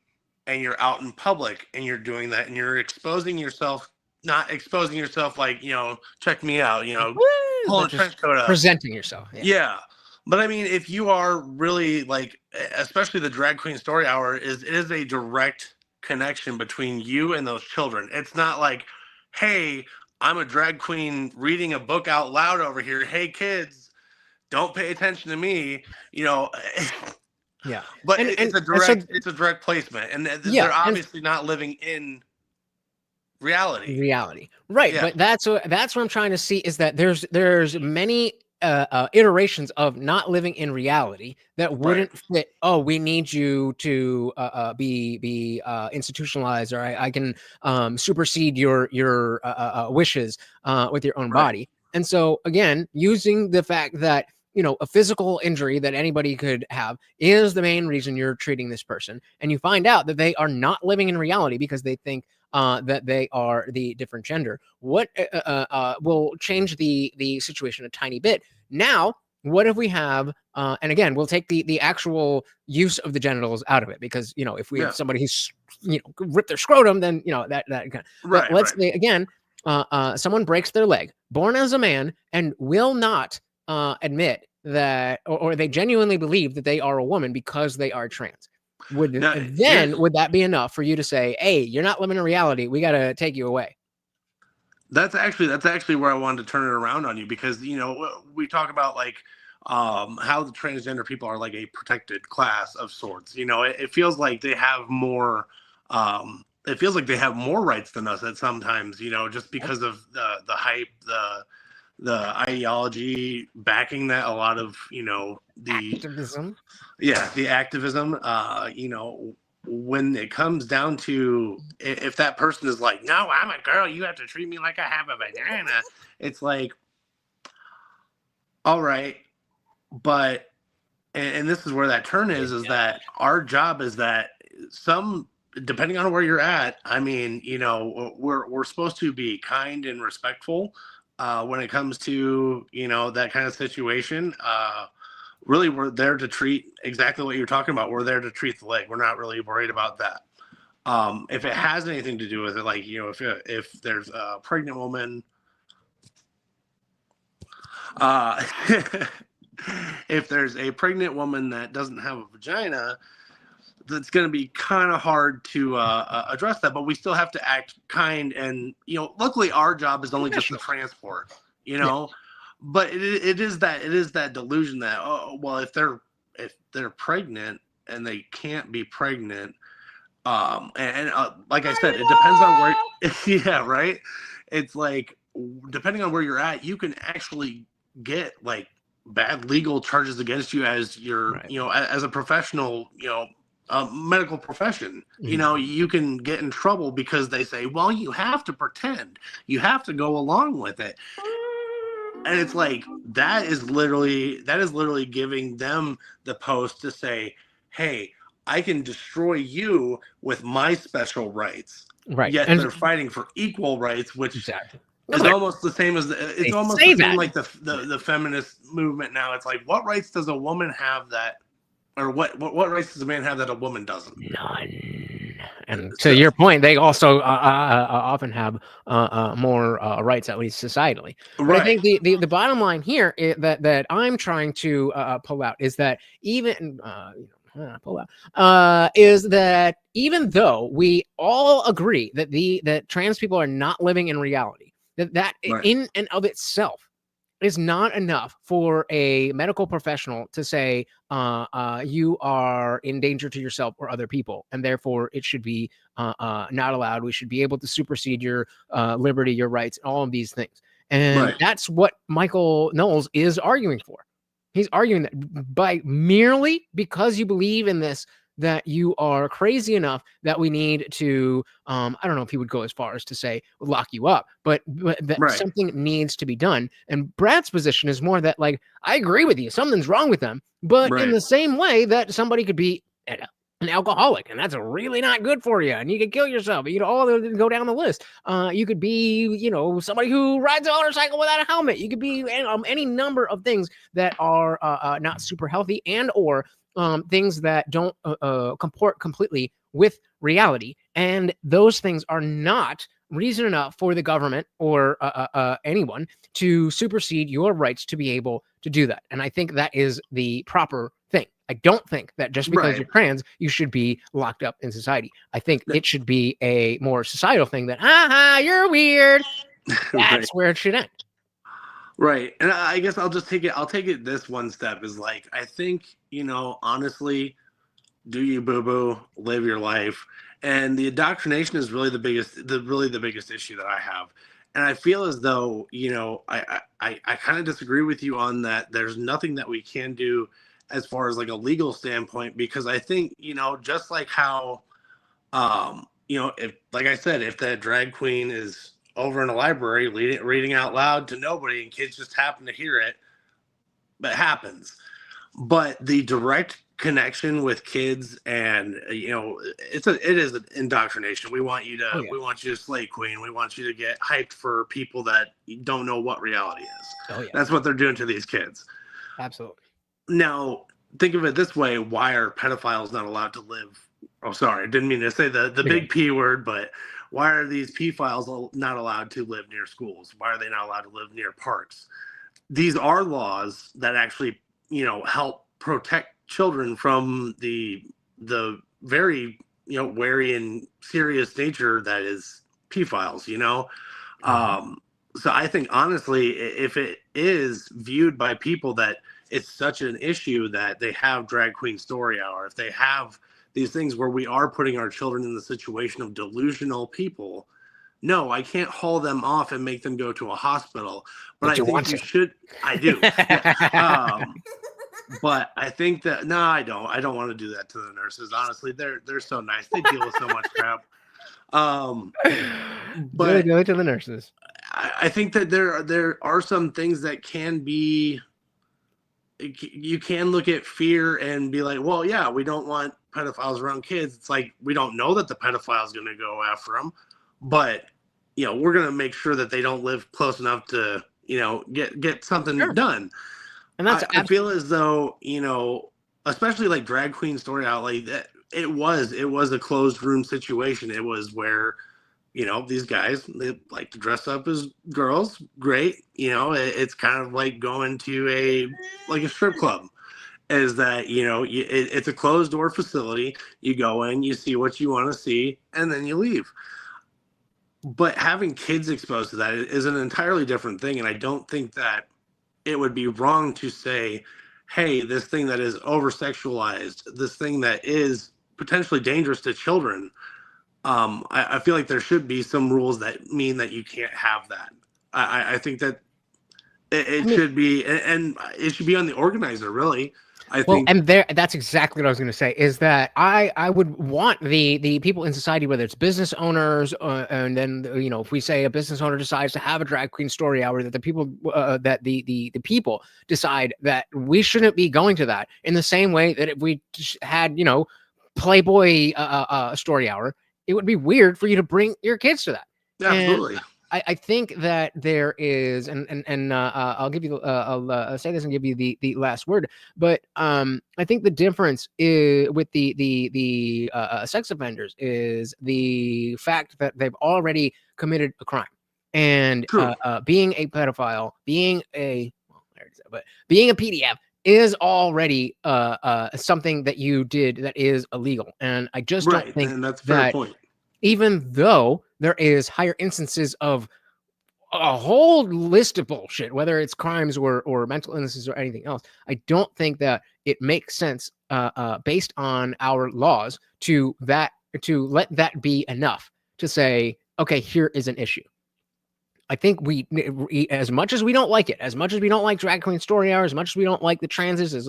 Speaker 14: and you're out in public and you're doing that and you're exposing yourself, not exposing yourself like, check me out, pull a trench coat up.
Speaker 1: Presenting yourself.
Speaker 14: Yeah. But I mean, if you are really like, especially the drag queen story hour, it is a direct connection between you and those children. It's not like, hey, I'm a drag queen reading a book out loud over here. Hey, kids, don't pay attention to me.
Speaker 1: Yeah.
Speaker 14: But it's a direct placement, and they're obviously not living in reality.
Speaker 1: Right.
Speaker 14: Yeah.
Speaker 1: But that's what I'm trying to see, is that there's many iterations of not living in reality that wouldn't fit. Oh, we need you to be institutionalized, or I can supersede your wishes with your own body. And so again, using the fact that a physical injury that anybody could have is the main reason you're treating this person, and you find out that they are not living in reality because they think that they are the different gender, what will change the situation a tiny bit. Now, what if we have, and again, we'll take the actual use of the genitals out of it, because, if we have somebody who's, ripped their scrotum, then, that kind of, but let's say again, someone breaks their leg, born as a man, and will not admit that, or they genuinely believe that they are a woman because they are trans. Would that be enough for you to say, hey, you're not living in reality, we got to take you away?
Speaker 14: That's actually where I wanted to turn it around on you, because we talk about like how the transgender people are like a protected class of sorts. It feels like they have more rights than us at sometimes, just because of the hype, the ideology backing that, a lot of the
Speaker 1: activism.
Speaker 14: Yeah, the activism. When it comes down to, if that person is like, no, I'm a girl, you have to treat me like I have a vagina, it's like, all right, but and this is where that turn is that our job is that depending on where you're at, I mean, we're supposed to be kind and respectful when it comes to that kind of situation. Really, we're there to treat exactly what you're talking about. We're there to treat the leg. We're not really worried about that. If it has anything to do with it, like, if there's a pregnant woman, if there's a pregnant woman that doesn't have a vagina, that's going to be kind of hard to address that, but we still have to act kind. And, luckily our job is only just the transport, but it is that delusion that, oh, well, if they're pregnant and they can't be pregnant, and like I said, it depends on where, yeah, right. It's like, depending on where you're at, you can actually get like bad legal charges against you as your, as a professional, medical profession. You can get in trouble because they say, well, you have to pretend, you have to go along with it. And it's like, that is literally giving them the post to say, hey, I can destroy you with my special rights.
Speaker 1: Right.
Speaker 14: Yet they're fighting for equal rights, which is almost the same as it's almost the same like the feminist movement now. It's like, what rights does a woman have that, or what rights does a man have that a woman doesn't?
Speaker 1: None. And to your point, they also often have more rights, at least societally. But I think the bottom line here is that I'm trying to pull out is that even is that even though we all agree that that trans people are not living in reality, that in and of itself is not enough for a medical professional to say you are in danger to yourself or other people, and therefore it should be not allowed. We should be able to supersede your liberty, your rights, all of these things. And that's what Michael Knowles is arguing for. He's arguing that by merely because you believe in this, that you are crazy enough that we need to, I don't know if he would go as far as to say lock you up, but that something needs to be done. And Brad's position is more that, like, I agree with you, something's wrong with them, but in the same way that somebody could be an alcoholic, and that's really not good for you, and you could kill yourself. You all go down the list. You could be, somebody who rides a motorcycle without a helmet. You could be any number of things that are not super healthy, and or things that don't comport completely with reality. And those things are not reason enough for the government or anyone to supersede your rights to be able to do that. And I think that is the proper thing. I don't think that just because you're trans, you should be locked up in society. I think it should be a more societal thing that, you're weird. That's where it should end.
Speaker 14: Right. And I guess I'll take it this one step is like, I think, honestly, do you boo-boo, live your life. And the indoctrination is really the biggest issue that I have. And I feel as though, I kind of disagree with you on that. There's nothing that we can do as far as like a legal standpoint, because I think, just like how, if, like I said, if that drag queen is over in a library reading out loud to nobody and kids just happen to hear it, it happens. But the direct connection with kids, and it is an indoctrination. We want you to we want you to slay queen. We want you to get hyped for people that don't know what reality is.
Speaker 1: Oh yeah,
Speaker 14: that's what they're doing to these kids.
Speaker 1: Absolutely.
Speaker 14: Now think of it this way: why are pedophiles not allowed to live? Oh, sorry, I didn't mean to say the big P word, but why are these pedophiles not allowed to live near schools? Why are they not allowed to live near parks? These are laws that actually help protect children from the very wary and serious nature that is pedophiles. So I think honestly, if it is viewed by people that it's such an issue that they have drag queen story hour, if they have these things where we are putting our children in the situation of delusional people, no, I can't haul them off and make them go to a hospital. But I think you should. I do. Yeah. But I think that no, I don't. I don't want to do that to the nurses. Honestly, they're so nice. They deal with so much crap. But
Speaker 1: go to the nurses.
Speaker 14: I think that there are some things that can be. You can look at fear and be like, well, yeah, we don't want pedophiles around kids. It's like we don't know that the pedophile is going to go after them, but we're going to make sure that they don't live close enough to get something done. And that's I feel as though especially like drag queen story out like that. It was a closed room situation. It was where these guys, they like to dress up as girls. Great. It's kind of like going to a strip club. Is that it's a closed door facility. You go in, you see what you want to see, and then you leave. But having kids exposed to that is an entirely different thing, and I don't think that it would be wrong to say, hey, this thing that is over sexualized, this thing that is potentially dangerous to children, I feel like there should be some rules that mean that you can't have that. I think that it should be, and it should be on the organizer, really. I think.
Speaker 1: And that's exactly what I was going to say, is that I would want the people in society, whether it's business owners, and then, if we say a business owner decides to have a drag queen story hour, that the people, that the people decide that we shouldn't be going to that, in the same way that if we had, Playboy story hour, it would be weird for you to bring your kids to that.
Speaker 14: Absolutely.
Speaker 1: And I think that there is, and I'll give you, I'll say this and give you the last word, but I think the difference is with the sex offenders is the fact that they've already committed a crime, and being a pedophile, being a PDF is already something that you did that is illegal, and I just don't think
Speaker 14: and that's a fair point.
Speaker 1: Even though there is higher instances of a whole list of bullshit, whether it's crimes or mental illnesses or anything else, I don't think that it makes sense based on our laws to let that be enough to say, okay, here is an issue. I think we, as much as we don't like it, as much as we don't like drag queen story hour, as much as we don't like the transes,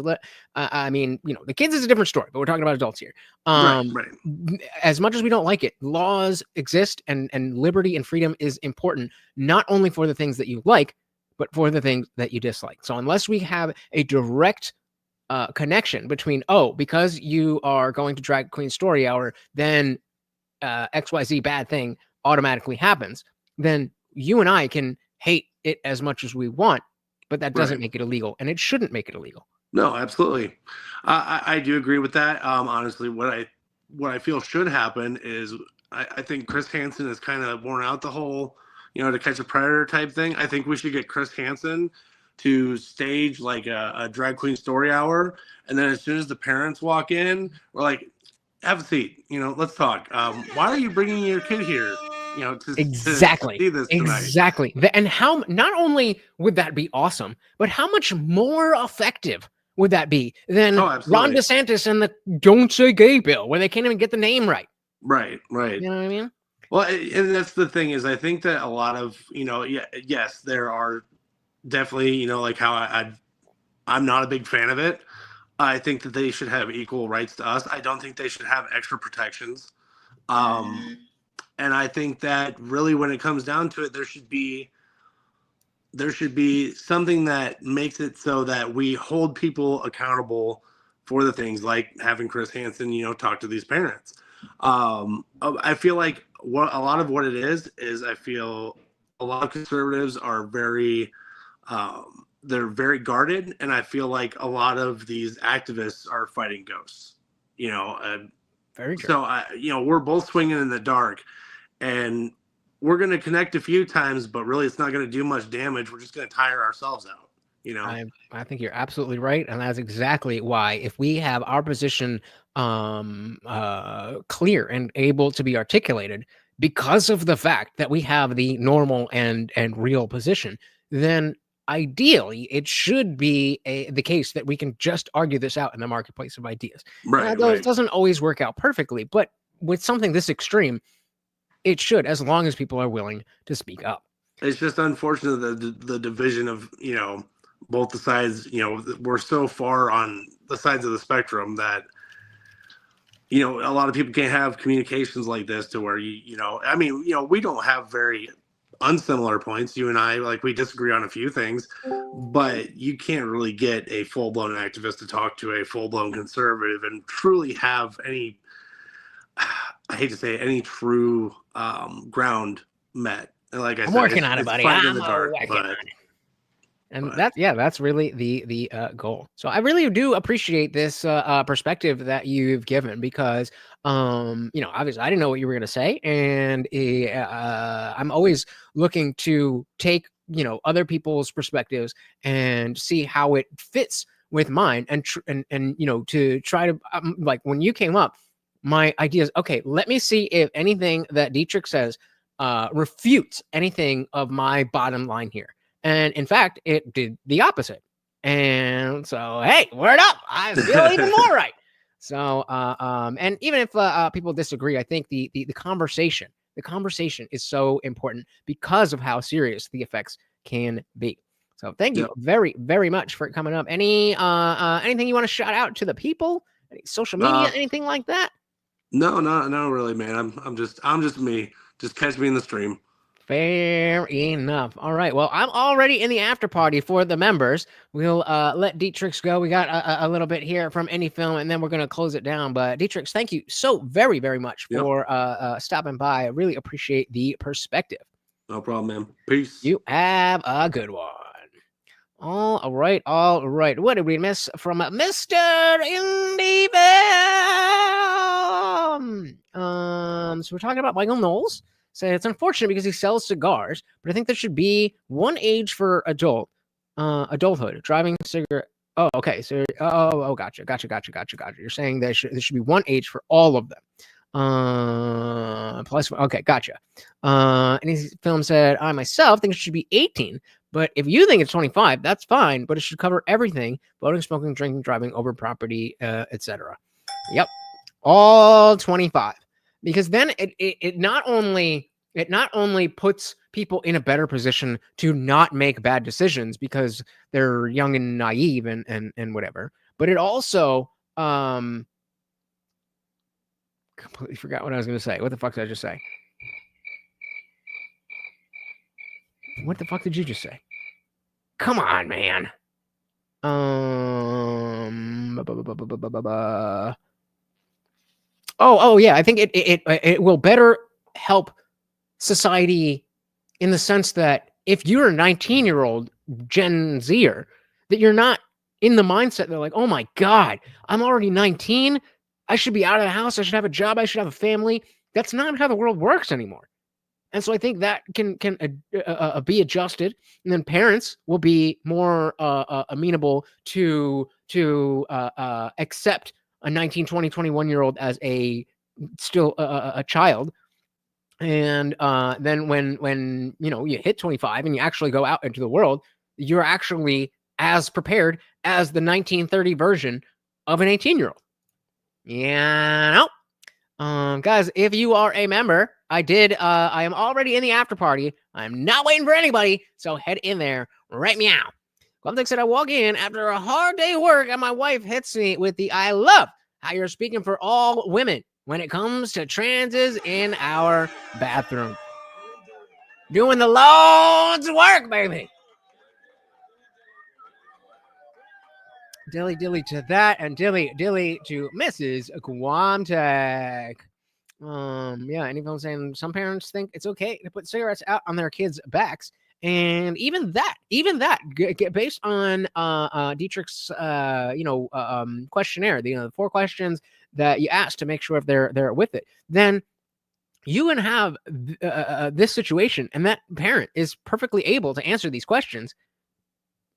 Speaker 1: I mean, the kids is a different story, but we're talking about adults here. As much as we don't like it, laws exist, and liberty and freedom is important, not only for the things that you like, but for the things that you dislike. So unless we have a direct connection between, because you are going to drag queen story hour, then XYZ bad thing automatically happens, then you and I can hate it as much as we want, but that doesn't make it illegal, and it shouldn't make it illegal.
Speaker 14: No, absolutely. I do agree with that. Honestly, what I feel should happen is I think Chris Hansen has kind of worn out the whole, To Catch a Predator type thing. I think we should get Chris Hansen to stage like a drag queen story hour, and then as soon as the parents walk in, we're like, have a seat, let's talk. Why are you bringing your kid here?
Speaker 1: Exactly.
Speaker 14: To see this tonight.
Speaker 1: Exactly. And how, not only would that be awesome, but how much more effective would that be than Ron DeSantis and the Don't Say Gay bill, where they can't even get the name right?
Speaker 14: Right.
Speaker 1: You know what I mean?
Speaker 14: Well, and that's the thing, is I think that a lot of, yes, there are definitely, like how I'm not a big fan of it. I think that they should have equal rights to us. I don't think they should have extra protections. And I think that really, when it comes down to it, there should be there should be something that makes it so that we hold people accountable for the things like having Chris Hansen, talk to these parents. I feel like a lot of what it is I feel a lot of conservatives are they're very guarded, and I feel like a lot of these activists are fighting ghosts.
Speaker 1: Very true.
Speaker 14: So we're both swinging in the dark, and we're going to connect a few times, but really it's not going to do much damage. We're just going to tire ourselves out.
Speaker 1: I think you're absolutely right, and that's exactly why if we have our position clear and able to be articulated because of the fact that we have the normal and real position, then ideally it should be the case that we can just argue this out in the marketplace of ideas.
Speaker 14: Right.
Speaker 1: It doesn't always work out perfectly, but with something this extreme, it should, as long as people are willing to speak up.
Speaker 14: It's just unfortunate that the division of, both the sides, we're so far on the sides of the spectrum that, a lot of people can't have communications like this to where, we don't have very unsimilar points. You and I, like, we disagree on a few things, but you can't really get a full-blown activist to talk to a full-blown conservative and truly have any, I hate to say it, any true ground met. And like
Speaker 1: I'm working on it, buddy. That's really the goal. So I really do appreciate this perspective that you've given because, obviously I didn't know what you were going to say, and I'm always looking to take other people's perspectives and see how it fits with mine, and to try to like when you came up, my idea is okay. Let me see if anything that Dietrich says refutes anything of my bottom line here. And in fact, it did the opposite. And so, hey, word up. I feel even more right. So, and even if people disagree, I think the conversation is so important because of how serious the effects can be. So thank you very, very much for coming up. Anything you want to shout out to the people? Any social media, anything like that?
Speaker 14: No, really, man. I'm just me. Just catch me in the stream.
Speaker 1: Fair enough. All right. Well, I'm already in the after party for the members. We'll let Dietrich go. We got a little bit here from Any Film, and then we're going to close it down. But Dietrich, thank you so very, very much for stopping by. I really appreciate the perspective.
Speaker 14: No problem, man. Peace.
Speaker 1: You have a good one. All right. What did we miss from Mr. Indie Film? So we're talking about Michael Knowles. So it's unfortunate because he sells cigars, but I think there should be one age for adulthood, driving cigarette. Oh, okay. So, gotcha. You're saying there should be one age for all of them. Plus, okay, gotcha. And his film said, I myself think it should be 18, but if you think it's 25, that's fine, but it should cover everything: voting, smoking, drinking, driving over property, etc. Yep, all 25. Because then it not only puts people in a better position to not make bad decisions because they're young and naive and whatever, but it also completely forgot what I was going to say. What the fuck did I just say? What the fuck did you just say? Come on, man. Oh yeah, I think it will better help society in the sense that if you're a 19-year-old Gen Zer, that you're not in the mindset they're like, oh my God, I'm already 19. I should be out of the house. I should have a job. I should have a family. That's not how the world works anymore. And so I think that can be adjusted, and then parents will be more amenable to accept a 19, 20, 21-year-old as still a child. And then when you hit 25 and you actually go out into the world, you're actually as prepared as the 1930 version of an 18-year-old. Yeah. Guys, if you are a member, I am already in the after party. I'm not waiting for anybody. So head in there right meow. Glumdick said, I walk in after a hard day of work and my wife hits me with the, I love how you're speaking for all women when it comes to transes in our bathroom. Doing the Lord's work, baby. Dilly dilly to that, and dilly dilly to Mrs. Quamtech. Yeah, any people saying some parents think it's okay to put cigarettes out on their kids' backs, and even that, based on Dietrich's questionnaire, the 4 questions that you ask to make sure if they're with it, then you can have this situation, and that parent is perfectly able to answer these questions.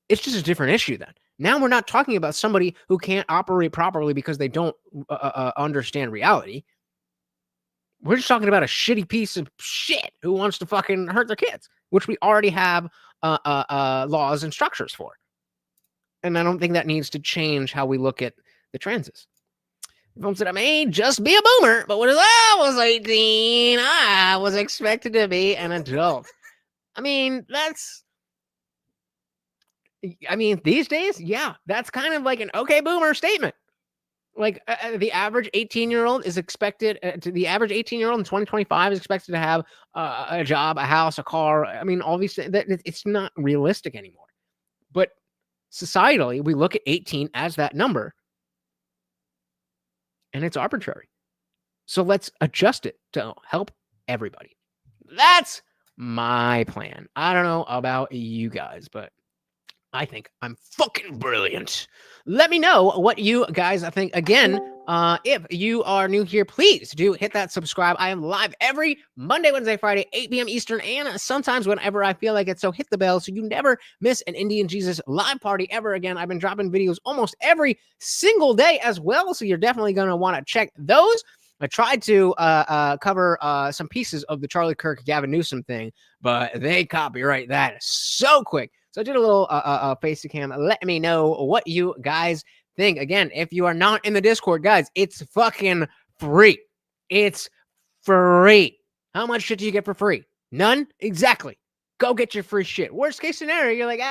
Speaker 1: It's just a different issue then. Now we're not talking about somebody who can't operate properly because they don't understand reality. We're just talking about a shitty piece of shit who wants to fucking hurt their kids, which we already have laws and structures for. And I don't think that needs to change how we look at the transes. Everyone said I may just be a boomer, but when I was 18, I was expected to be an adult. I mean, these days, yeah, that's kind of like an okay boomer statement. Like the average 18-year-old is expected the average 18-year-old in 2025 is expected to have a job, a house, a car. I mean, all these things. It's not realistic anymore. But societally, we look at 18 as that number, and it's arbitrary. So let's adjust it to help everybody. That's my plan. I don't know about you guys, but I think I'm fucking brilliant. Let me know what you guys think. Again, if you are new here, please do hit that subscribe. I am live every Monday, Wednesday, Friday, 8 p.m. Eastern, and sometimes whenever I feel like it. So hit the bell so you never miss an Indian Jesus live party ever again. I've been dropping videos almost every single day as well, so you're definitely going to want to check those. I tried to cover some pieces of the Charlie Kirk, Gavin Newsom thing, but they copyright that so quick. So I did a little face cam. Let me know what you guys think. Again, if you are not in the Discord, guys, it's fucking free. It's free. How much shit do you get for free? None? Exactly. Go get your free shit. Worst case scenario, you're like,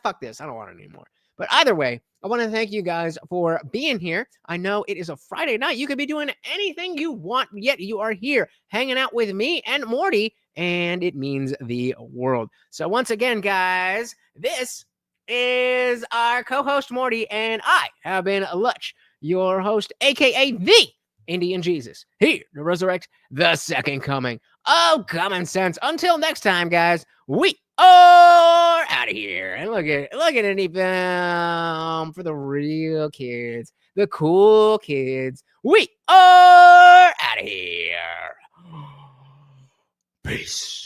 Speaker 1: fuck this. I don't want it anymore. But either way, I want to thank you guys for being here. I know it is a Friday night. You could be doing anything you want, yet you are here hanging out with me and Morty, and it means the world. So once again, guys, this is our co-host Morty, and I have been Lutch, your host, aka the Indian Jesus, here to resurrect the second coming of common sense. Until next time, guys, we are out of here. And look at any film for the real kids, the cool kids. We are out of here. Peace.